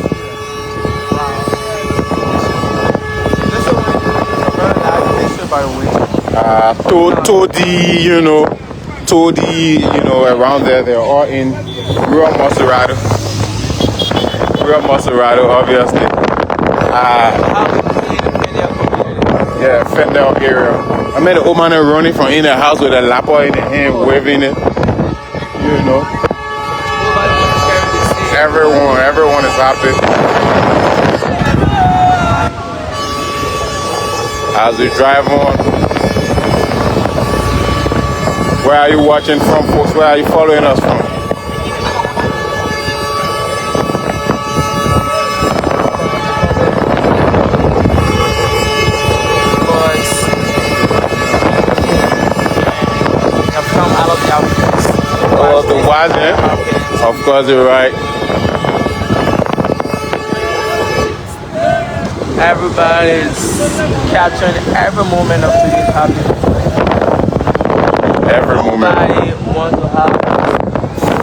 Todi, around there, they're all in Real Maserado. Real Maserado, obviously. Yeah, Fendel area. I met an old man running from in the house with a laptop in the hand, waving it. Everyone is happy. As we drive on. Where are you watching from, folks? Where are you following us from? I'm from Alabama. Oh, the Wazin? Of course, you're right. Everybody's capturing every moment of today's happiness. Every moment. Nobody wants to have a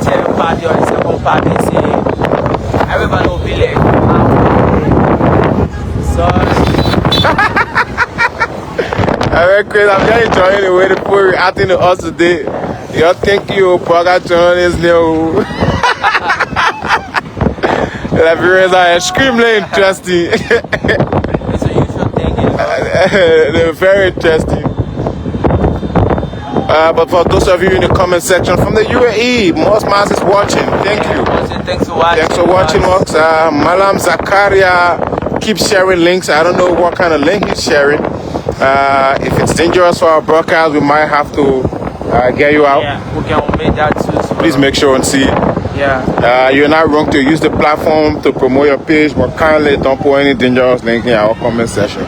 third party or a second party saying everybody will be like, I'm crazy. I'm just enjoying the way the people reacting to us today. You think you Paga John is new. The Liberians are extremely interesting. it's a usual thing. They're very interesting. But for those of you in the comment section from the UAE, Moss Mars is watching. Thank you. Thanks for watching. Thanks for watching, Moss. Malam Zakaria keeps sharing links. I don't know what kind of link he's sharing. If it's dangerous for our broadcast, we might have to get you out. Yeah, we can make that too. So Please make sure and see it. Yeah. You're not wrong to use the platform to promote your page, but kindly don't put any dangerous link in our comment section.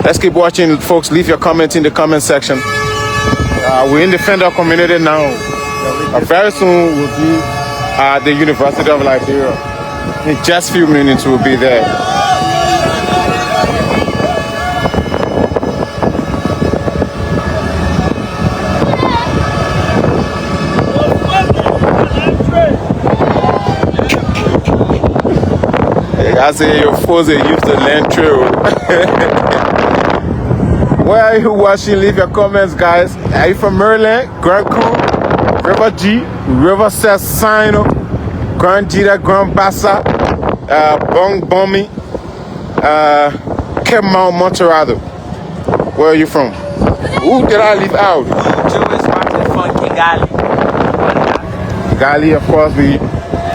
Let's keep watching, folks. Leave your comments in the comment section. We're in the Fender community now. Very soon we'll be at the University of Liberia. In just a few minutes we'll be there. I say your phones are used to land trail. Where are you watching? Leave your comments, guys. Are you from Maryland, Grand Coup, River G, River Sino, Grand Jita, Grand Bassa, Bong Bomi, Cape Mount, Monterado? Where are you from? Who did I leave out? Joe is watching from Kigali. Kigali, of course.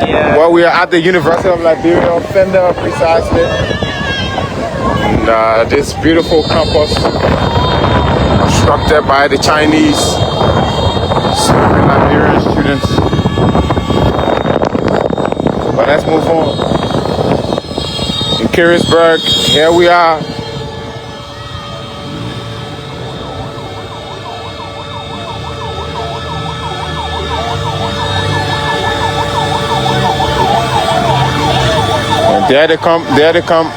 Well, we are at the University of Liberia, Fender precisely. And this beautiful campus constructed by the Chinese serving Liberian students. But let's move on. In Careyburg, here we are. And there they come, there they come.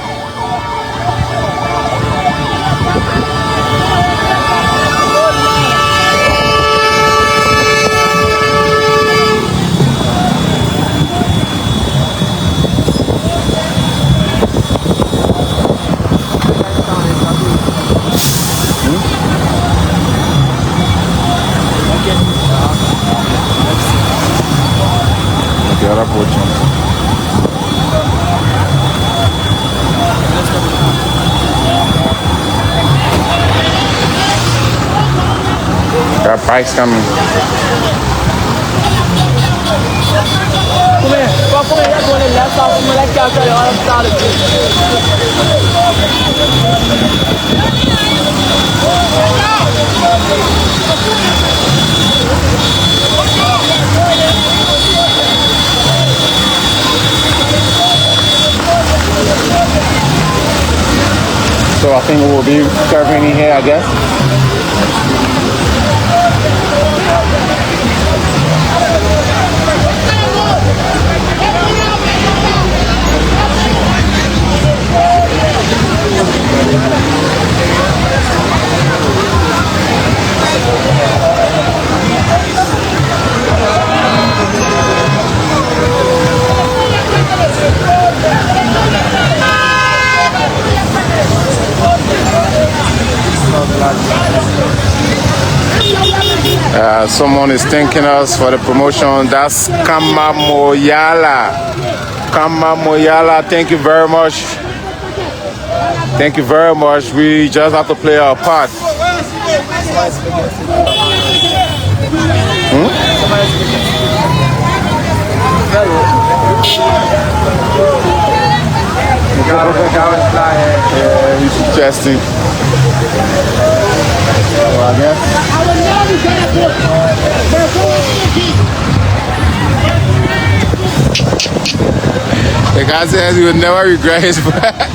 Got bikes coming. Come here. Come here. That's one of the left off. I'm like, I'll tell you all about it. think we'll be serving in here, I guess. Someone is thanking us for the promotion. That's Kama Moyala. Kama Moyala, thank you very much. Thank you very much. We just have to play our part. He's suggesting. Well, I guess. The guy says he would never regret his breath.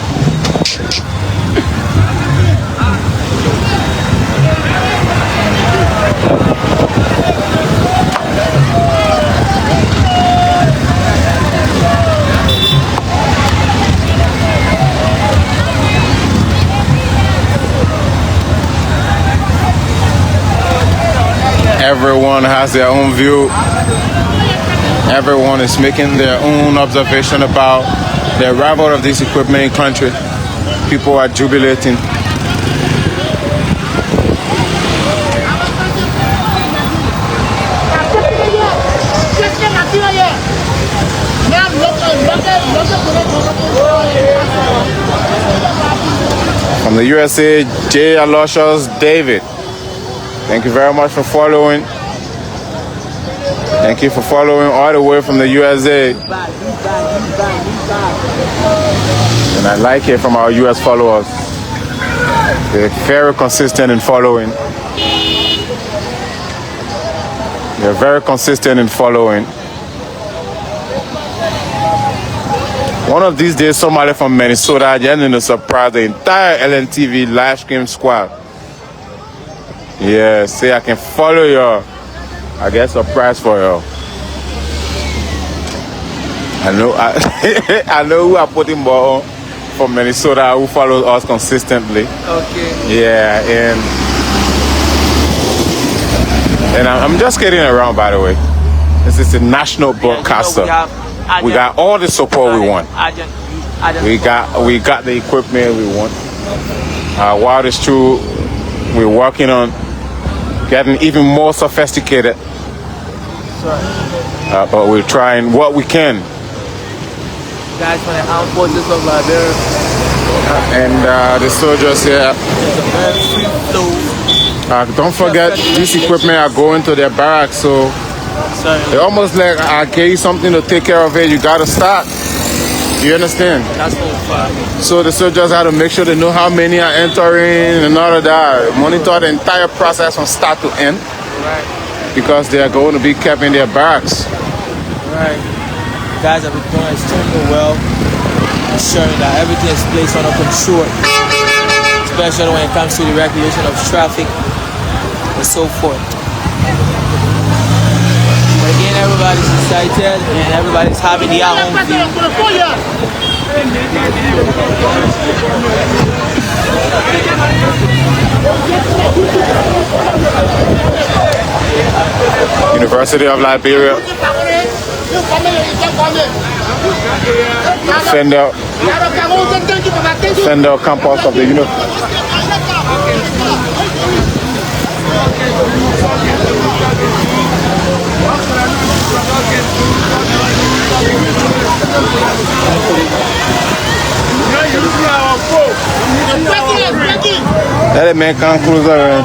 Everyone has their own view. Everyone is making their own observation about the arrival of this equipment in country. People are jubilating. From the USA, J. Aloysius David. Thank you very much for following. Thank you for following all the way from the USA. And I like it from our US followers. They're very consistent in following. They're very consistent in following. One of these days, somebody from Minnesota just going to surprise the entire LNTV live stream squad. Yeah, say I can follow you. I get surprise for you. I know who I put in more from Minnesota who follows us consistently. Okay. Yeah, and I'm just kidding around, by the way. This is a national broadcaster. We got all the support we want. We got the equipment we want. While it's true, we're working on getting even more sophisticated. But we're trying what we can. Guys from the armed forces of Liberia. And the soldiers here. Don't forget, this equipment are going to their barracks, so it's almost like I gave you something to take care of it. You gotta start. You understand? That's so the soldiers have to make sure they know how many are entering and all of that. Monitor the entire process from start to end. Right. Because they are going to be kept in their barracks. Right. You guys have been doing extremely well, ensuring that everything is placed under control, especially when it comes to the regulation of traffic and so forth. But again, everybody's excited and everybody's having their own view. University of Liberia. Fender campus of the university. Let it make come closer.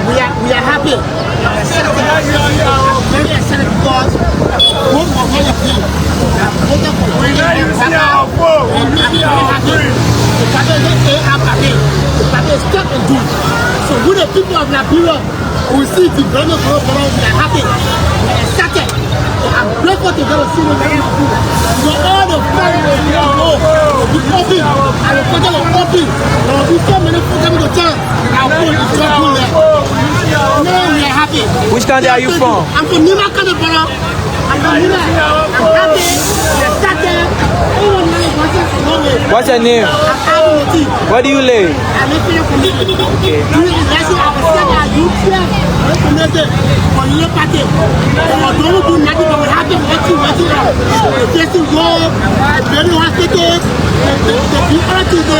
We are happy. Very excited because both of all of you voted for and we are very happy. The party is happy. The party is stuck and good. So with the people of Liberia, we see the government, we are happy. We are excited. I'm grateful to God to see them very good. So all the friends will be open. And the project will open. There will be so many programs to tell. And I'll put it joyful there. Now we are happy. Which country are you from? I'm from Nima, Careyburg. I'm from Nima. I'm happy. We started. Everyone now is watching from Norway. What's your name? Where do you live? I live in a community. During the election, I was saying that you care for your party. Don't do nothing, but we have to watching the facing road, the very hospitals, the priority, the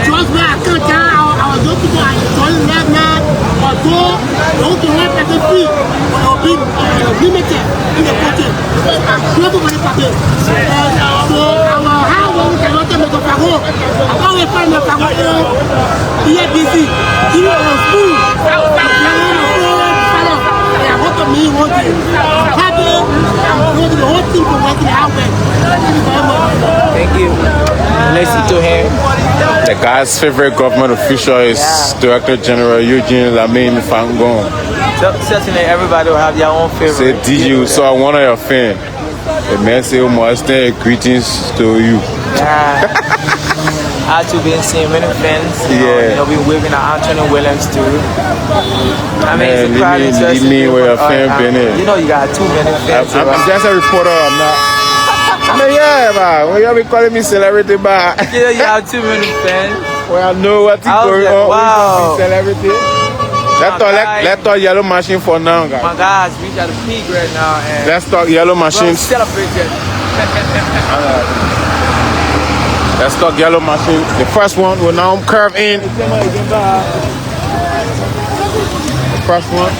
drugs where I can't tell our young people are enjoying right now. Although those who have to free, but will be limited in the country. I'm grateful for the party. So our hard work cannot make a pago. I always find a pago here busy. Even on school, I hope to me one day. I'm happy. I'm going to the whole team for working out well. Thank you. Listen to him. The guy's favorite government official is Director General Eugene Lamine Fangon. Certainly, everybody will have their own favorite. Say DG, so I one of your fans. The man say, greetings to you. Yeah. I too been seeing many friends. You know, been waving at Anthony Williams too. I mean, it's a crowd interest. Leave me where your fan been in. You know, you got too many fans. I'm just a reporter. I'm not. I mean, yeah, man. When you be calling me celebrity, man. You know, you have too many fans. Well, I know what is going on. Wow. Celebrity. Let's talk yellow machine for now, guys. My guys, we got a peak right now. And let's talk yellow machines. Celebrate it. Let's talk yellow machine. The first one will now curve in. The first one.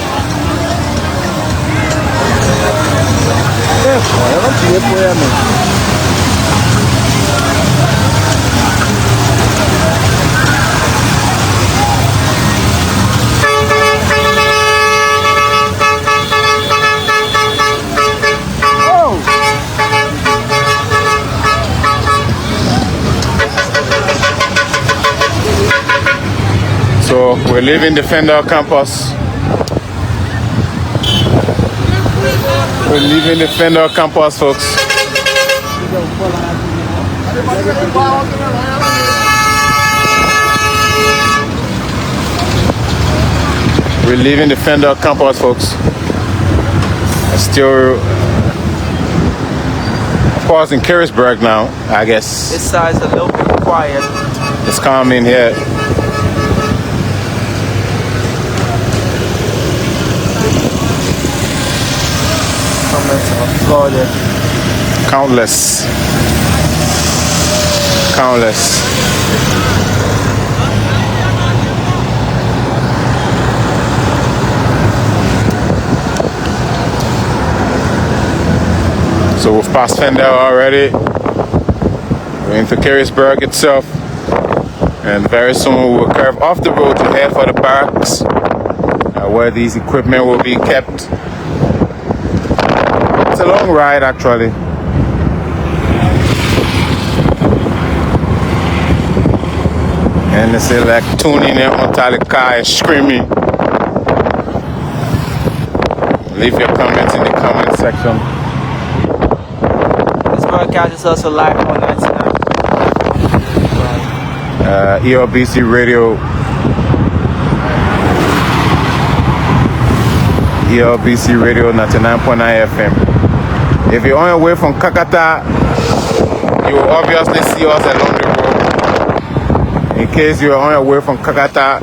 So we're leaving the Fender campus. We're leaving the Fender campus, folks. We're leaving the Fender campus, folks. Still, of course, in Careyburg now, I guess. This side's a little bit quiet. It's calm in here. Countless. So we've passed Fender already. We're into Careyburg itself. And very soon we will curve off the road to head for the barracks, where these equipment will be kept. It's a long ride, actually. And it's like tuning in onto the car and screaming. Leave your comments in the comment section. This broadcast is also live on 99. ELBC Radio. ELBC Radio 99.9 FM. If you're on your way from Kakata, you will obviously see us along the road. In case you're on your way from Kakata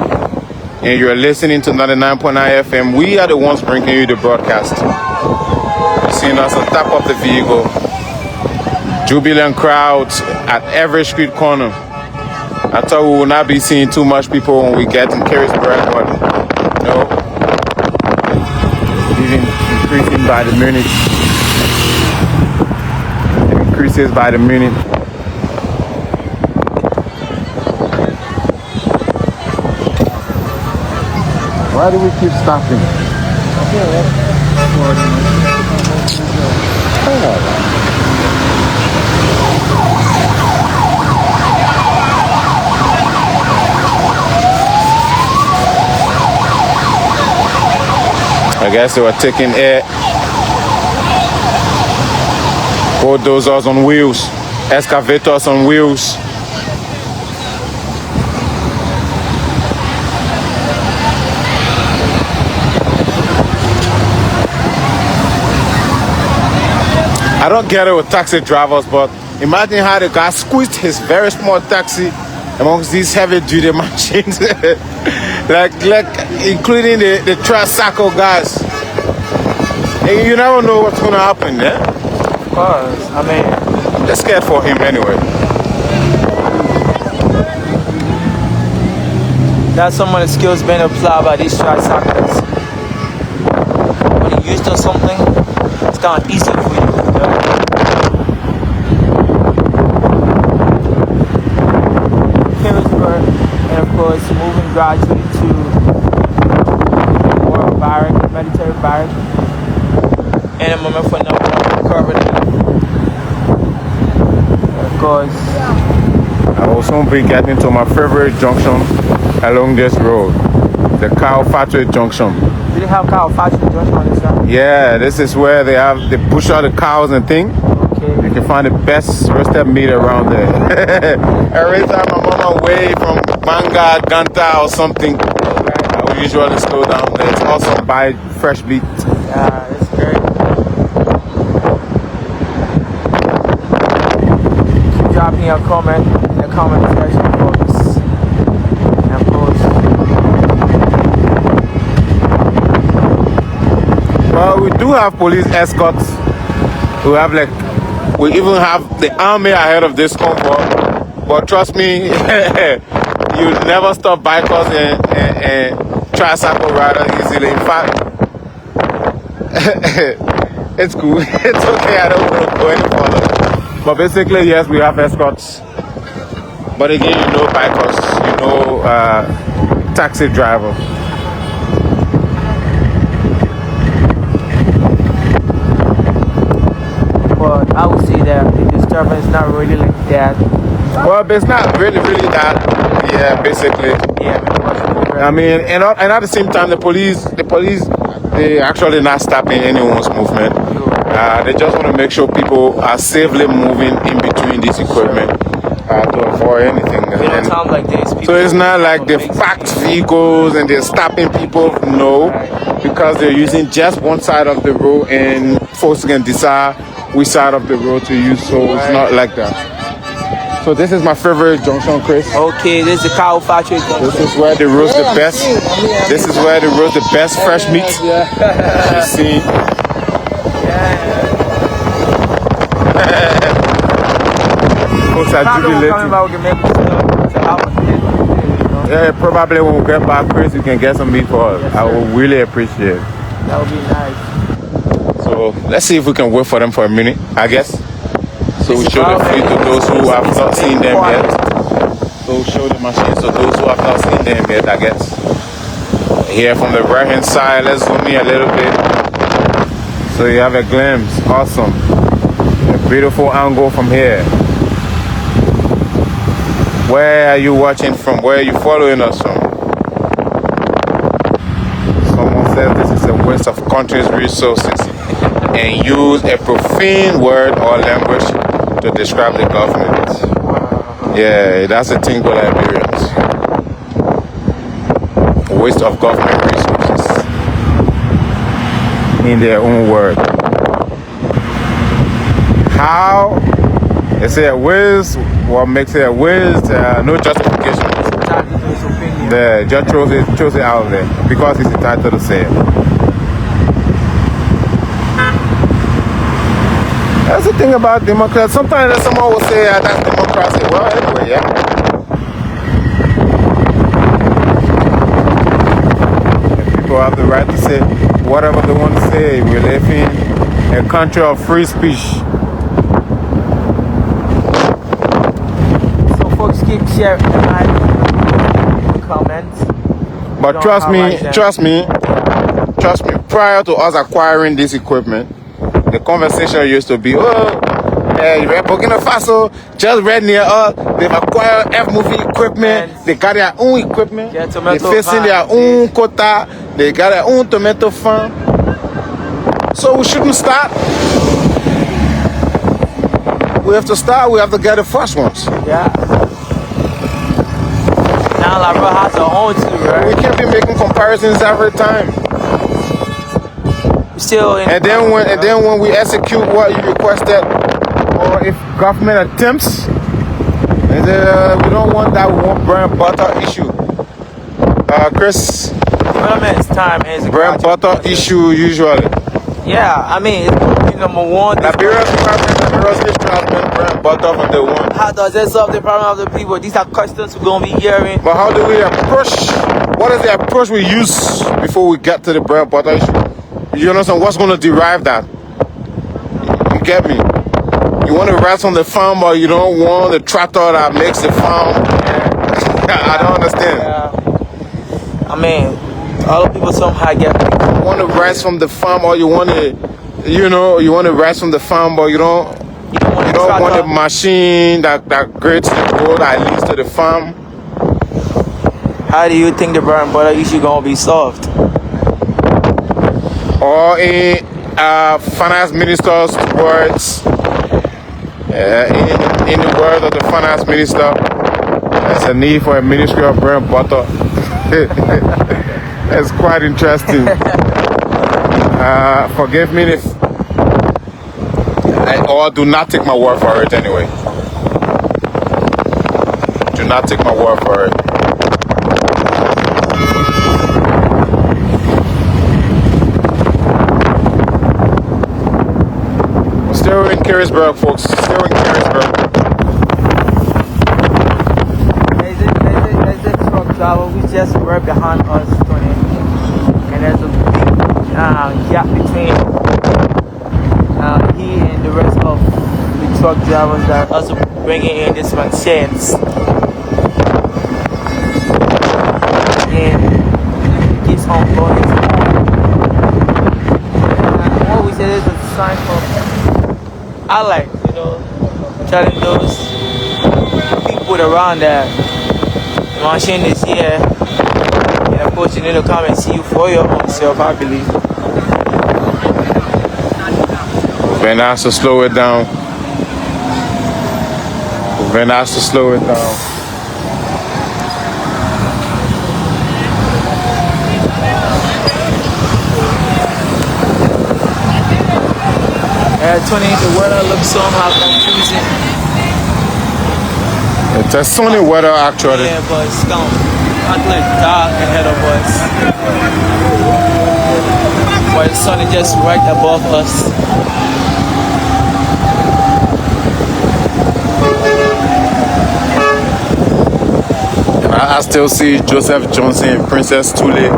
and you're listening to 99.9 FM, we are the ones bringing you the broadcast. You're seeing us on top of the vehicle. Jubilant crowds at every street corner. I thought we will not be seeing too much people when we get in Careyburg, but no. Even increasing by the minute. It increases by the minute. Why do we keep stopping? I guess they were taking air. bulldozers on wheels, excavators on wheels. I don't get it with taxi drivers, but imagine how the guy squeezed his very small taxi amongst these heavy-duty machines, like including the tricycle guys. And you never know what's gonna happen there. Of course. I mean, they're scared for him anyway. that's some of the skills being applied by these tricyclists. When you're used to something, it's kind of easy for you. Careyburg, and of course, moving gradually to more barrack, military barrack, and a moment for number one covered. Of course, I will soon be getting to my favorite junction along this road, the cow factory junction. do they have cow factory junction on this side? Yeah, this is where they push out the cows and things. Okay. You can find the best roasted meat around there. Every time I'm on my way from Manga, Ganta or something, I will usually slow down there. It's awesome. Buy fresh meat. Yeah, that's great. Keep dropping your comment in the comment section, folks. And of course, well, we do have police escorts. We even have the army ahead of this convoy. But trust me, you never stop bikers and tricycle riders easily. In fact, it's cool. It's okay. I don't want to go any further. But basically, yes, we have escorts. But again, you know bikers, you know taxi drivers. but I would say that the disturbance is not really like that. Well, it's not really that. Yeah, basically. Yeah, I mean, and at the same time, the police, they actually not stopping anyone's movement. They just want to make sure people are safely moving in between this equipment to avoid anything. in a time like this, people So it's not like they packed vehicles and they're stopping people. No, because they're using just one side of the road and folks can decide which side of the road to use. So it's not like that. So this is my favorite junction, Chris. Okay, this is the cow factory. This is where they roast the best. This is where they roast the best fresh meat. You see. Folks are jubilating. Yeah, probably when we get back, Chris, you can get some meat for us. I would really appreciate it. That would be nice. So let's see if we can wait for them for a minute, I guess. So we show the feed to those who have not seen them yet. So we show the machines to those who have not seen them yet, I guess. Here from the right hand side, let's zoom in a little bit. So you have a glimpse, awesome. A beautiful angle from here. Where are you watching from? Where are you following us from? Someone says this is a waste of country's resources and use a profane word or language to describe the government. Yeah, that's the thing for Liberians. Waste of government resources. In their own word. How? They say a waste, what makes it a waste? No justification. Yeah, just throws it out there because it's entitled to say it. That's the thing about democrats. Sometimes someone will say that's democracy. Well, anyway, yeah. People have the right to say whatever they want to say. We live in a country of free speech. So folks, keep sharing and like, comments. But trust me. Prior to us acquiring this equipment, the conversation used to be, Burkina Faso just right near us. They've acquired F-movie equipment. They got their own equipment. They're facing their own quota. They got their own tomato farm. So we shouldn't start. We have to start. We have to get the first ones. Yeah. Now La Roa has her own too, We right? can't be making comparisons every time. Still in. And then when we execute what you requested, or if government attempts, and we don't want that. We want bread and butter issue. Chris, Development's time is a bread and gradual butter process. issue usually. Yeah, I mean, it's number one. Liberia's history has been bread and butter from day one. How does it solve the problem of the people? These are questions we're gonna be hearing. But how do we approach? What is the approach we use before we get to the bread and butter issue? You understand what's going to derive that? You get me? You want to rest on the farm, but you don't want the tractor that makes the farm. I don't understand. Yeah. I mean, all the people somehow get. You want to rest from the farm, or you want to, you want to rest from the farm, but you don't want a machine that grades the road that leads to the farm. How do you think the bread and butter issue gonna be solved? Or in finance minister's words, in the words of the finance minister, there's a need for a ministry of bread and butter. That's quite interesting. Forgive me if, or do not take my word for it anyway. Do not take my word for it. Still in Careyburg, folks. Still in Careyburg. There's a truck driver who just right behind us, Tony. And there's a big gap between he and the rest of the truck drivers that are also bringing in this machines. And he keeps on going. And what we said is a sign for. I like, telling those people around that the machine is here, and of course you need to come and see you for your own self, I believe. Very nice to slow it down. Very nice to slow it down. 20, the weather looks somehow confusing. It's a sunny weather actually. Yeah, but it's gonna look dark ahead of us. But the sun is just right above us. And I still see Joseph Johnson and Princess Tule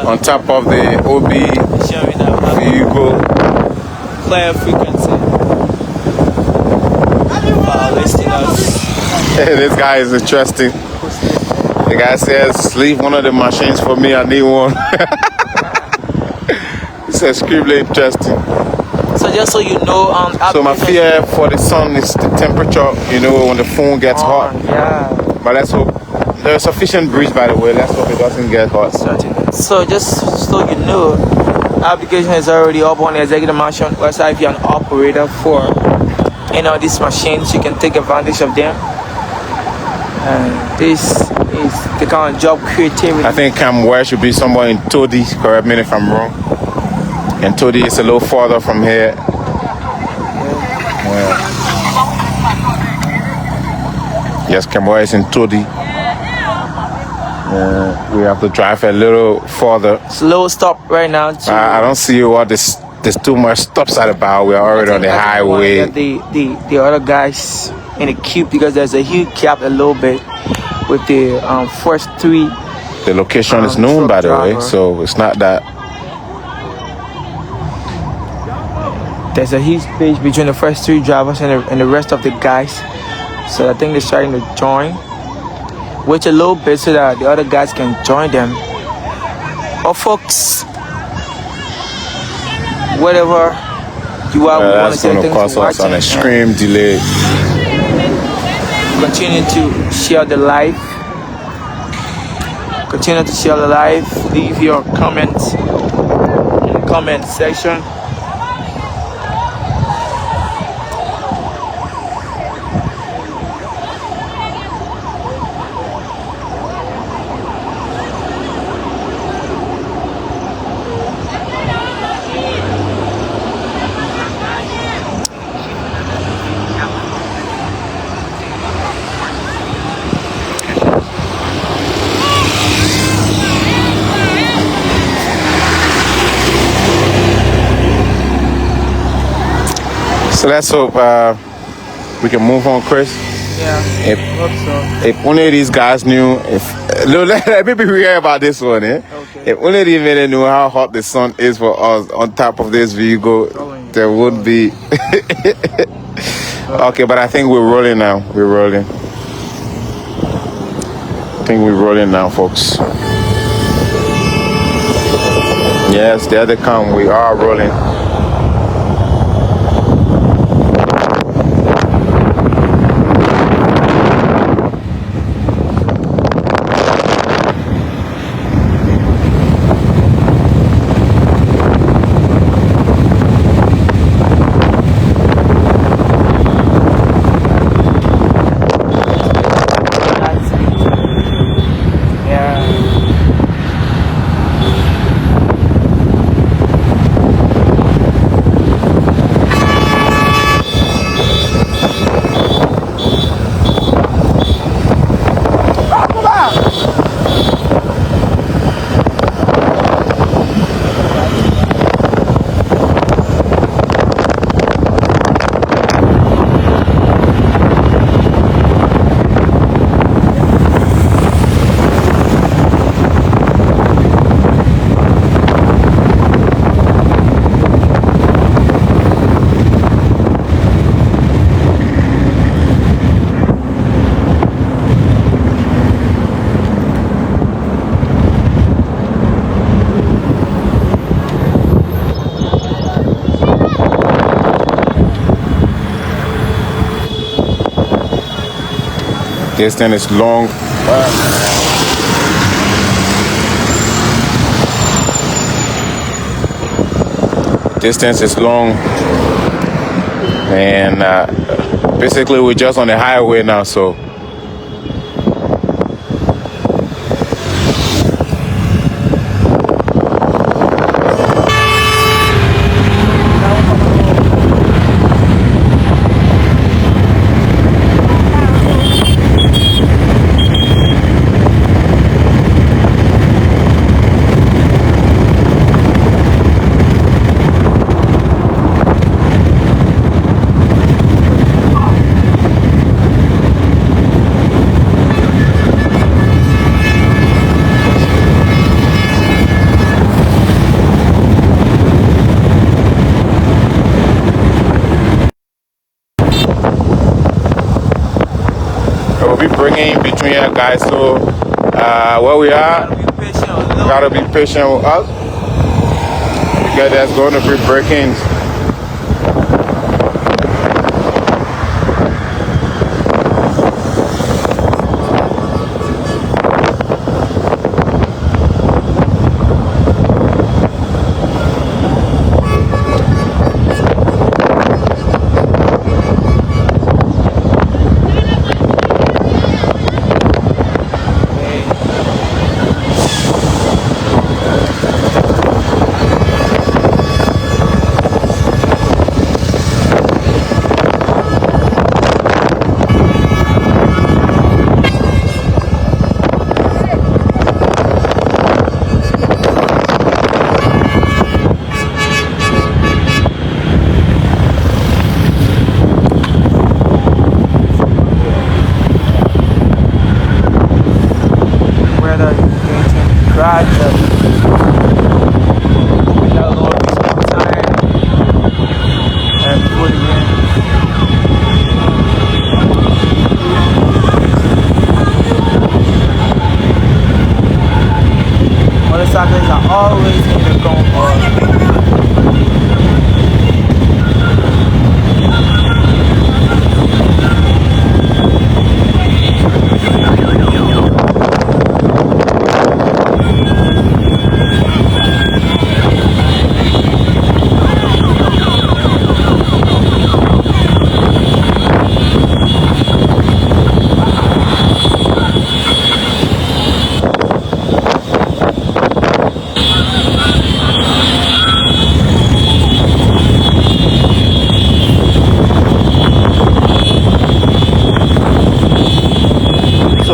on top of the OB vehicle. Clear frequency. Listeners. This guy is interesting. The guy says, leave one of the machines for me, I need one. It's extremely interesting. So just so you know, so my fear for the sun is the temperature, when the phone gets hot. Yeah. But let's hope. There's sufficient breeze, by the way. Let's hope it doesn't get hot. So just so you know, application is already up on the Executive Mansion website. If you're an operator for these machines, you can take advantage of them. And this is the kind of job creativity. I think Camware should be somewhere in Todi. Correct me if I'm wrong. And Todi is a little farther from here. Yeah. Yes, Camware is in Todi. We have to drive a little further. Slow stop right now. I don't see what there's too much stops at about. We're already on the highway. The other guys in the queue, because there's a huge gap a little bit with the first three. The location is known, by the way, so it's not that. There's a huge space between the first three drivers and the rest of the guys. So I think they're starting to join. Wait a little bit so that the other guys can join them. Oh, folks, whatever you are, we want to say thanks for watching. An extreme delay. Continue to share the live. Continue to share the live. Leave your comments in the comment section. So let's hope we can move on, Chris. Yeah, If, hope so. if only these guys knew, let me be real about this one, eh? Okay. If only they really knew how hot the sun is for us on top of this vehicle, there would be. Okay, but I think we're rolling now. We're rolling. I think we're rolling now, folks. Yes, there they come. We are rolling. This thing is long. Distance is long, and basically we're just on the highway now, so we'll be bringing between you guys. So where we are, gotta be patient with us because there's going to be break-ins. Motorcycles are always in the comfort.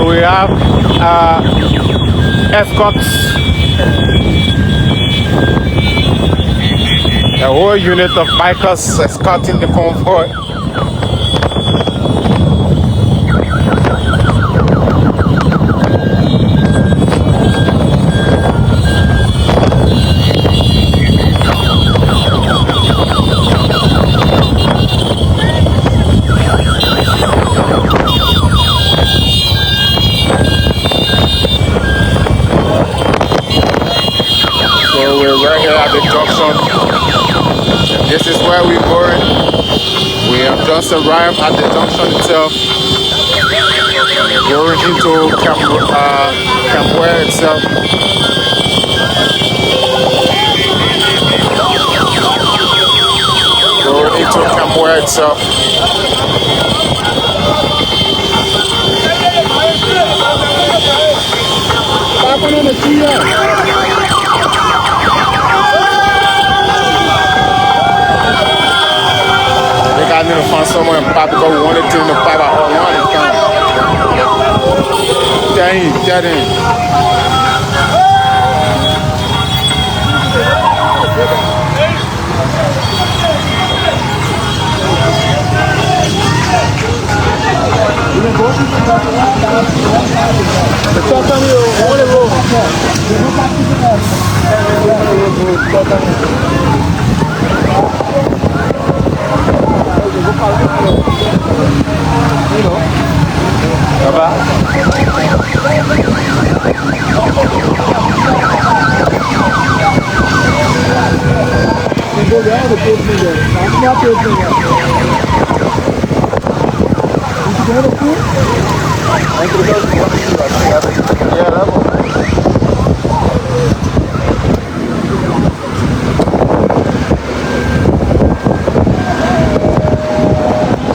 We have escorts A whole unit of bikers escorting the convoy. So we're right here at the junction. This is where we're going. We have just arrived at the junction itself. Going into Cambodia itself. Going into Cambodia itself. I need to find somewhere in pop because we wanted to in the pop out all one time. That ain't.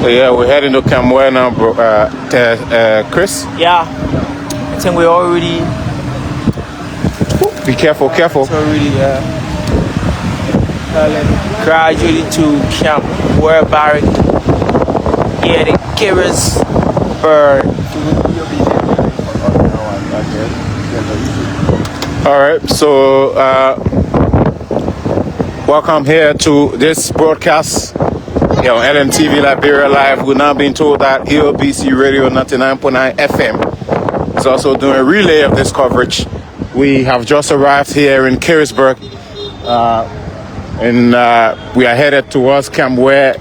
So yeah, we're heading to Cambodia now, bro. Chris? Yeah, I think we're already. Be careful, careful. It's already gradually to Camp Ware Barrack here in Careyburg. All right, so welcome here to this broadcast here on LMTV Liberia Live. We're now being told that EOBC Radio 99.9 FM is also doing a relay of this coverage. We have just arrived here in Careyburg, and we are headed towards Camp Ware,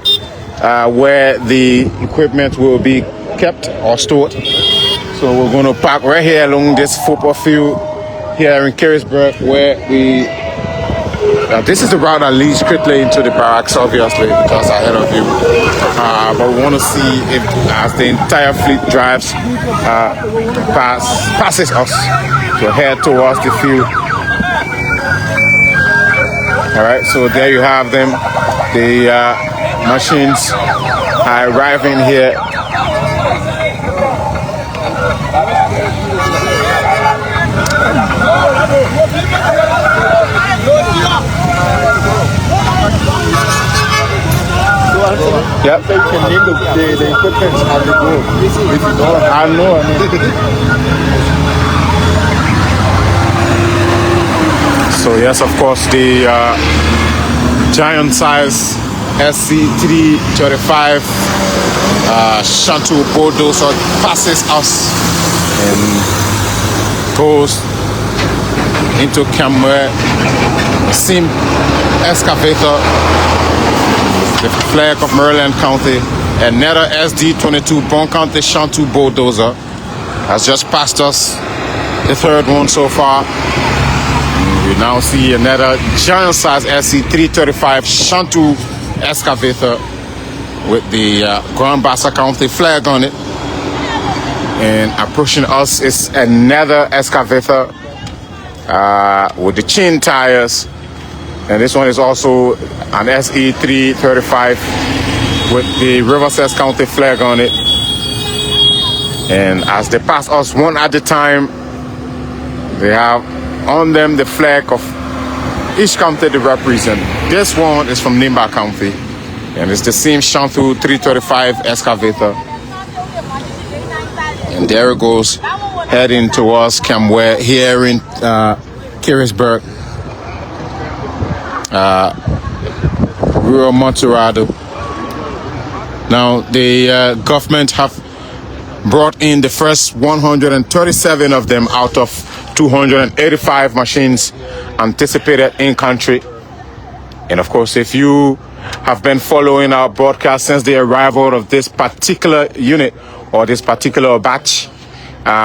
where the equipment will be kept or stored. So we're going to park right here along this football field here in Careyburg, where we. This is the route that leads strictly into the barracks, obviously, because ahead of you. But we want to see if, as the entire fleet drives, passes us to head towards the field. All right, so there you have them. The machines are arriving here. Yep. So you can name the equipment as you go. If you don't, I know. So yes, of course, the giant size SC335 shuttle bulldozer passes us and goes into Cambodia. Sim excavator, the flag of Maryland County, another SD22 Bond County Shantou bulldozer has just passed us, the third one so far. You now see another giant size SC335 Shantou excavator with the Grand Bassa County flag on it. And approaching us is another excavator with the chin tires. And this one is also an SE335 with the Riverside County flag on it. And as they pass us one at a time, they have on them the flag of each county they represent. This one is from Nimba County, and it's the same Shantou 335 excavator. And there it goes, heading towards Cambodia here in Careyburg. rural Monterado. Now, the government have brought in the first 137 of them out of 285 machines anticipated in country. And of course, if you have been following our broadcast since the arrival of this particular unit or this particular batch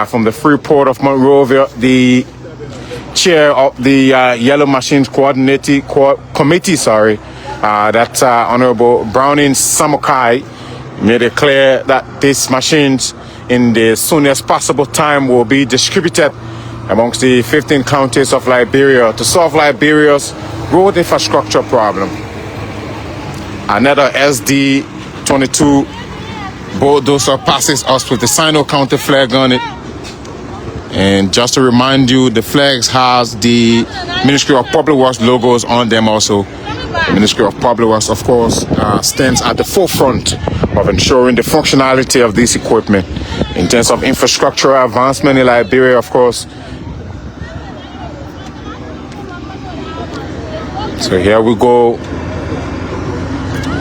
from the free port of Monrovia, the chair of the Yellow Machines Committee, that's Honorable Browning Samukai, made it clear that these machines in the soonest possible time will be distributed amongst the 15 counties of Liberia to solve Liberia's road infrastructure problem. Another SD-22 bulldozer passes us with the Sino County flag on it. And just to remind you, the flags has the Ministry of Public Works logos on them also. The Ministry of Public Works, of course, stands at the forefront of ensuring the functionality of this equipment. In terms of infrastructural advancement in Liberia, of course. So here we go.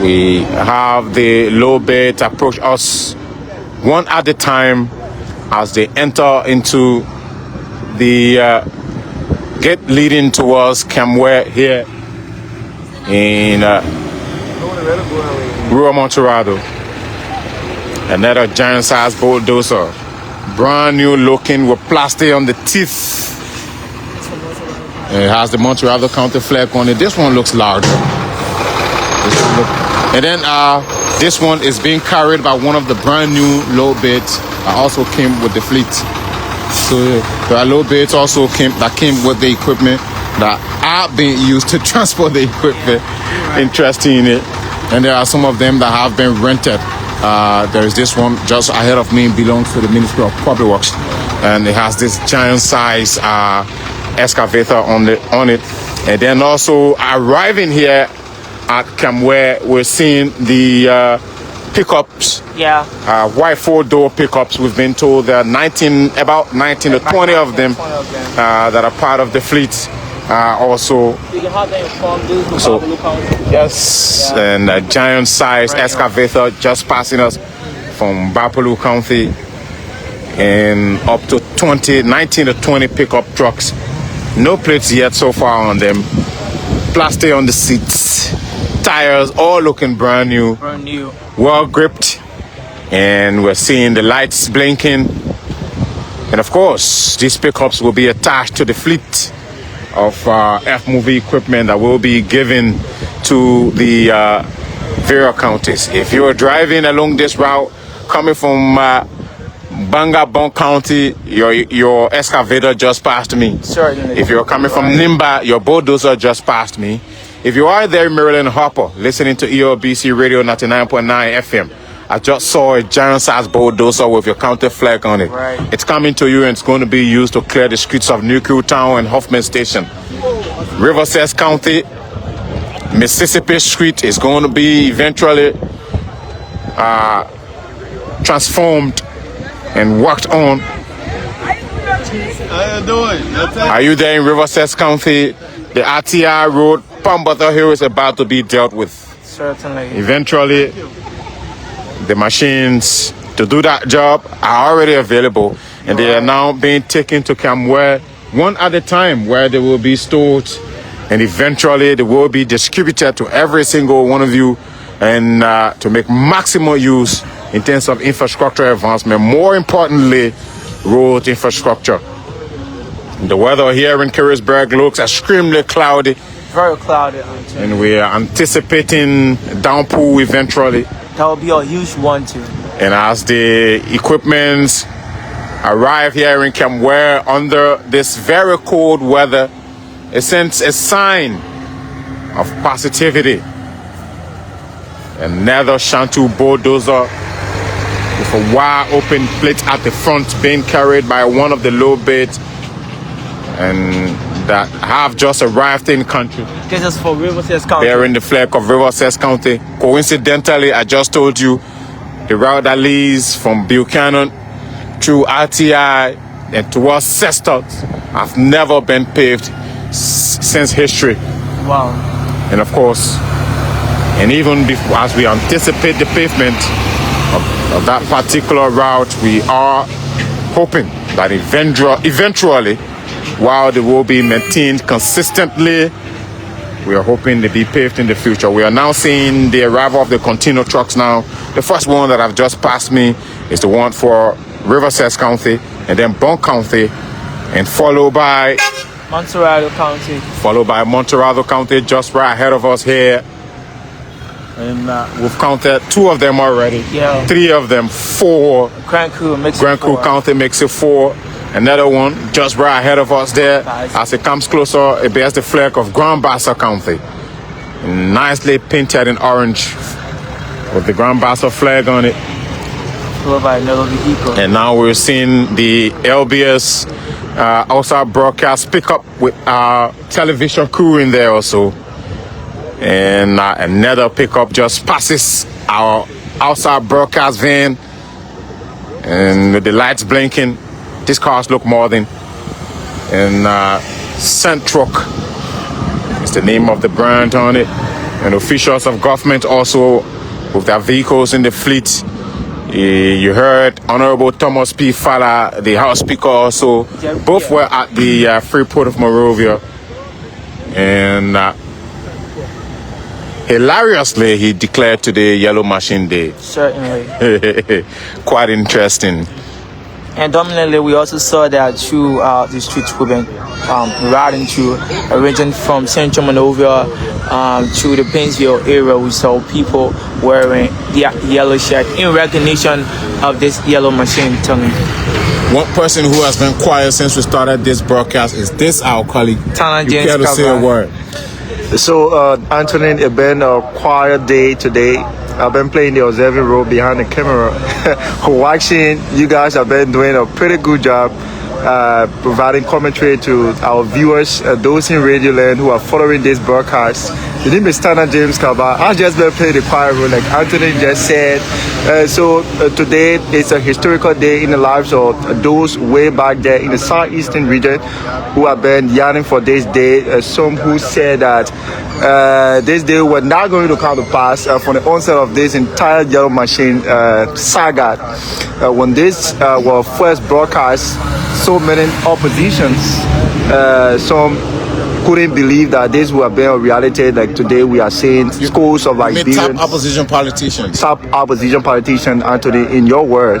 We have the low bed approach us one at a time as they enter into the gate leading towards Camware here in rural Monterado. Another giant-sized bulldozer, brand new looking with plastic on the teeth. It has the Monterado County flag on it. This one looks larger. And then this one is being carried by one of the brand new low beds that also came with the fleet. So there are low beds also came with the equipment that are being used to transport the equipment. Interesting in it. And there are some of them that have been rented. There is this one just ahead of me, belongs to the Ministry of Public Works, and it has this giant size excavator on it. And then also arriving here at Camware, we're seeing the pickups. Yeah. White 4-door pickups. We've been told there are about 19 to 20 of them that are part of the fleet. Also, so yes, and a giant size excavator just passing us from Bapaloo County, and up to 19 to 20 pickup trucks. No plates yet so far on them. Plastic on the seats, tires all looking brand new, well gripped, and we're seeing the lights blinking. And of course, these pickups will be attached to the fleet of F-movie equipment that will be given to the various counties. If you're driving along this route coming from Bangabong County, your excavator just passed me. Certainly. If you're coming from Nimba, your bulldozer just passed me. If you are there in Maryland Hopper, listening to EOBC Radio 99.9 FM, I just saw a giant-sized bulldozer with your county flag on it. Right. It's coming to you, and it's going to be used to clear the streets of Nuclear Town and Hoffman Station. Riverside County, Mississippi Street is going to be eventually transformed and worked on. How you doing? Are you there in Riverside County? The RTI Road, Pambata Hill is about to be dealt with. Certainly. Eventually, the machines to do that job are already available, and they are now being taken to Camware one at a time, where they will be stored, and eventually they will be distributed to every single one of you, and to make maximum use in terms of infrastructure advancement, more importantly, road infrastructure. The weather here in Careyburg looks extremely cloudy. Very cloudy. And we are anticipating downpour eventually. That will be a huge one too. And as the equipment arrive here in Camware under this very cold weather, it sends a sign of positivity. Another Shantu bulldozer with a wide open plate at the front being carried by one of the low beds, and that have just arrived in country. This is for Riverside County. Bearing the flag of Riverside County. Coincidentally, I just told you the route that leads from Buchanan through RTI and towards Sestot have never been paved since history. Wow. And of course, And even as we anticipate the pavement of that particular route, we are hoping that eventually, while they will be maintained consistently, we are hoping to be paved in the future. We are now seeing the arrival of the container trucks now. The first one that have just passed me is the one for Riverside County, and then Bond County, and followed by Monterado County. Monterado County, just right ahead of us here. And we've counted 2 of them already. Yeah. 3 of them, 4. Grand Coup makes Grand Coup County makes it 4. Another one just right ahead of us there. Nice. As it comes closer, it bears the flag of Grand Bassa County. Nicely painted in orange with the Grand Bassa flag on it. Followed by another vehicle. And now we're seeing the LBS outside broadcast pick up with our television crew in there also. And another pickup just passes our outside broadcast van, and with the lights blinking, these cars look more than. And Centrock is the name of the brand on it. And officials of government also with their vehicles in the fleet. You heard Honorable Thomas P. Fala, the House Speaker, also. Both were at the Free Port of Monrovia. And hilariously, he declared today Yellow Machine Day. Certainly. Quite interesting. And dominantly, we also saw that through the streets we've been riding through, ranging from Central Monrovia to the Painesville area. We saw people wearing the yellow shirt in recognition of this Yellow Machine tongue. One person who has been quiet since we started this broadcast is this our colleague. Tana You care to say a word? So, Anthony, it's been a quiet day today. I've been playing the observing role behind the camera. Watching, you guys have been doing a pretty good job providing commentary to our viewers, those in Radio Land who are following this broadcast. The name is Tana James Kaba. I've just been playing the quiet role, like Anthony just said. So today is a historical day in the lives of those way back there in the southeastern region who have been yearning for this day. Some who said that this day was not going to come to pass from the onset of this entire Yellow Machine saga. When this was first broadcast, so many oppositions, some couldn't believe that this would have been a reality. Like today, we are seeing schools of Liberians. Top opposition politicians. Top opposition politician, Anthony, in your word.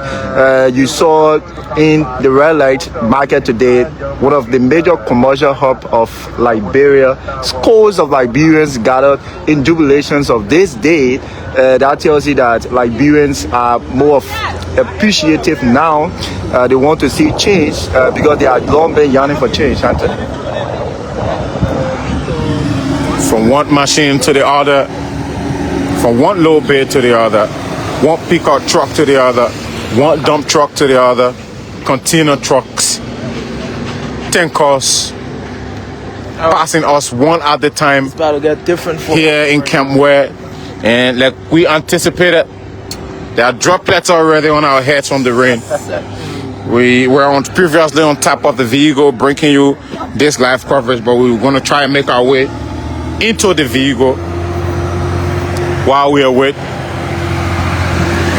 You saw in the red light market today, one of the major commercial hub of Liberia, scores of Liberians gathered in jubilations of this day. That tells you that Liberians are more appreciative now. They want to see change because they are long been yearning for change, Anthony. From one machine to the other, from one low bed to the other, one pickup truck to the other, one dump truck to the other, container trucks, tankers, passing us one at a time. It's about to get different for here in Camp Ware, and like we anticipated, there are droplets already on our heads from the rain. We were previously on top of the vehicle bringing you this live coverage, but we were going to try and make our way into the vehicle while we are waiting.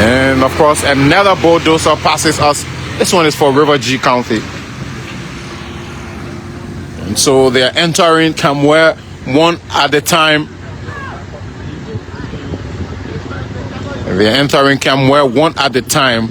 And of course, another bulldozer passes us. This one is for River G County. And so they are entering Camware one at a time. They are entering Camware one at a time.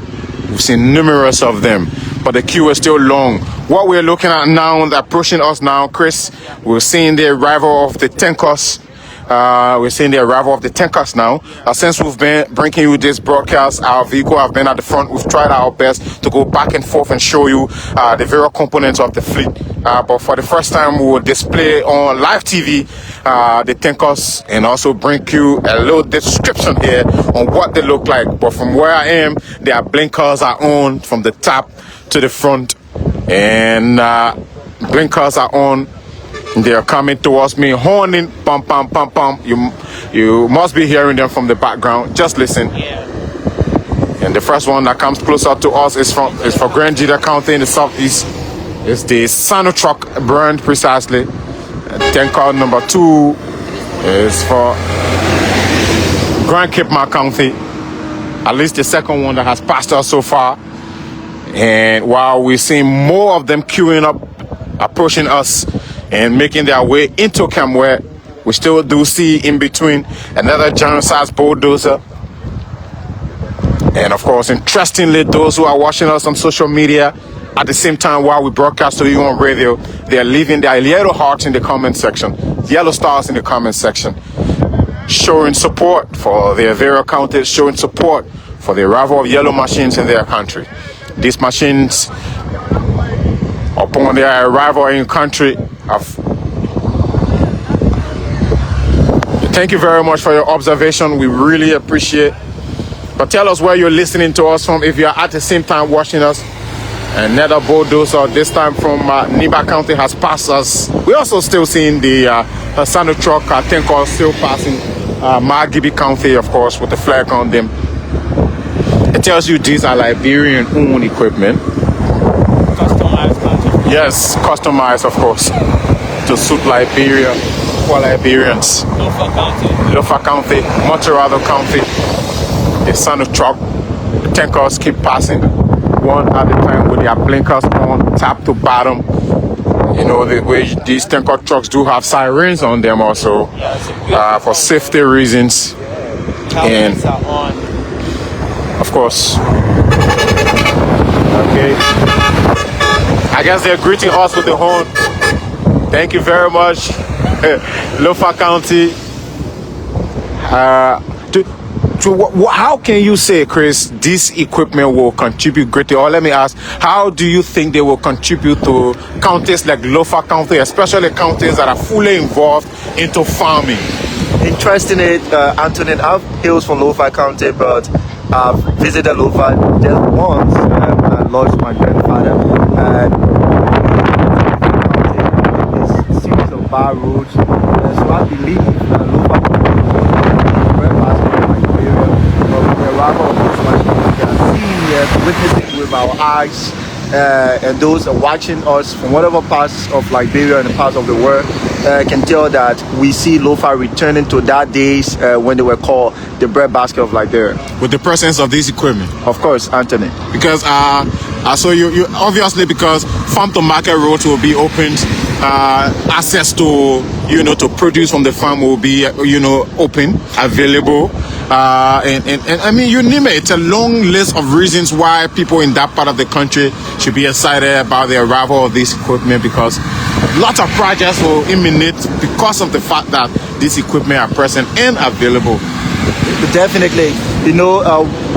We've seen numerous of them, but the queue is still long. What we're looking at now, approaching us now, Chris, we're seeing the arrival of the tankers. We're seeing the arrival of the tankers now. Since we've been bringing you this broadcast, our vehicle have been at the front. We've tried our best to go back and forth and show you the various components of the fleet. But for the first time, we will display on live TV the tankers and also bring you a little description here on what they look like. But from where I am, their blinkers are on from the top to the front, and blinkers are on. They are coming towards me, horning, pum pum pum pum. You must be hearing them from the background. Just listen. And the first one that comes closer to us is for Grand Jita County in the southeast. It's the Sano truck brand precisely. Tanker number 2 is for Grand Cape County, at least the second one that has passed us so far. And while we're seeing more of them queuing up, approaching us and making their way into Camware, we still do see in between another giant-sized bulldozer. And of course, interestingly, those who are watching us on social media at the same time while we broadcast to you on radio, they are leaving their yellow hearts in the comment section, yellow stars in the comment section, showing support for their various counties, showing support for the arrival of yellow machines in their country. These machines, upon their arrival in country, thank you very much for your observation. We really appreciate. But tell us where you're listening to us from if you're at the same time watching us. Another bulldozer, this time from Niba County, has passed us. We're also still seeing the Sano truck, tanker still passing Margibi County, of course, with the flag on them. It tells you these are Liberian-owned equipment. Customized content. Yes, customized, of course, to suit Liberia for Liberians. Lofa County, Monterado County. The Sano truck, the tankers keep passing one at a time with their blinkers on, top to bottom. You know, the way these tanker trucks do have sirens on them also, for safety reasons. And of course, okay, I guess they're greeting us with the horn. Thank you very much, Lofa County. How can you say, Chris, this equipment will contribute greatly? Or let me ask, how do you think they will contribute to counties like Lofa County, especially counties that are fully involved into farming? Interesting, Antonin. I've hails from Lofa County, but I've visited Lofa just once and lost my grandfather. And this series of bar roads. So I believe Lofa witnessing with our eyes, and those watching us from whatever parts of Liberia and the parts of the world can tell that we see Lofa returning to that days when they were called the breadbasket of Liberia. With the presence of this equipment? Of course, Anthony. Because so you obviously, because farm to market roads will be opened, access to to produce from the farm will be open, available, and I mean, you name it. It's a long list of reasons why people in that part of the country should be excited about the arrival of this equipment, because lots of projects will emanate because of the fact that this equipment are present and available. Definitely.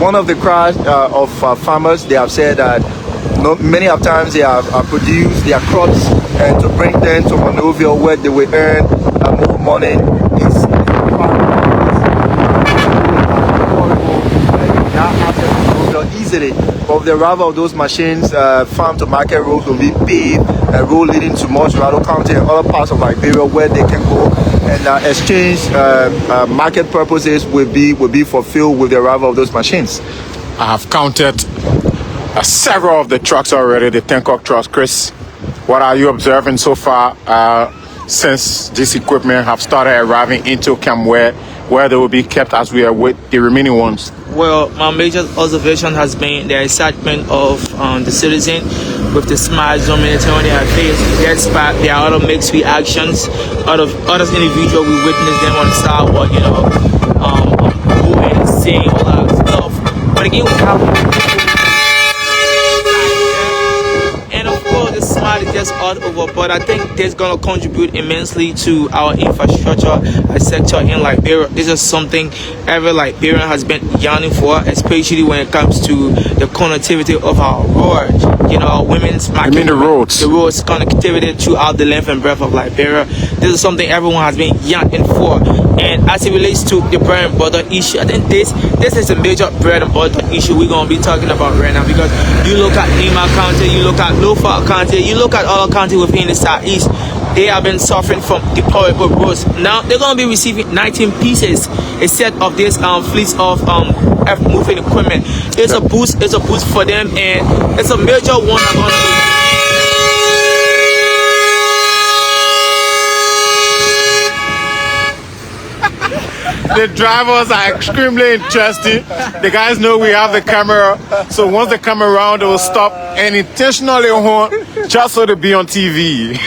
One of the cries of farmers, they have said that many of times they have produced their crops and to bring them to Monrovia where they will earn more money. Easily of the arrival of those machines, farm to market roads will be paved, a road leading to Monterado County and other parts of Liberia where they can go and exchange market purposes will be fulfilled with the arrival of those machines. I have counted several of the trucks already, the tanker trucks. Chris, what are you observing so far since this equipment have started arriving into Camware, where they will be kept as we await the remaining ones? Well, my major observation has been the excitement of the citizen with the smiles dominating on their face. Despite there are other mixed reactions, other individuals, we witness them on the sidewalk, going and saying all that stuff. But again, we have, and of course, the smile is just all over. But I think that's going to contribute immensely to our infrastructure sector in Liberia. This is something every Liberian has been yearning for, especially when it comes to the connectivity of our roads. Women's market. You mean the roads? The roads connectivity throughout the length and breadth of Liberia. This is something everyone has been yearning for. And as it relates to the bread and butter issue, I think this is a major bread and butter issue we're going to be talking about right now, because you look at Nima County, you look at Lofa County, you look at other counties within the southeast, they have been suffering from the Careyburg roads. Now they're going to be receiving 19 pieces, a set of this fleets of moving equipment. It's a boost for them, and it's a major one. The drivers are extremely interesting. The guys know we have the camera, so once they come around, they will stop and intentionally horn just so they be on TV.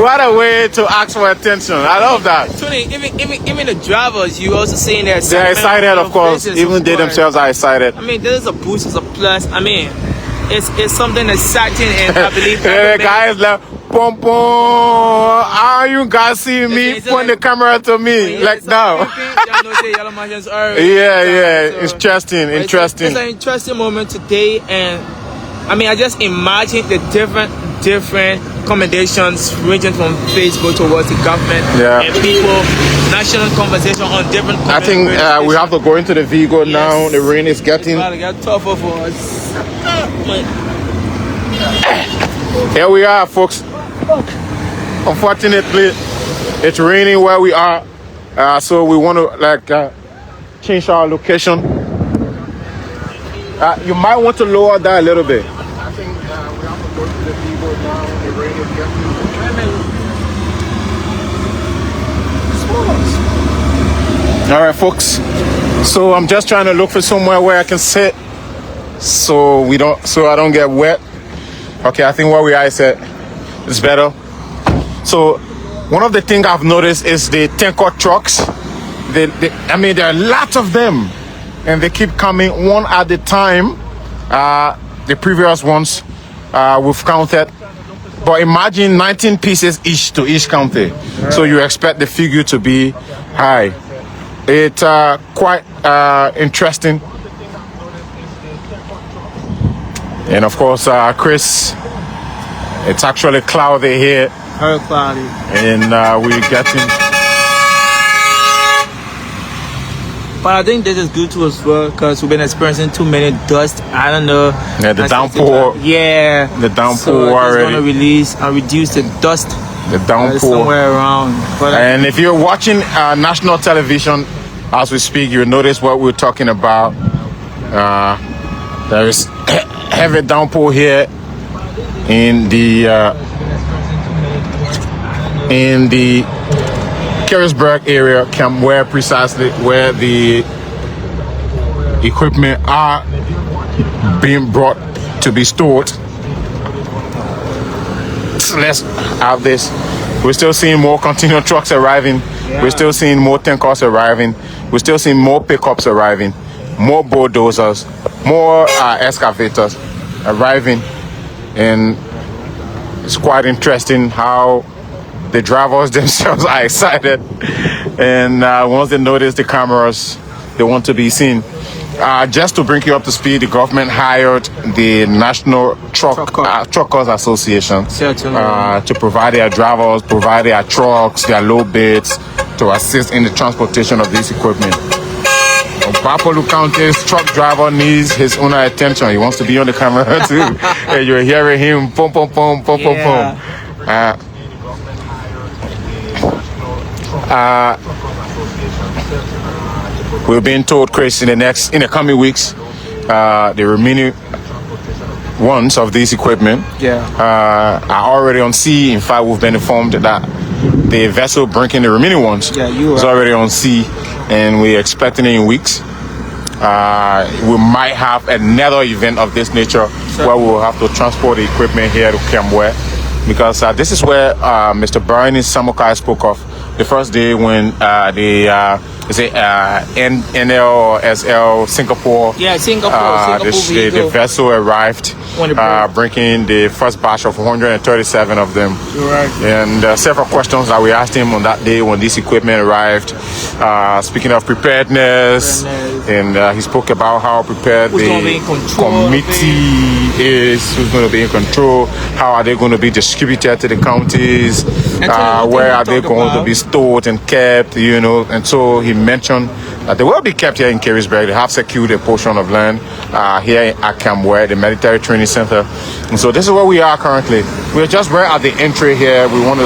What a way to ask for attention. I love that. Tony, even the drivers, you also saying that they're excited, of course. Even they themselves are excited. I mean, this is a boost, it's a plus. I mean, it's something exciting, and I believe the guys like, pom pom, how you guys see me? Point the camera to me, like now. Yeah, interesting. It's an interesting moment today, and I mean, I just imagine the different commendations ranging from Facebook towards the government and people, national conversation on different. I think we have to go into the Vigo now. The rain is getting tougher for us. Here we are, folks. Unfortunately, it's raining where we are, so we want to change our location. You might want to lower that a little bit. I think we have to go to the Vigo now. The rain is getting. All right, folks. So I'm just trying to look for somewhere where I can sit, so I don't get wet. Okay, I think where we are is better. So one of the things I've noticed is the tanker trucks. I mean, there are lots of them, and they keep coming one at a time. The previous ones we've counted, but imagine 19 pieces each to each counter. So you expect the figure to be high. It's quite interesting. And of course, Chris, it's actually cloudy here. Very cloudy. And we're getting. But I think this is good to us as well, because we've been experiencing too many dust. I don't know. Yeah, the downpour. Yeah. The downpour so already. Going to release and reduce the dust. The downpour. Somewhere around. But and if you're watching national television as we speak, you'll notice what we're talking about. There is heavy downpour here in the Careyburg area, where precisely where the equipment are being brought to be stored. So let's have this. We're still seeing more container trucks arriving. Yeah. We're still seeing more tankers arriving. We're still seeing more pickups arriving, more bulldozers, more excavators arriving, and it's quite interesting how the drivers themselves are excited, and once they notice the cameras, they want to be seen. Just to bring you up to speed, the government hired the National Truckers Association to provide their drivers, provide their trucks, their load beds, to assist in the transportation of this equipment. Bapolu County's truck driver needs his owner attention. He wants to be on the camera too. And you're hearing him, pom pom pom pom pom pom. We're being told, Chris, in the coming weeks, the remaining ones of this equipment are already on sea. In fact, we've been informed that the vessel bringing the remaining ones is already on sea, and we're expecting it in weeks. We might have another event of this nature where we'll have to transport the equipment here to Kemwe, because this is where Mr. Barney Samukai spoke of the first day when NL or SL Singapore. Yeah, Singapore the vessel arrived, bringing the first batch of 137 of them. Right. And several questions that we asked him on that day when this equipment arrived. Speaking of preparedness, and he spoke about how prepared the committee is, who's going to be in control, how are they going to be distributed to the counties, where are they going to be stored and kept, and so he mentioned that they will be kept here in Careyburg. They have secured a portion of land here at Camware, the Military Training Center. And so this is where we are currently. We're just right at the entry here. We want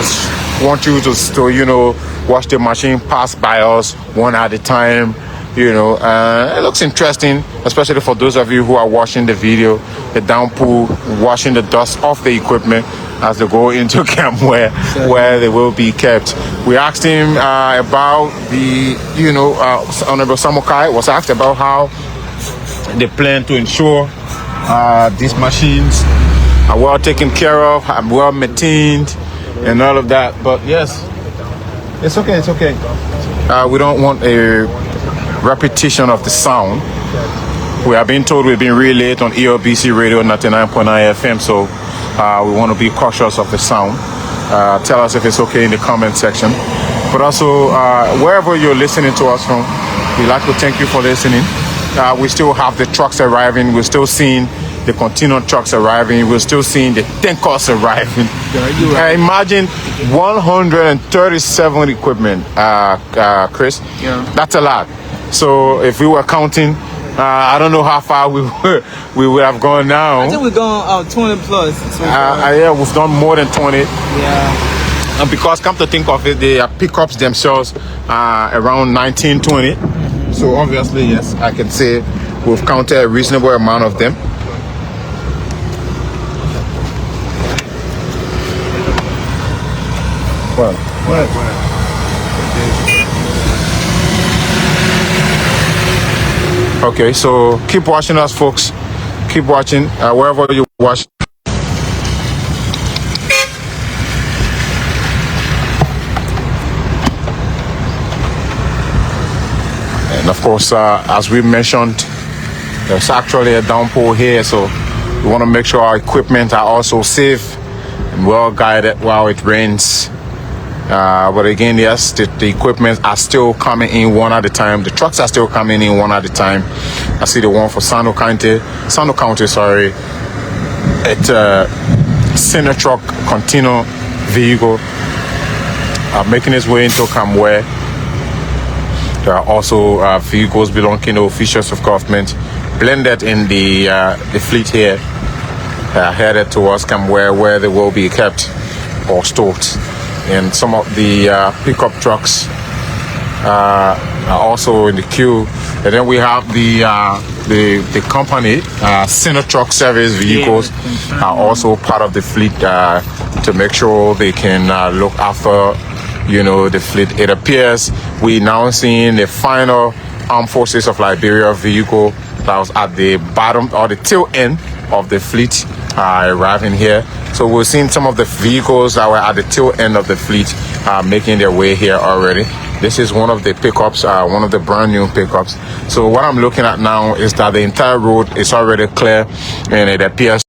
you to watch the machine pass by us one at a time. You know, it looks interesting, especially for those of you who are watching the video, the downpour, washing the dust off the equipment as they go into camp where they will be kept. We asked him about the, you know, Honorable Samukai was asked about how they plan to ensure these machines are well taken care of, are well maintained, and all of that. But yes, it's okay, it's okay. We don't want a repetition of the sound. We have been told we've been relayed on ELBC Radio 99.9 FM, so we want to be cautious of the sound. Tell us if it's okay in the comment section. But also, wherever you're listening to us from, we'd like to thank you for listening. We still have the trucks arriving. We're still seeing the container trucks arriving. We're still seeing the tankers arriving. Imagine 137 equipment, Chris. Yeah. That's a lot. So if we were counting, I don't know how far we would have gone now. I think we're going 20 plus. Yeah, we've done more than 20. Yeah. And because, come to think of it, the pickups themselves are around 19, 20. So obviously, yes, I can say we've counted a reasonable amount of them. Well. Okay, so keep watching us, folks. Keep watching wherever you watch. And of course, as we mentioned, there's actually a downpour here, so we want to make sure our equipment are also safe and well guided while it rains. But again, yes, the equipment are still coming in one at a time. The trucks are still coming in one at a time. I see the one for Sando County, sorry. It's a center truck container vehicle making its way into Kamwe. There are also vehicles belonging to officials of government blended in the fleet here, headed towards Kamwe, where they will be kept or stored. And some of the pickup trucks are also in the queue. And then we have the company center truck service vehicles are also part of the fleet to make sure they can look after, you know, the fleet. It appears we now seeing the final Armed Forces of Liberia vehicle that was at the bottom or the tail end of the fleet arriving here. So we're seeing some of the vehicles that were at the tail end of the fleet making their way here already. This is one of the pickups, one of the brand new pickups. So what I'm looking at now is that the entire road is already clear, and it appears